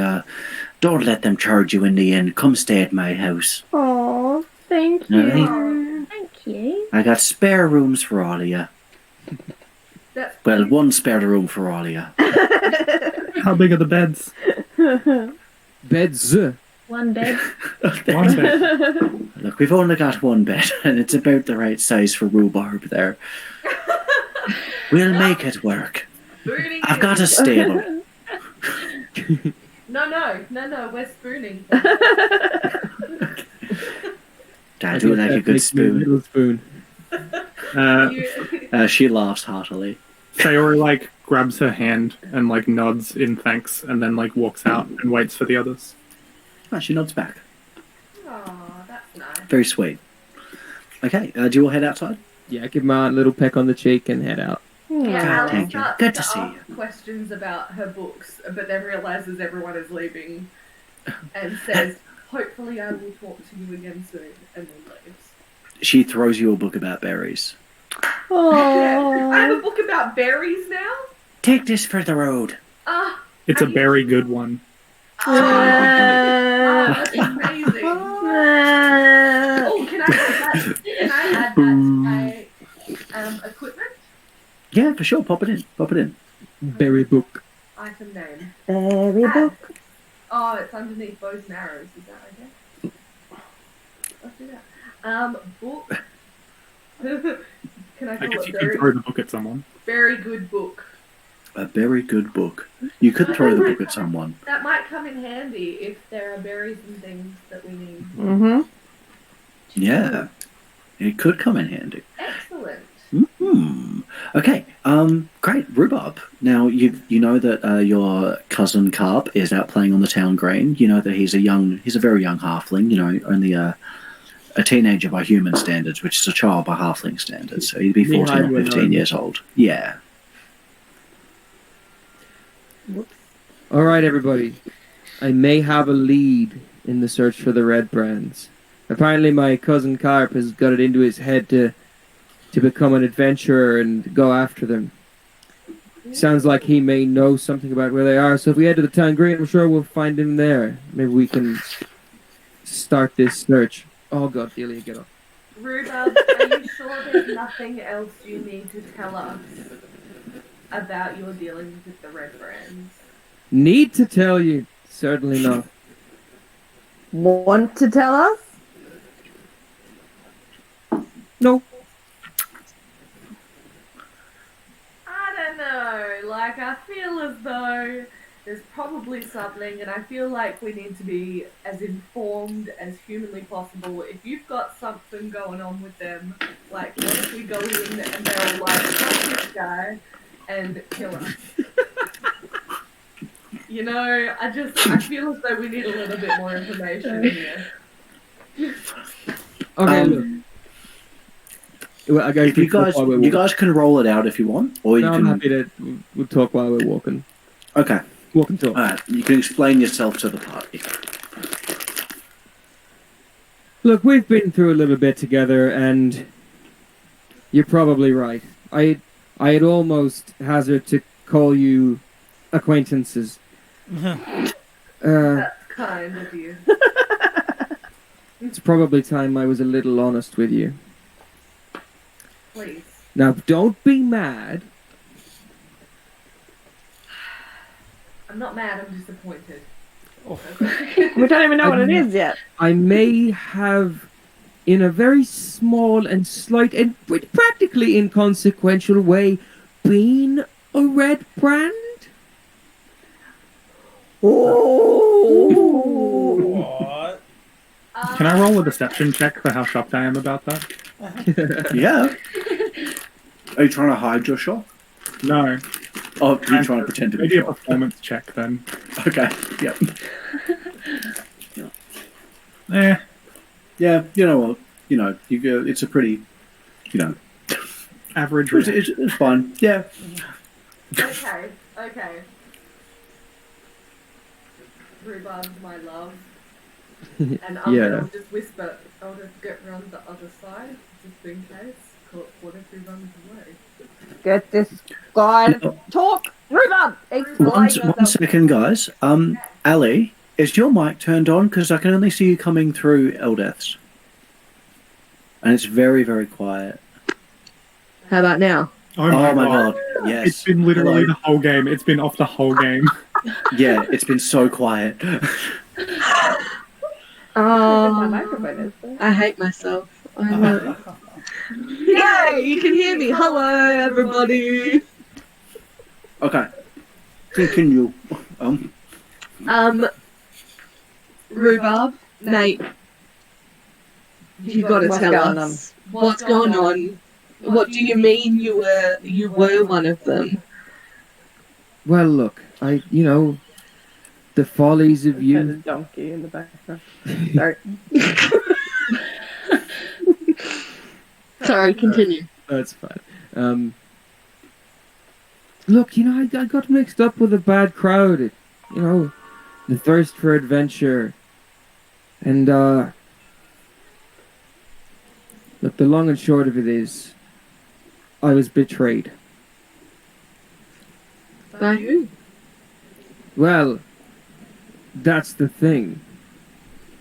Speaker 2: don't let them charge you in the inn. Come stay at my house.
Speaker 3: Oh, thank you.
Speaker 2: Right?
Speaker 7: Thank you.
Speaker 2: I got spare rooms for all of you. Well, one spare room for all of you.
Speaker 6: How big are the beds?
Speaker 8: Beds.
Speaker 7: One bed.
Speaker 6: One bed.
Speaker 2: Look, we've only got one bed, and it's about the right size for Rhubarb there. We'll make it work. I've got a stable.
Speaker 4: No, we're spooning.
Speaker 2: Dad, do it like a good spoon.
Speaker 8: Little spoon.
Speaker 2: She laughs heartily.
Speaker 6: Sayori like grabs her hand and like nods in thanks, and then like walks out and waits for the others.
Speaker 2: Oh, she nods back.
Speaker 4: Aw, that's nice.
Speaker 2: Very sweet. Okay, do you all head outside?
Speaker 8: Yeah, give Ma a little peck on the cheek and head out.
Speaker 4: Yeah, Alice
Speaker 2: thank you.
Speaker 4: starts
Speaker 2: Good to see
Speaker 4: ask questions about her books, but then realizes everyone is leaving and says, hopefully I will talk to you again soon, and then leaves.
Speaker 2: She throws you a book about berries.
Speaker 4: I have a book about berries now?
Speaker 2: Take this for the road.
Speaker 6: It's a very good one.
Speaker 4: That's amazing. Oh, can I add that to equipment?
Speaker 2: Yeah, for sure. Pop it in.
Speaker 8: Berry book.
Speaker 4: Item name.
Speaker 3: Berry book.
Speaker 4: Oh, it's underneath bows and arrows. Is that okay? Let's do that. Book. Can I
Speaker 6: I
Speaker 4: call
Speaker 6: guess
Speaker 4: it
Speaker 6: you could
Speaker 4: very,
Speaker 6: throw the book at someone.
Speaker 4: very good book?
Speaker 2: A very good book. You could throw the book at someone.
Speaker 4: That might come in handy if there are berries and things that we need.
Speaker 3: Mm-hmm.
Speaker 2: Yeah, it could come in handy.
Speaker 4: Excellent.
Speaker 2: Okay. Great. Rhubarb. Now you know that your cousin Carp is out playing on the town green. You know that he's a very young halfling. You know, only a teenager by human standards, which is a child by halfling standards. So he'd be 14 or 15 years old. Yeah.
Speaker 8: All right, everybody. I may have a lead in the search for the red brands. Apparently, my cousin Carp has got it into his head to become an adventurer and go after them. Sounds like he may know something about where they are. So if we head to the town green, I'm sure we'll find him there. Maybe we can start this search. Oh God, Delia, get up.
Speaker 4: Rhubarb, are you sure there's nothing else you need to tell us about your dealings with the red brands?
Speaker 8: Need to tell you? Certainly not.
Speaker 3: Want to tell us?
Speaker 8: No.
Speaker 4: I don't know. Like, I feel as though there's probably something, and I feel like we need to be as informed as humanly possible. If you've got something going on with them, like, what if we go in and they're like, fuck this guy, and kill us? You know, I feel as though we need a little bit more information here.
Speaker 8: Okay, look. Well,
Speaker 2: If you guys can roll it out if you want, or you
Speaker 8: No,
Speaker 2: can.
Speaker 8: I'm happy to. We'll talk while we're walking.
Speaker 2: Okay.
Speaker 8: Walk and talk.
Speaker 2: All right. You can explain yourself to the party.
Speaker 8: Look, we've been through a little bit together, and you're probably right. I'd almost hazard to call you acquaintances.
Speaker 4: That's kind of you.
Speaker 8: It's probably time I was a little honest with you.
Speaker 4: Please.
Speaker 8: Now, don't be mad.
Speaker 4: I'm not mad, I'm disappointed.
Speaker 3: We don't even know what it is yet.
Speaker 8: I may have, in a very small and slight and practically inconsequential way, been a red brand.
Speaker 5: What?
Speaker 6: Can I roll a deception check for how shocked I am about that?
Speaker 2: Yeah. Are you trying to hide your shock?
Speaker 6: No.
Speaker 2: Oh, you're trying to pretend to be
Speaker 6: Maybe a
Speaker 2: shocked.
Speaker 6: performance check then.
Speaker 2: Okay. Yep. Yeah. You know what? You know, you go. It's a pretty. You know.
Speaker 6: Average.
Speaker 2: It's fine. Yeah.
Speaker 4: Okay. Rhubarb's my love. And I'm
Speaker 8: Yeah.
Speaker 4: gonna just whisper, I'll just get round the other side, just in case. What if he runs away?
Speaker 3: Get this guy to talk. Rhubarb, explain
Speaker 2: One
Speaker 3: yourself.
Speaker 2: second, guys. Ali, is your mic turned on? Because I can only see you coming through Eldeth's. And it's very, very quiet.
Speaker 3: How about now?
Speaker 6: Oh my god.
Speaker 2: Yes.
Speaker 6: It's been literally
Speaker 2: Hello.
Speaker 6: the whole game. It's been off the whole game.
Speaker 2: Yeah, it's been so quiet.
Speaker 3: My microphone is there. I hate myself. Yay! You can hear me. Hello, everybody.
Speaker 2: Okay. Continue.
Speaker 9: Rhubarb, Nate, you gotta
Speaker 3: What's
Speaker 9: tell
Speaker 3: going
Speaker 9: us what's going on. What do you mean you were one of them?
Speaker 8: Well, look, the follies of
Speaker 3: There's a
Speaker 8: youth.
Speaker 3: donkey in the background. Sorry.
Speaker 9: Sorry, continue.
Speaker 8: That's fine. Look, I got mixed up with a bad crowd. The thirst for adventure. And, look, the long and short of it is, I was betrayed.
Speaker 9: By who?
Speaker 8: Well, that's the thing.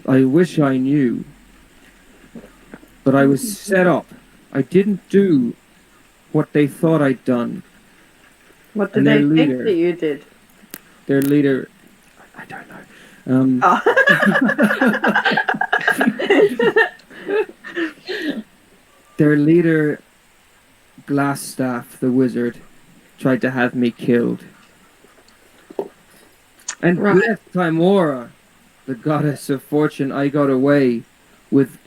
Speaker 8: I wish I knew. But I was set up. I didn't do what they thought I'd done.
Speaker 3: What
Speaker 8: And
Speaker 3: did
Speaker 8: their
Speaker 3: they
Speaker 8: leader-
Speaker 3: think that you did?
Speaker 8: Their leader... I don't know. Their leader, Glassstaff, the wizard, tried to have me killed. And
Speaker 9: Right.
Speaker 8: with Timora, the goddess of fortune, I got away with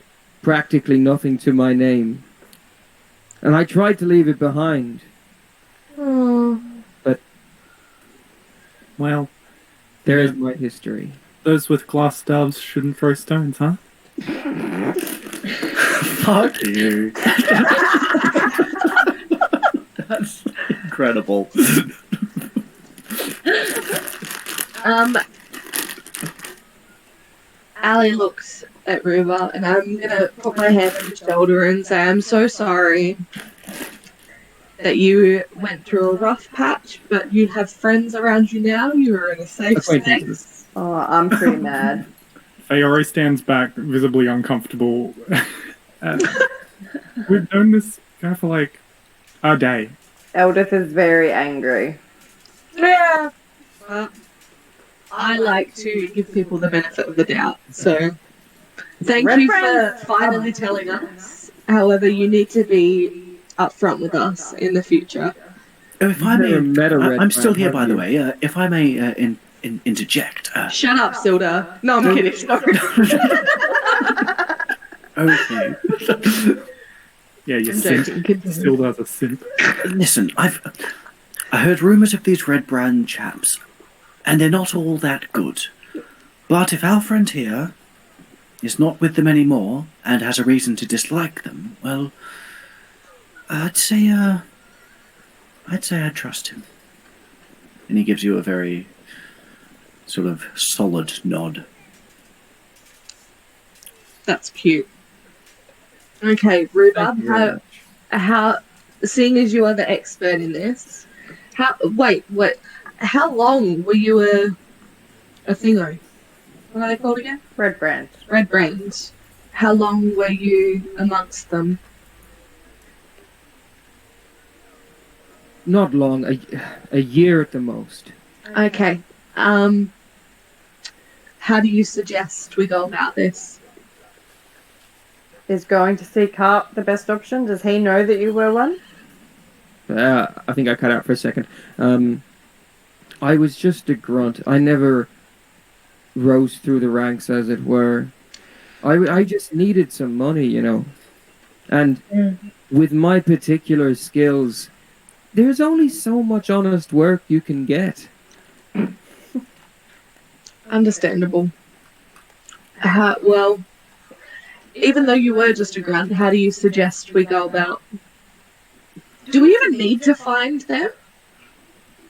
Speaker 8: practically nothing to my name. And I tried to leave it behind.
Speaker 9: Oh.
Speaker 6: Well,
Speaker 8: There is my history.
Speaker 6: those with glass doves shouldn't throw stones, huh?
Speaker 2: Fuck you. That's incredible.
Speaker 9: Ali looks at Rhubarb, and I'm gonna put my hand on his shoulder and say, I'm so sorry that you went through a rough patch, but you have friends around you now. You are in a safe
Speaker 8: Acquaintances.
Speaker 9: space.
Speaker 3: Oh, I'm pretty mad.
Speaker 6: Fayori stands back, visibly uncomfortable. And we've known this guy for like a day.
Speaker 3: Eldith is very angry.
Speaker 9: Yeah. Well, I like to give people the benefit of the doubt, so thank
Speaker 3: Red
Speaker 9: you
Speaker 3: friends.
Speaker 9: for finally telling us. However, you need to be upfront with us in the future.
Speaker 2: If I may,
Speaker 8: Never met a red
Speaker 2: I'm still
Speaker 8: man,
Speaker 2: here,
Speaker 8: have
Speaker 2: by the
Speaker 8: you?
Speaker 2: way. If I may interject.
Speaker 9: Shut up, Silda. No, I'm kidding. Sorry.
Speaker 2: Okay.
Speaker 6: Yeah, you
Speaker 9: I'm
Speaker 6: simp.
Speaker 9: joking. Continue.
Speaker 6: Still does a simp.
Speaker 2: Listen, I heard rumours of these Red Brand chaps, and they're not all that good. But if our friend here is not with them anymore and has a reason to dislike them, well, I'd say I'd trust him. And he gives you a very sort of solid nod.
Speaker 9: That's cute. Okay, Rhubarb,
Speaker 8: Thank you very much.
Speaker 9: how, seeing as you are the expert in this, wait, how long were you a thingo? What are they called again?
Speaker 3: Red brand.
Speaker 9: Red Brains. How long were you amongst them?
Speaker 8: Not long, a year at the most.
Speaker 9: Okay. How do you suggest we go about this?
Speaker 3: Is going to see Carp the best option? Does he know that you were one?
Speaker 8: I think I cut out for a second. I was just a grunt. I never rose through the ranks, as it were. I just needed some money, And with my particular skills, there's only so much honest work you can get.
Speaker 9: Understandable. Well, even though you were just a grunt, how do you suggest we go about? Do we even need to find them?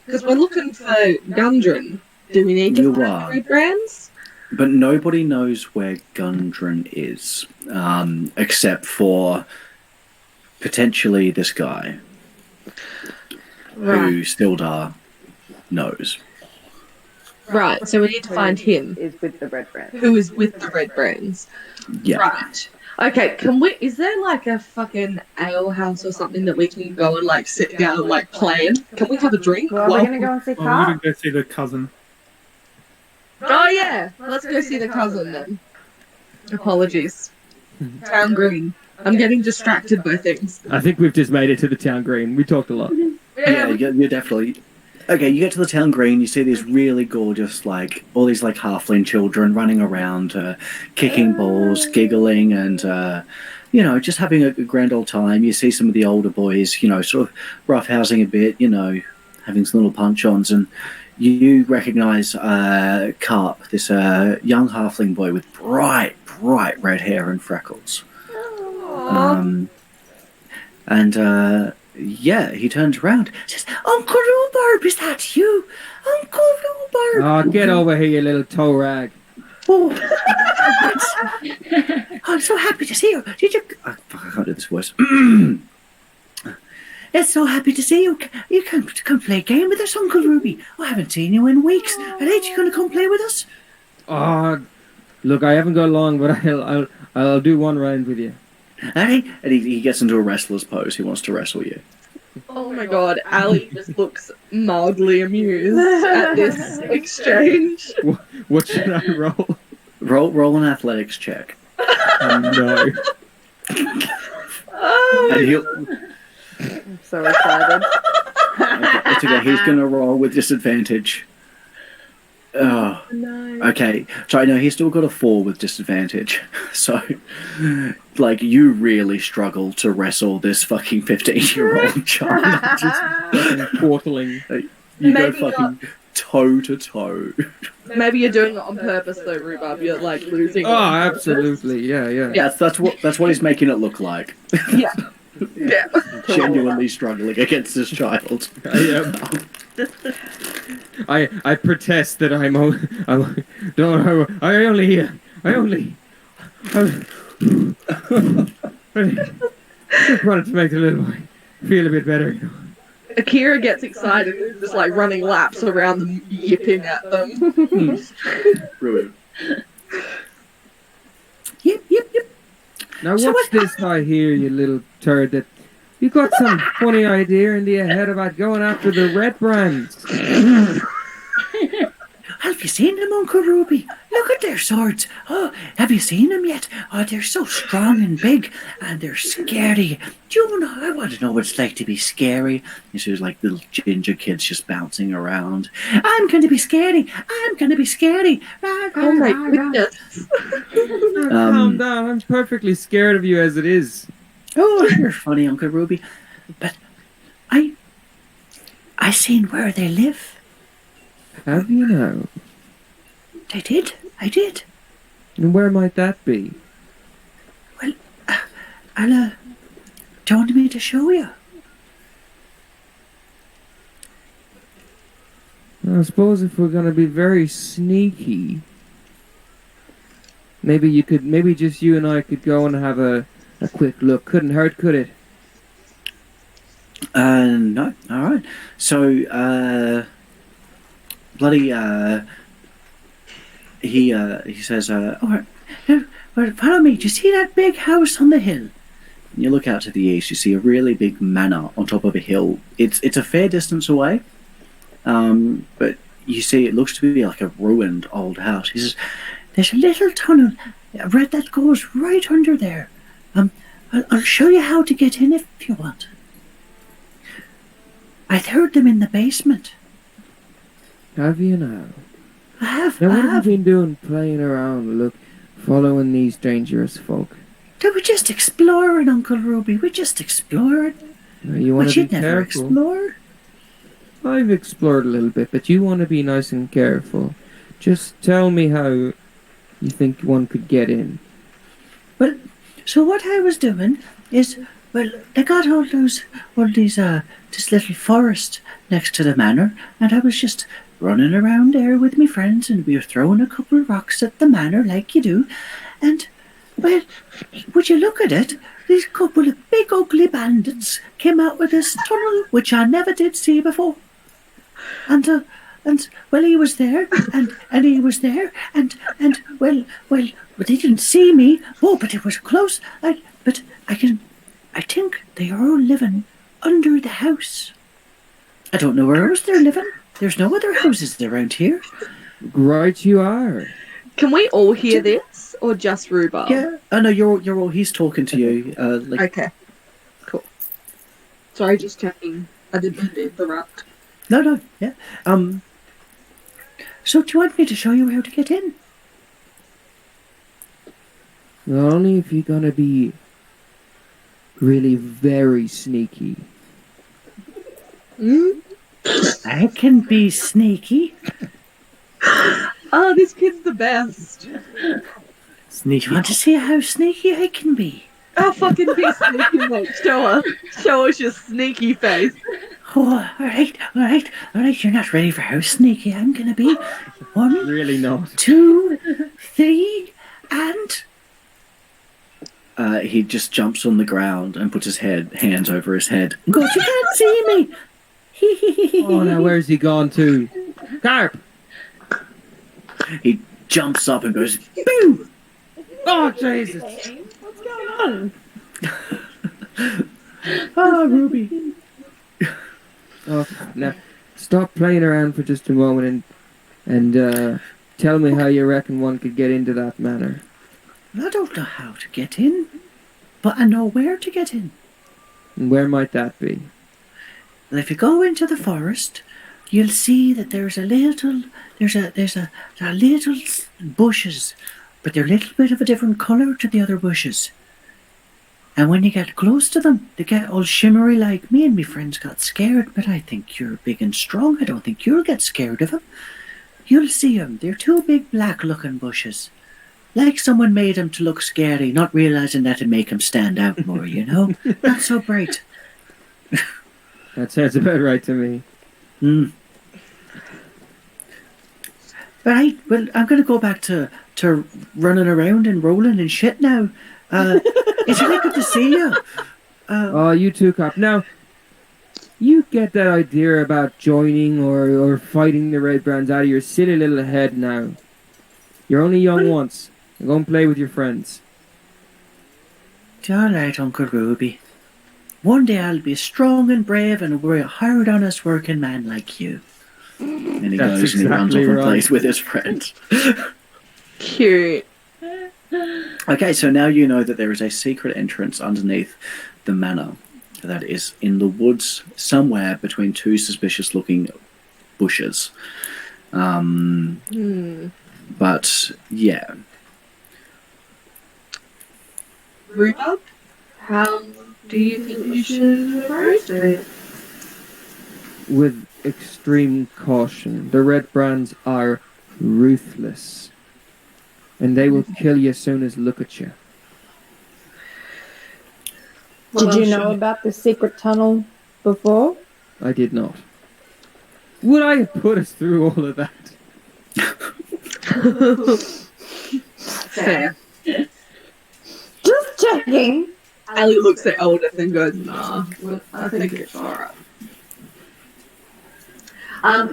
Speaker 9: Because we're looking for Gundren. Do we need to
Speaker 2: You
Speaker 9: find
Speaker 2: are.
Speaker 9: Red Brands?
Speaker 2: But nobody knows where Gundren is, except for potentially this guy, who Stildar knows.
Speaker 9: Right, so we need to find him,
Speaker 3: Is with the red brand.
Speaker 9: who is with the Red Brands.
Speaker 2: Yeah.
Speaker 9: Right. Okay, is there like a fucking ale house or something that we can go and like sit down and like plan? Can we have a drink?
Speaker 3: Well, we're gonna go and see
Speaker 6: Well, we're gonna
Speaker 3: Carp.
Speaker 6: go see the cousin.
Speaker 9: Oh yeah, let's go see the cousin then. Apologies. Town Green. I'm getting distracted by things.
Speaker 8: I think we've just made it to the town green. We talked a lot.
Speaker 2: Yeah, you're definitely. Okay, you get to the town green. You see these really gorgeous, like all these like halfling children running around, kicking balls, giggling, and just having a grand old time. You see some of the older boys, sort of roughhousing a bit, having some little punch-ons, and you recognise Carp, this young halfling boy with bright red hair and freckles. He turns around, says, "Uncle Rhubarb, is that you? Uncle Rhubarb!"
Speaker 8: Oh, get over here, you little toe rag.
Speaker 2: Oh, I'm so happy to see you. Did you? Oh, fuck, I can't do this voice. It's so happy to see you. You come play a game with us, Uncle Ruby. I haven't seen you in weeks. Are you going to come play with us?
Speaker 8: Oh, look, I haven't got long, but I'll do one round with you.
Speaker 2: Hey, and he gets into a wrestler's pose. He wants to wrestle you.
Speaker 9: Oh my god, Ali just looks mildly amused at this exchange.
Speaker 8: What should I roll?
Speaker 2: Roll an athletics check.
Speaker 8: No.
Speaker 2: And he'll.
Speaker 3: I'm so excited.
Speaker 2: Okay, it's okay. He's going to roll with disadvantage. Oh.
Speaker 3: No.
Speaker 2: Okay. So I know he's still got a 4 with disadvantage. So, like, you really struggle to wrestle this fucking 15-year-old child.
Speaker 8: Just fucking portaling.
Speaker 2: You
Speaker 9: Maybe
Speaker 2: go fucking toe to toe.
Speaker 9: Maybe you're doing it on purpose though, Rhubarb. You're like losing.
Speaker 8: Oh, absolutely. Yeah.
Speaker 2: Yeah, that's what he's making it look like.
Speaker 9: Yeah. Yeah.
Speaker 2: Genuinely struggling against this child.
Speaker 8: I protest that I just wanted to make the little boy feel a bit better.
Speaker 9: Akira gets excited and just like running laps around them, yipping at them.
Speaker 2: Brilliant. Yep.
Speaker 8: Now what's this I hear, you little turd, that you got some funny idea in your head about going after the red brands?
Speaker 2: Have you seen them, Uncle Ruby? Look at their swords. Oh, have you seen them yet? Oh, they're so strong and big, and they're scary. Do you know? I want to know what it's like to be scary. And she was like little ginger kids just bouncing around. I'm going to be scary. I'm going to be scary.
Speaker 9: Oh my goodness.
Speaker 8: Calm down. I'm perfectly scared of you as it is.
Speaker 2: Oh, you're funny, Uncle Ruby. But I seen where they live.
Speaker 8: Have you now?
Speaker 2: I did.
Speaker 8: And where might that be?
Speaker 2: Well, do you want me to show you?
Speaker 8: I suppose if we're gonna be very sneaky, maybe just you and I could go and have a quick look. Couldn't hurt, could it?
Speaker 2: No. All right. So, he says, all right, now, follow me. Do you see that big house on the hill? And you look out to the east, you see a really big manor on top of a hill. It's a fair distance away, but you see it looks to be like a ruined old house. He says, there's a little tunnel that goes right under there. I'll show you how to get in if you want. I heard them in the basement.
Speaker 8: Have you now?
Speaker 2: I have.
Speaker 8: Now what have you been doing, playing around, following these dangerous folk?
Speaker 2: They were just exploring, Uncle Ruby. We just explored.
Speaker 8: You want to be
Speaker 2: never
Speaker 8: careful.
Speaker 2: Explore?
Speaker 8: I've explored a little bit, but you want to be nice and careful. Just tell me how you think one could get in.
Speaker 2: Well, so what I was doing is, they got all these, this little forest next to the manor, and I was just running around there with my friends, and we were throwing a couple of rocks at the manor like you do, and, well, would you look at it, these couple of big ugly bandits came out with this tunnel, which I never did see before. And well, he was there, and he was there, and well, but they didn't see me. Oh, but it was close. I think they are all living under the house. I don't know where else they're living. There's no other houses around here.
Speaker 8: Right, you are.
Speaker 9: Can we all hear this, or just Rhubarb?
Speaker 2: Yeah. Oh no, you're all. He's talking to you.
Speaker 9: Okay. Cool. Sorry, just checking. I didn't mean to interrupt.
Speaker 2: No, yeah. So do you want me to show you how to get in?
Speaker 8: Well, only if you're gonna be really very sneaky.
Speaker 2: I can be sneaky.
Speaker 9: Oh, this kid's the best.
Speaker 2: Do you want to see how sneaky I can be?
Speaker 9: Oh, fucking be sneaky, mate. Show us your sneaky face.
Speaker 2: Oh, all right. You're not ready for how sneaky I'm gonna be. 1,
Speaker 8: Really not.
Speaker 2: 2, 3, and he just jumps on the ground and puts his hands over his head. And goes, you can't see me.
Speaker 8: Oh, now where's he gone to? Carp!
Speaker 2: He jumps up and goes, boom!
Speaker 8: Oh, Jesus!
Speaker 3: What's going on?
Speaker 2: Ah, Ruby.
Speaker 8: Oh, now, stop playing around for just a moment and tell me how you reckon one could get into that manor.
Speaker 2: I don't know how to get in, but I know where to get in.
Speaker 8: And where might that be?
Speaker 2: And if you go into the forest, you'll see that there's a little bushes, but they're a little bit of a different colour to the other bushes. And when you get close to them, they get all shimmery like me and my friends got scared, but I think you're big and strong. I don't think you'll get scared of them. You'll see them. They're 2 big black-looking bushes. Like someone made them to look scary, not realising that it'd make them stand out more, you know? Not so bright.
Speaker 8: That sounds about right to me.
Speaker 2: Right, well, I'm going to go back to running around and rolling and shit now. It's really good to see you.
Speaker 8: Oh, you too, Cop. Now, you get that idea about joining or fighting the Red Brands out of your silly little head now. You're only young once. Go and play with your friends.
Speaker 2: It's all right, Uncle Ruby. One day I'll be strong and brave and we're a hard, honest working man like you. And he
Speaker 8: That's
Speaker 2: goes and he runs off
Speaker 8: exactly
Speaker 2: and
Speaker 8: right.
Speaker 2: plays with his friends.
Speaker 9: Cute.
Speaker 2: Okay, so now you know that there is a secret entrance underneath the manor that is in the woods somewhere between 2 suspicious-looking bushes. But, yeah.
Speaker 9: Rhubarb, how do you think you should approach it?
Speaker 8: With extreme caution. The Red Brands are ruthless. And they will kill you as soon as look at you.
Speaker 3: Did you know about the secret tunnel before?
Speaker 8: I did not. Would I have put us through all of that?
Speaker 9: Fair.
Speaker 3: Just checking.
Speaker 9: Ali looks at Eldith and goes, nah, I think it's alright.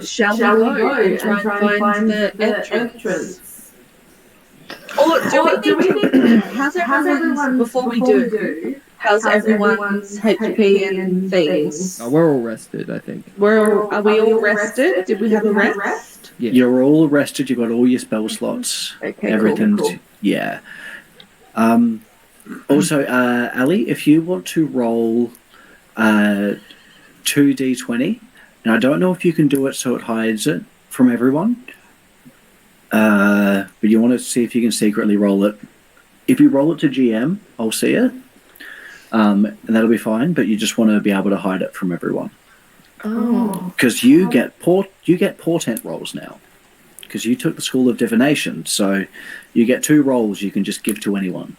Speaker 9: Shall we go and try and find the entrance? Or do we need how's everyone, before we do, how's everyone's HP and things?
Speaker 8: Oh, we're all rested, I think.
Speaker 9: Are we all rested? Did we have a rest?
Speaker 8: Yeah.
Speaker 2: You're all rested, you've got all your spell slots.
Speaker 9: Okay,
Speaker 2: Everything.
Speaker 9: cool.
Speaker 2: Yeah. Also, Ali, if you want to roll 2d20, now I don't know if you can do it so it hides it from everyone, but you want to see if you can secretly roll it. If you roll it to GM, I'll see it, and that'll be fine, but you just want to be able to hide it from everyone.
Speaker 9: Oh.
Speaker 2: Because you get portent rolls now. Because you took the School of Divination, so you get 2 rolls you can just give to anyone.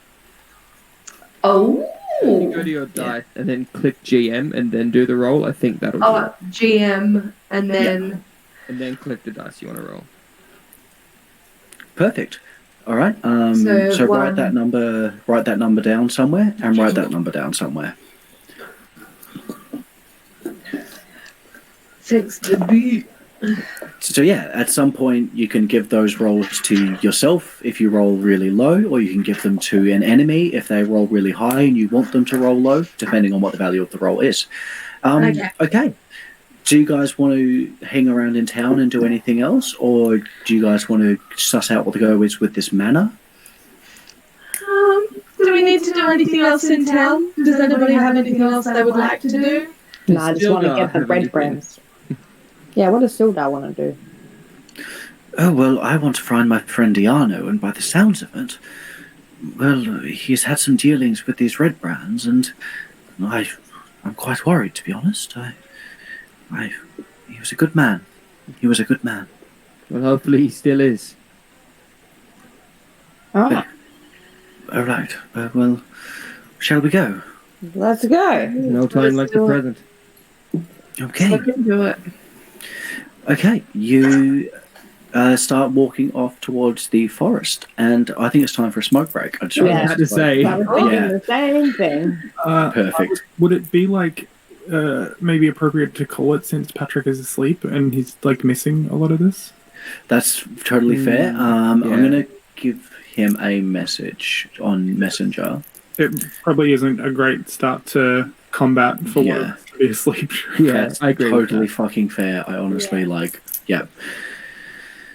Speaker 9: Oh.
Speaker 8: You go to your die and then click GM and then do the roll. I think that'll do it.
Speaker 9: GM and then
Speaker 8: And then click the dice you want to roll.
Speaker 2: Perfect. All right. So write that number down somewhere, and write that number down somewhere.
Speaker 9: 6 to be.
Speaker 2: So yeah, at some point you can give those rolls to yourself if you roll really low, or you can give them to an enemy if they roll really high and you want them to roll low, depending on what the value of the roll is. Okay. Do you guys want to hang around in town and do anything else, or do you guys want to suss out what the go is with this manor?
Speaker 9: Do we need to do anything else in town? Does anybody have anything else they would like to do?
Speaker 3: No, I just
Speaker 8: Still
Speaker 3: want to
Speaker 8: don't
Speaker 3: get the
Speaker 8: have
Speaker 3: red
Speaker 8: anything.
Speaker 3: brands. Yeah, what does Sildar want to do?
Speaker 2: Oh, well, I want to find my friend Diano, and by the sounds of it, well, he's had some dealings with these red brands, and I'm quite worried, to be honest. He was a good man. He was a good man.
Speaker 8: Well, hopefully he still is.
Speaker 3: Ah,
Speaker 2: All right. Well, shall we go?
Speaker 3: let's go.
Speaker 8: No time like the present.
Speaker 2: Okay.
Speaker 9: I can do it.
Speaker 2: Okay. You start walking off towards the forest, and I think it's time for a smoke break. I just
Speaker 8: I was
Speaker 3: Yeah.
Speaker 8: about to say.
Speaker 3: I was thinking
Speaker 2: Yeah.
Speaker 3: the same thing.
Speaker 2: Perfect.
Speaker 6: Would it be like maybe appropriate to call it since Patrick is asleep and he's like missing a lot of this?
Speaker 2: That's totally fair.
Speaker 8: yeah.
Speaker 2: I'm going to give him a message on Messenger.
Speaker 6: It probably isn't a great start to combat for one of us to be asleep.
Speaker 8: Yeah,
Speaker 2: That's
Speaker 8: I agree. with
Speaker 2: totally
Speaker 8: that.
Speaker 2: fucking fair. I honestly yeah.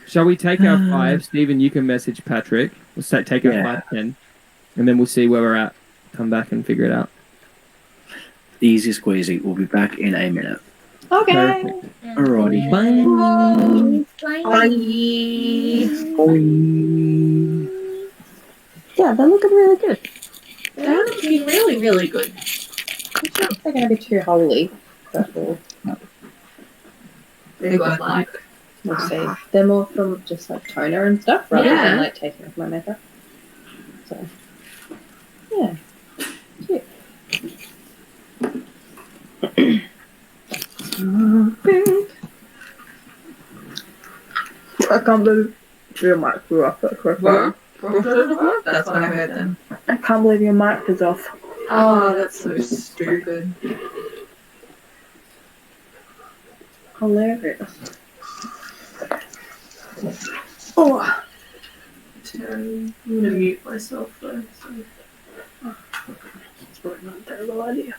Speaker 8: Shall we take our 5? Stephen, you can message Patrick. We'll take our
Speaker 2: Yeah.
Speaker 8: 5, 10. And then we'll see where we're at. Come back and figure it out.
Speaker 2: Easy squeezy. We'll be back in a minute.
Speaker 3: Okay.
Speaker 8: Perfect.
Speaker 2: Alrighty.
Speaker 7: Bye.
Speaker 3: Yeah, they're looking really good.
Speaker 9: They're looking really, really good.
Speaker 3: They're going to be too holy. But
Speaker 9: They got like.
Speaker 3: we'll see. They're more from just like toner and stuff rather
Speaker 9: Yeah.
Speaker 3: than like taking off my makeup. So, yeah. Cute. I can't believe your mic grew off that quick.
Speaker 9: What? That's what I heard then.
Speaker 3: I can't believe your mic is off.
Speaker 9: Oh, that's so stupid.
Speaker 3: Hilarious.
Speaker 4: Oh. I'm gonna mute myself though. So.
Speaker 3: It's probably not a terrible idea.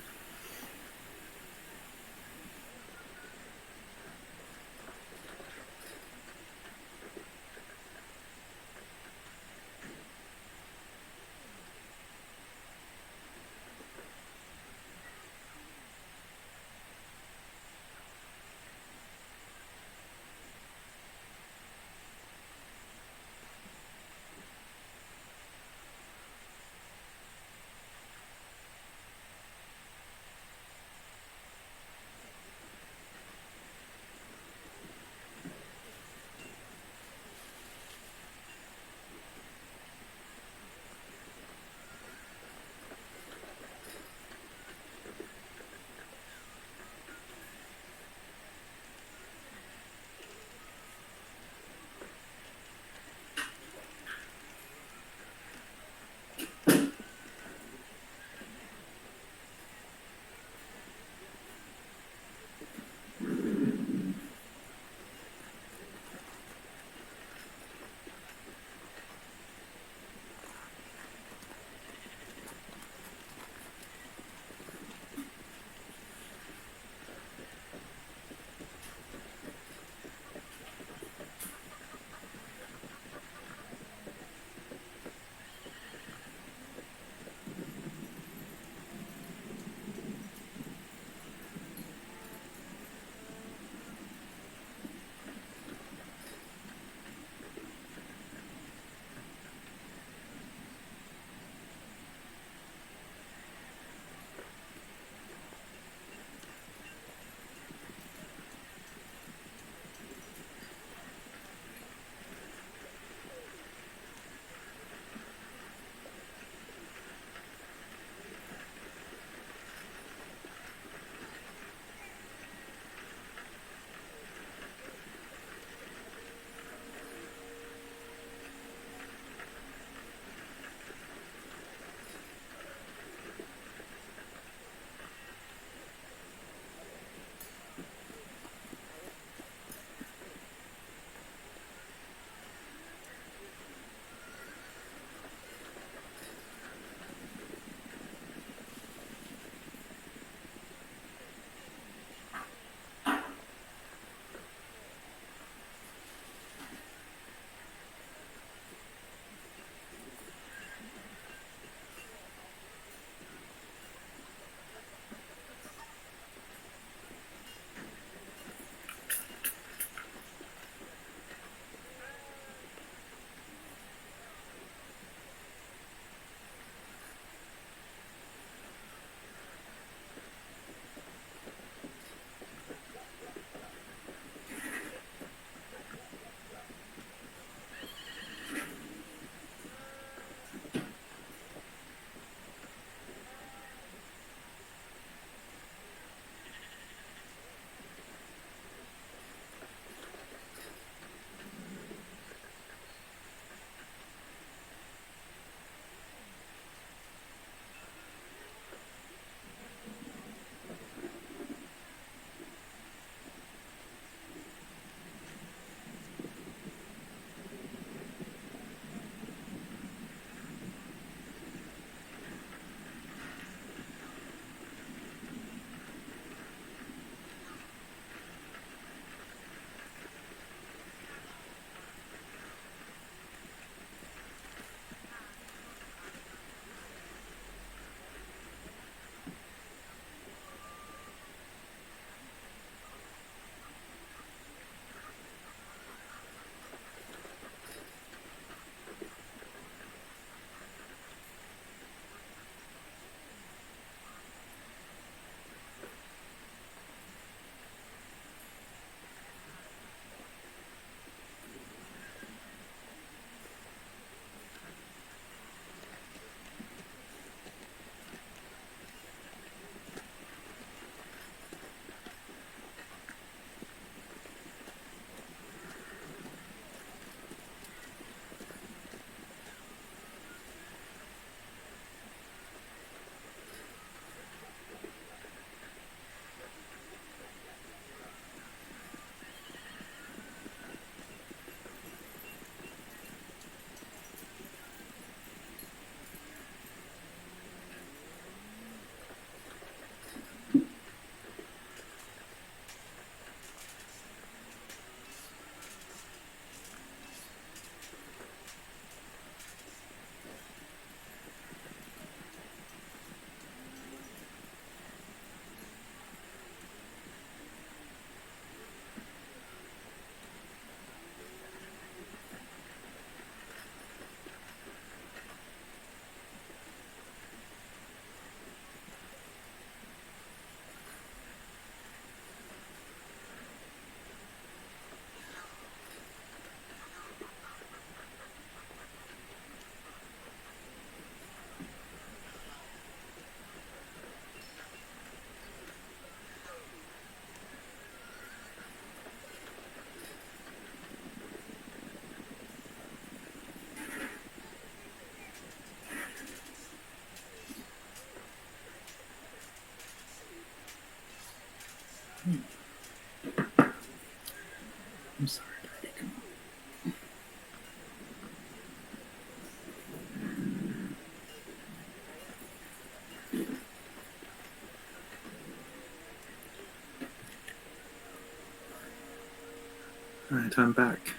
Speaker 6: point, I'm back.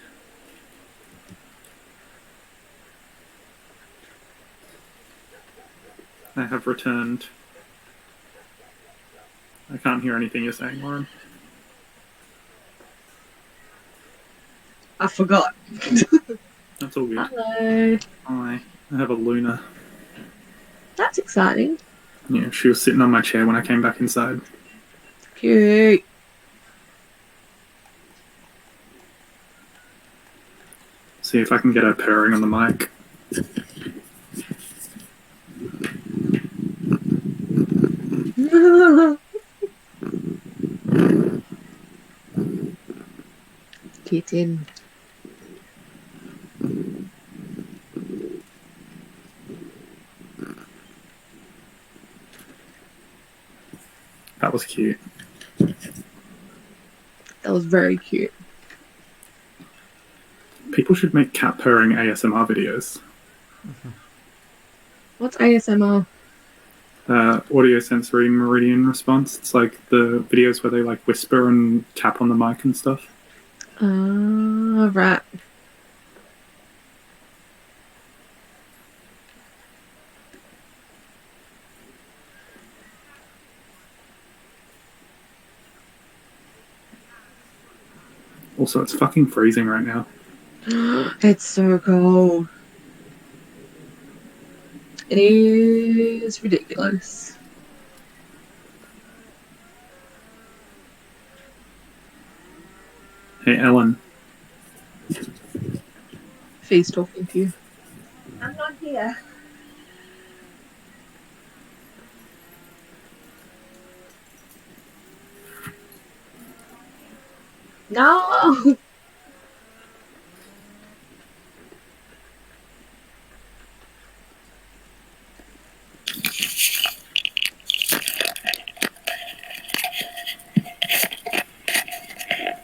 Speaker 6: I have returned. I can't hear anything you're saying, Lauren.
Speaker 9: I forgot.
Speaker 6: That's all good.
Speaker 9: Hello.
Speaker 6: Hi. I have a Luna.
Speaker 9: That's exciting.
Speaker 6: Yeah, she was sitting on my chair when I came back inside.
Speaker 9: Cute.
Speaker 6: See if I can get her purring on the mic.
Speaker 9: Kitten.
Speaker 6: That was cute.
Speaker 9: That was very cute.
Speaker 6: People should make cat purring ASMR videos.
Speaker 9: What's ASMR?
Speaker 6: Audio sensory meridian response. It's like the videos where they like whisper and tap on the mic and stuff.
Speaker 9: Right.
Speaker 6: Also, it's fucking freezing right now.
Speaker 9: It's so cold. It is ridiculous.
Speaker 6: Hey, Ellen.
Speaker 9: Fee's talking to you.
Speaker 4: I'm not here.
Speaker 9: No!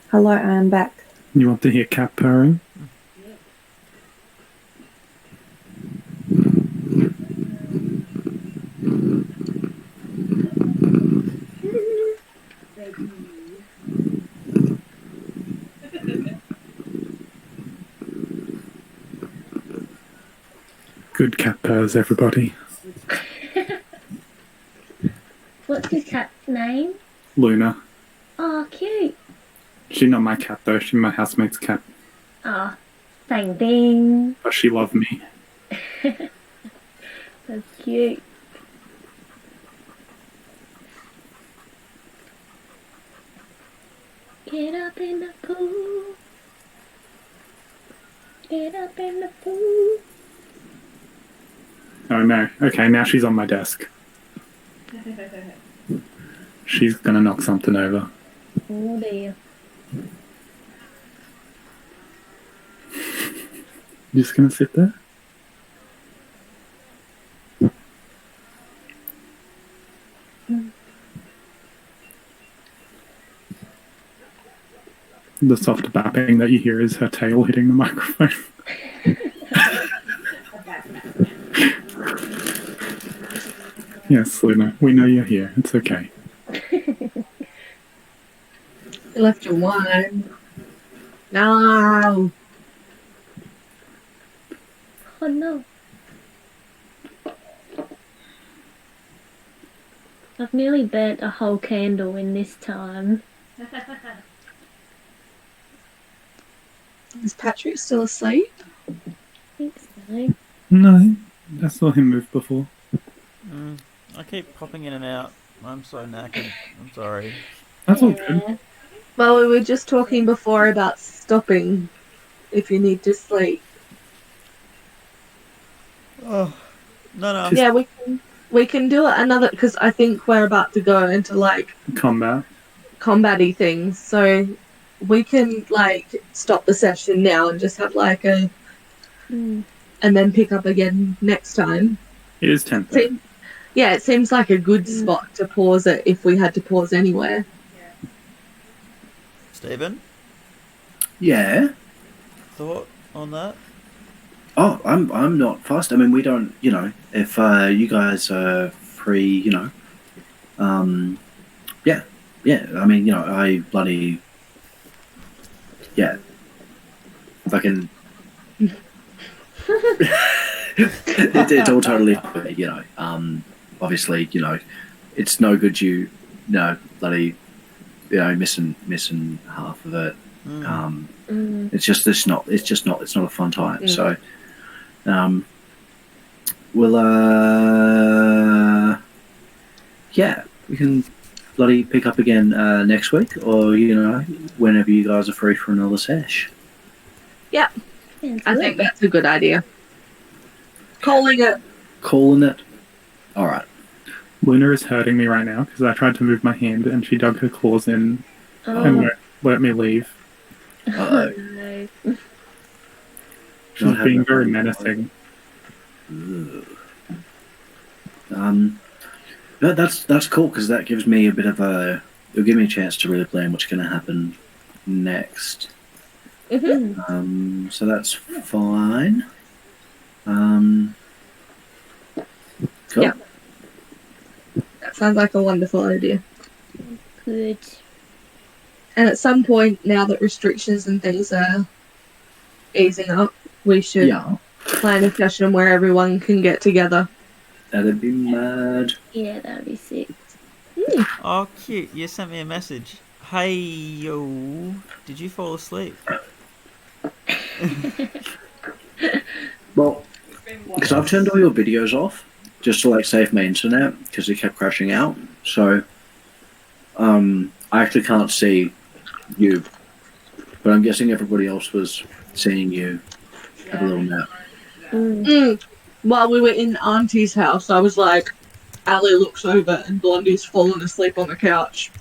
Speaker 4: Hello, I am back.
Speaker 6: You want to hear cat purring? Good cat purrs, everybody.
Speaker 7: What's your cat's name?
Speaker 6: Luna.
Speaker 7: Oh, cute.
Speaker 6: She's not my cat though, she's my housemate's cat.
Speaker 7: Oh, dang ding.
Speaker 6: But she loved me.
Speaker 7: That's cute. Get up in the pool. Get up in the pool.
Speaker 6: Oh no. Okay, now she's on my desk. She's gonna knock something over.
Speaker 7: Oh dear.
Speaker 6: You just gonna sit there? The soft bapping that you hear is her tail hitting the microphone. Yes, Luna, we know you're here. It's okay.
Speaker 9: You left your wine. No!
Speaker 7: Oh no. I've nearly burnt a whole candle in this time.
Speaker 9: Is Patrick still asleep?
Speaker 7: I think so.
Speaker 6: No, I saw him move before.
Speaker 5: I keep popping in and out. I'm so knackered. I'm sorry.
Speaker 6: That's all good.
Speaker 9: Well, we were just talking before about stopping if you need to sleep.
Speaker 5: Oh, no.
Speaker 9: Yeah, we can do it another, because I think we're about to go into like
Speaker 6: Combat.
Speaker 9: combat-y things, so we can like stop the session now and just have like a and then pick up again next time.
Speaker 6: It is 10:30.
Speaker 9: Yeah, it seems like a good spot to pause it if we had to pause anywhere.
Speaker 5: Stephen,
Speaker 2: Yeah.
Speaker 5: thought on that?
Speaker 2: Oh, I'm not fussed. I mean, we don't, if you guys are free, yeah. I mean, I bloody, yeah. fucking. It's all totally, obviously, it's no good bloody, missing half of it. It's just it's not a fun time. So, we'll we can bloody pick up again next week, or whenever you guys are free for another sesh.
Speaker 9: Yeah,
Speaker 7: Sounds
Speaker 9: I
Speaker 7: good.
Speaker 9: think that's a good idea. Calling it.
Speaker 2: All right.
Speaker 6: Luna is hurting me right now because I tried to move my hand and she dug her claws in and won't let me leave.
Speaker 2: Uh-oh.
Speaker 7: No.
Speaker 6: She's being very menacing.
Speaker 2: No, that's cool because that gives me a bit of it'll give me a chance to really plan what's going to happen next. So that's fine. Cool.
Speaker 9: Yeah. That sounds like a wonderful idea.
Speaker 7: Good.
Speaker 9: And at some point, now that restrictions and things are easing up, we should
Speaker 2: Yeah,
Speaker 9: plan a session where everyone can get together.
Speaker 2: that'd be mad.
Speaker 7: Yeah, that'd be sick.
Speaker 5: Oh, cute. You sent me a message. Hey, yo. Did you fall asleep?
Speaker 2: Well, because I've turned all your videos off just to save my internet because it kept crashing out. So, I actually can't see you, but I'm guessing everybody else was seeing you have a little nap.
Speaker 9: While we were in Auntie's house, I was like, Ali looks over and Blondie's fallen asleep on the couch.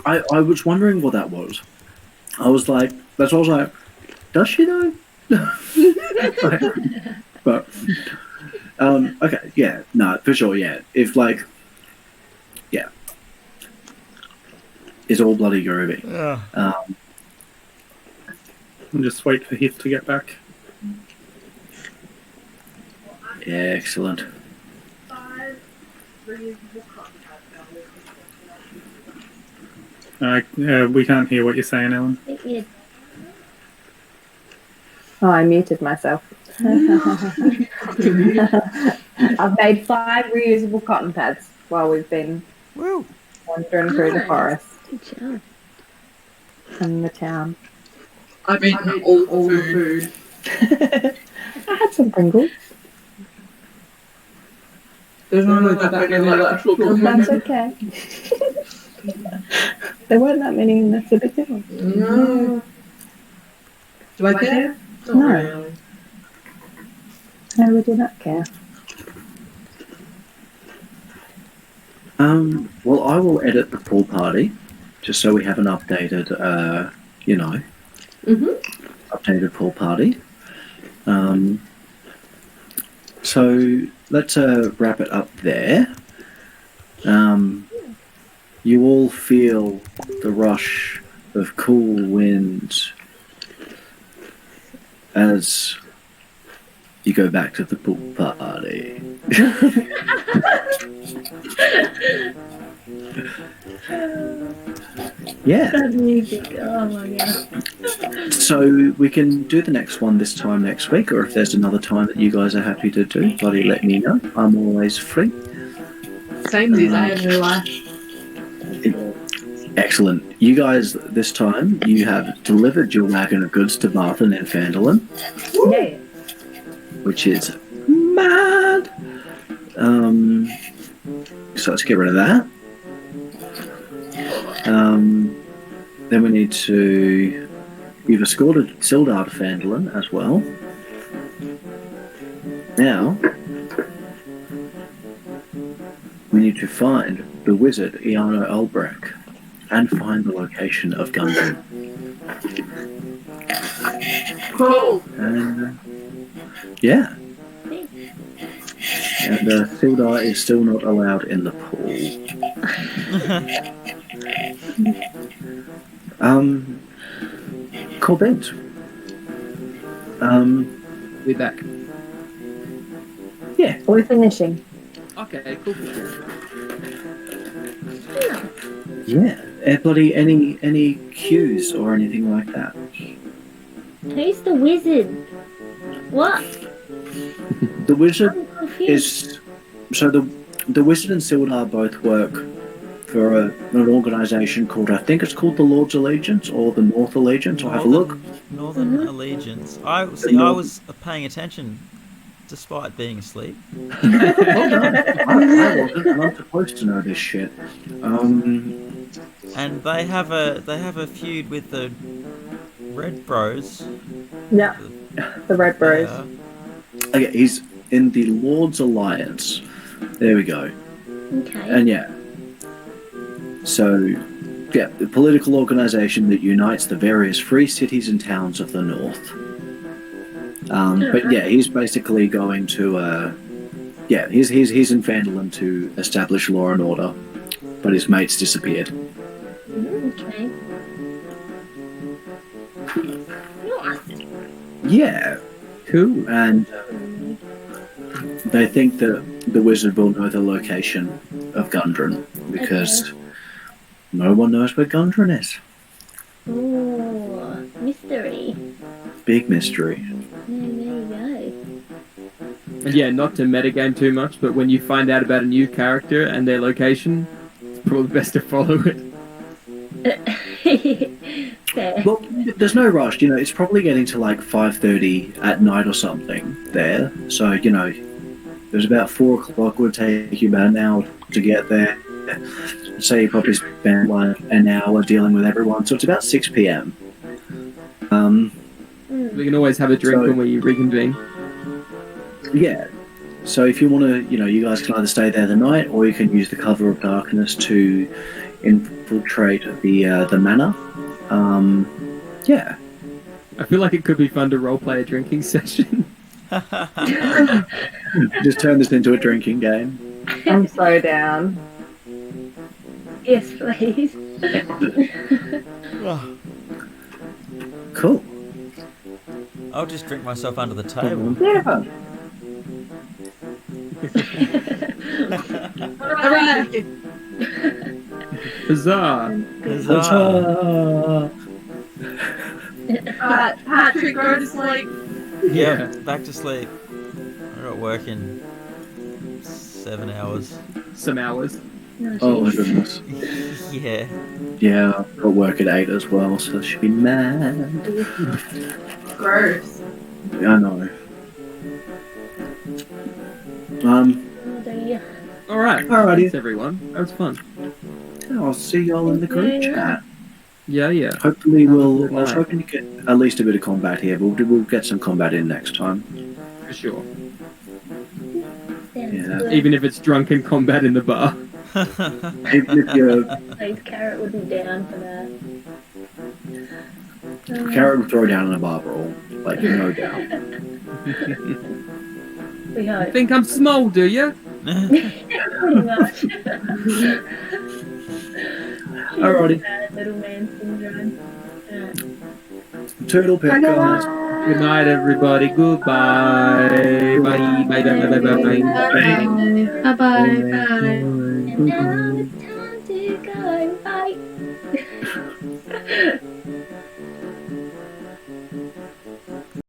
Speaker 2: I was wondering what that was. I was like, does she know? But okay, yeah, no, for sure, yeah. If it's all bloody groovy.
Speaker 6: And just wait for Heath to get back.
Speaker 2: Excellent.
Speaker 6: We can't hear what you're saying, Ellen.
Speaker 7: Yeah.
Speaker 3: Oh, I muted myself. I've made 5 reusable cotton pads while we've been wandering through the forest
Speaker 7: Good job.
Speaker 3: and the town.
Speaker 9: I mean, all the food.
Speaker 3: I had some Pringles.
Speaker 9: There's not that many actual
Speaker 3: That's okay. There weren't that many, and that's a big deal.
Speaker 9: No. Do I care?
Speaker 3: No. I really do not care.
Speaker 2: Well, I will edit the pool party just so we have an updated, updated pool party. So let's wrap it up there. You all feel the rush of cool wind as you go back to the pool party. Yeah.
Speaker 7: That music. Oh my god.
Speaker 2: So we can do the next one this time next week, or if there's another time that you guys are happy to do, bloody let me know. I'm always free.
Speaker 9: Same as I have no life.
Speaker 2: Excellent. You guys, this time, you have delivered your wagon of goods to Martin and Phandelver,
Speaker 3: Yeah.
Speaker 2: which is mad. So let's get rid of that. Then we need to... You've escorted Sildar to Phandelver as well. Now, we need to find the wizard Iano Albrecht and find the location of Gundam.
Speaker 9: Cool.
Speaker 2: And yeah. And Sildar is still not allowed in the pool. Corbett.
Speaker 8: Be back.
Speaker 2: Yeah.
Speaker 3: We're finishing.
Speaker 8: Okay, cool.
Speaker 2: Yeah. Everybody, any cues or anything like that?
Speaker 7: Who's the wizard? What?
Speaker 2: The wizard
Speaker 7: I'm confused.
Speaker 2: is so the wizard and Sildar both work for an organisation called, I think it's called the Lord's Allegiance or the North Allegiance. I'll have a look.
Speaker 5: Northern Allegiance. I was paying attention despite being asleep.
Speaker 2: I wasn't, and I'm supposed to know this shit.
Speaker 5: And they have a feud with the Red Bros.
Speaker 3: Yeah, the Red Bros.
Speaker 2: Okay, he's in the Lord's Alliance. There we go.
Speaker 7: Okay.
Speaker 2: And yeah. So, yeah, the political organisation that unites the various free cities and towns of the North. But yeah, he's basically going to, he's in Phandelver to establish law and order, but his mates disappeared.
Speaker 7: Okay.
Speaker 2: Yeah,
Speaker 8: Cool.
Speaker 2: and they think that the wizard will know the location of Gundren because no one knows where Gundren is.
Speaker 7: Ooh, mystery.
Speaker 2: Big mystery.
Speaker 7: There you
Speaker 8: And yeah, not to metagame too much, but when you find out about a new character and their location, it's probably best to follow it.
Speaker 7: go. Fair.
Speaker 2: Well, there's no rush. You know, it's probably getting to like 5:30 at night or something there. So you know, there's about 4 o'clock. Would take you about an hour to get there. Say you probably spend like an hour dealing with everyone. So it's about 6 p.m.
Speaker 8: We can always have a drink when we reconvene.
Speaker 2: Yeah. So if you want to, you know, you guys can either stay there the night, or you can use the cover of darkness to infiltrate the manor. Yeah.
Speaker 8: I feel like it could be fun to roleplay a drinking session.
Speaker 2: Just turn this into a drinking game.
Speaker 3: I'm so down.
Speaker 7: Yes, please.
Speaker 2: Cool.
Speaker 5: I'll just drink myself under the table.
Speaker 2: Yeah.
Speaker 9: Alright.
Speaker 8: Huzzah!
Speaker 5: Huzzah.
Speaker 9: Patrick, go to sleep.
Speaker 5: Yeah, back to sleep. I got work in 7 hours.
Speaker 8: Some hours.
Speaker 2: Oh my goodness.
Speaker 5: Yeah.
Speaker 2: Yeah, I've got work at 8 as well, so she'll be mad.
Speaker 4: Gross.
Speaker 2: Yeah, I know.
Speaker 7: Oh dear.
Speaker 8: Alright.
Speaker 2: Alrighty.
Speaker 8: Thanks, everyone. That was fun.
Speaker 2: I'll see y'all in the group chat.
Speaker 8: Yeah, yeah.
Speaker 2: Hopefully
Speaker 8: Have a
Speaker 2: I
Speaker 8: good
Speaker 2: was
Speaker 8: night.
Speaker 2: hoping to get at least a bit of combat here, but we'll get some combat in next time.
Speaker 8: For sure.
Speaker 7: Sounds
Speaker 2: Yeah.
Speaker 7: good.
Speaker 8: Even if it's drunken combat in the bar.
Speaker 2: Even if you're
Speaker 7: Please, Carrot would be down for that.
Speaker 2: Carrot will throw down in a bar brawl, like no doubt.
Speaker 7: We hope.
Speaker 8: Think I'm small, do you?
Speaker 7: Pretty much.
Speaker 2: Alrighty.
Speaker 7: Little man syndrome.
Speaker 2: Turtle pet guys.
Speaker 8: Good night, everybody. Goodbye. Bye. Bye. Bye. Bye. Bye. Bye. Bye.
Speaker 9: Bye bye. Bye.
Speaker 7: And now it's time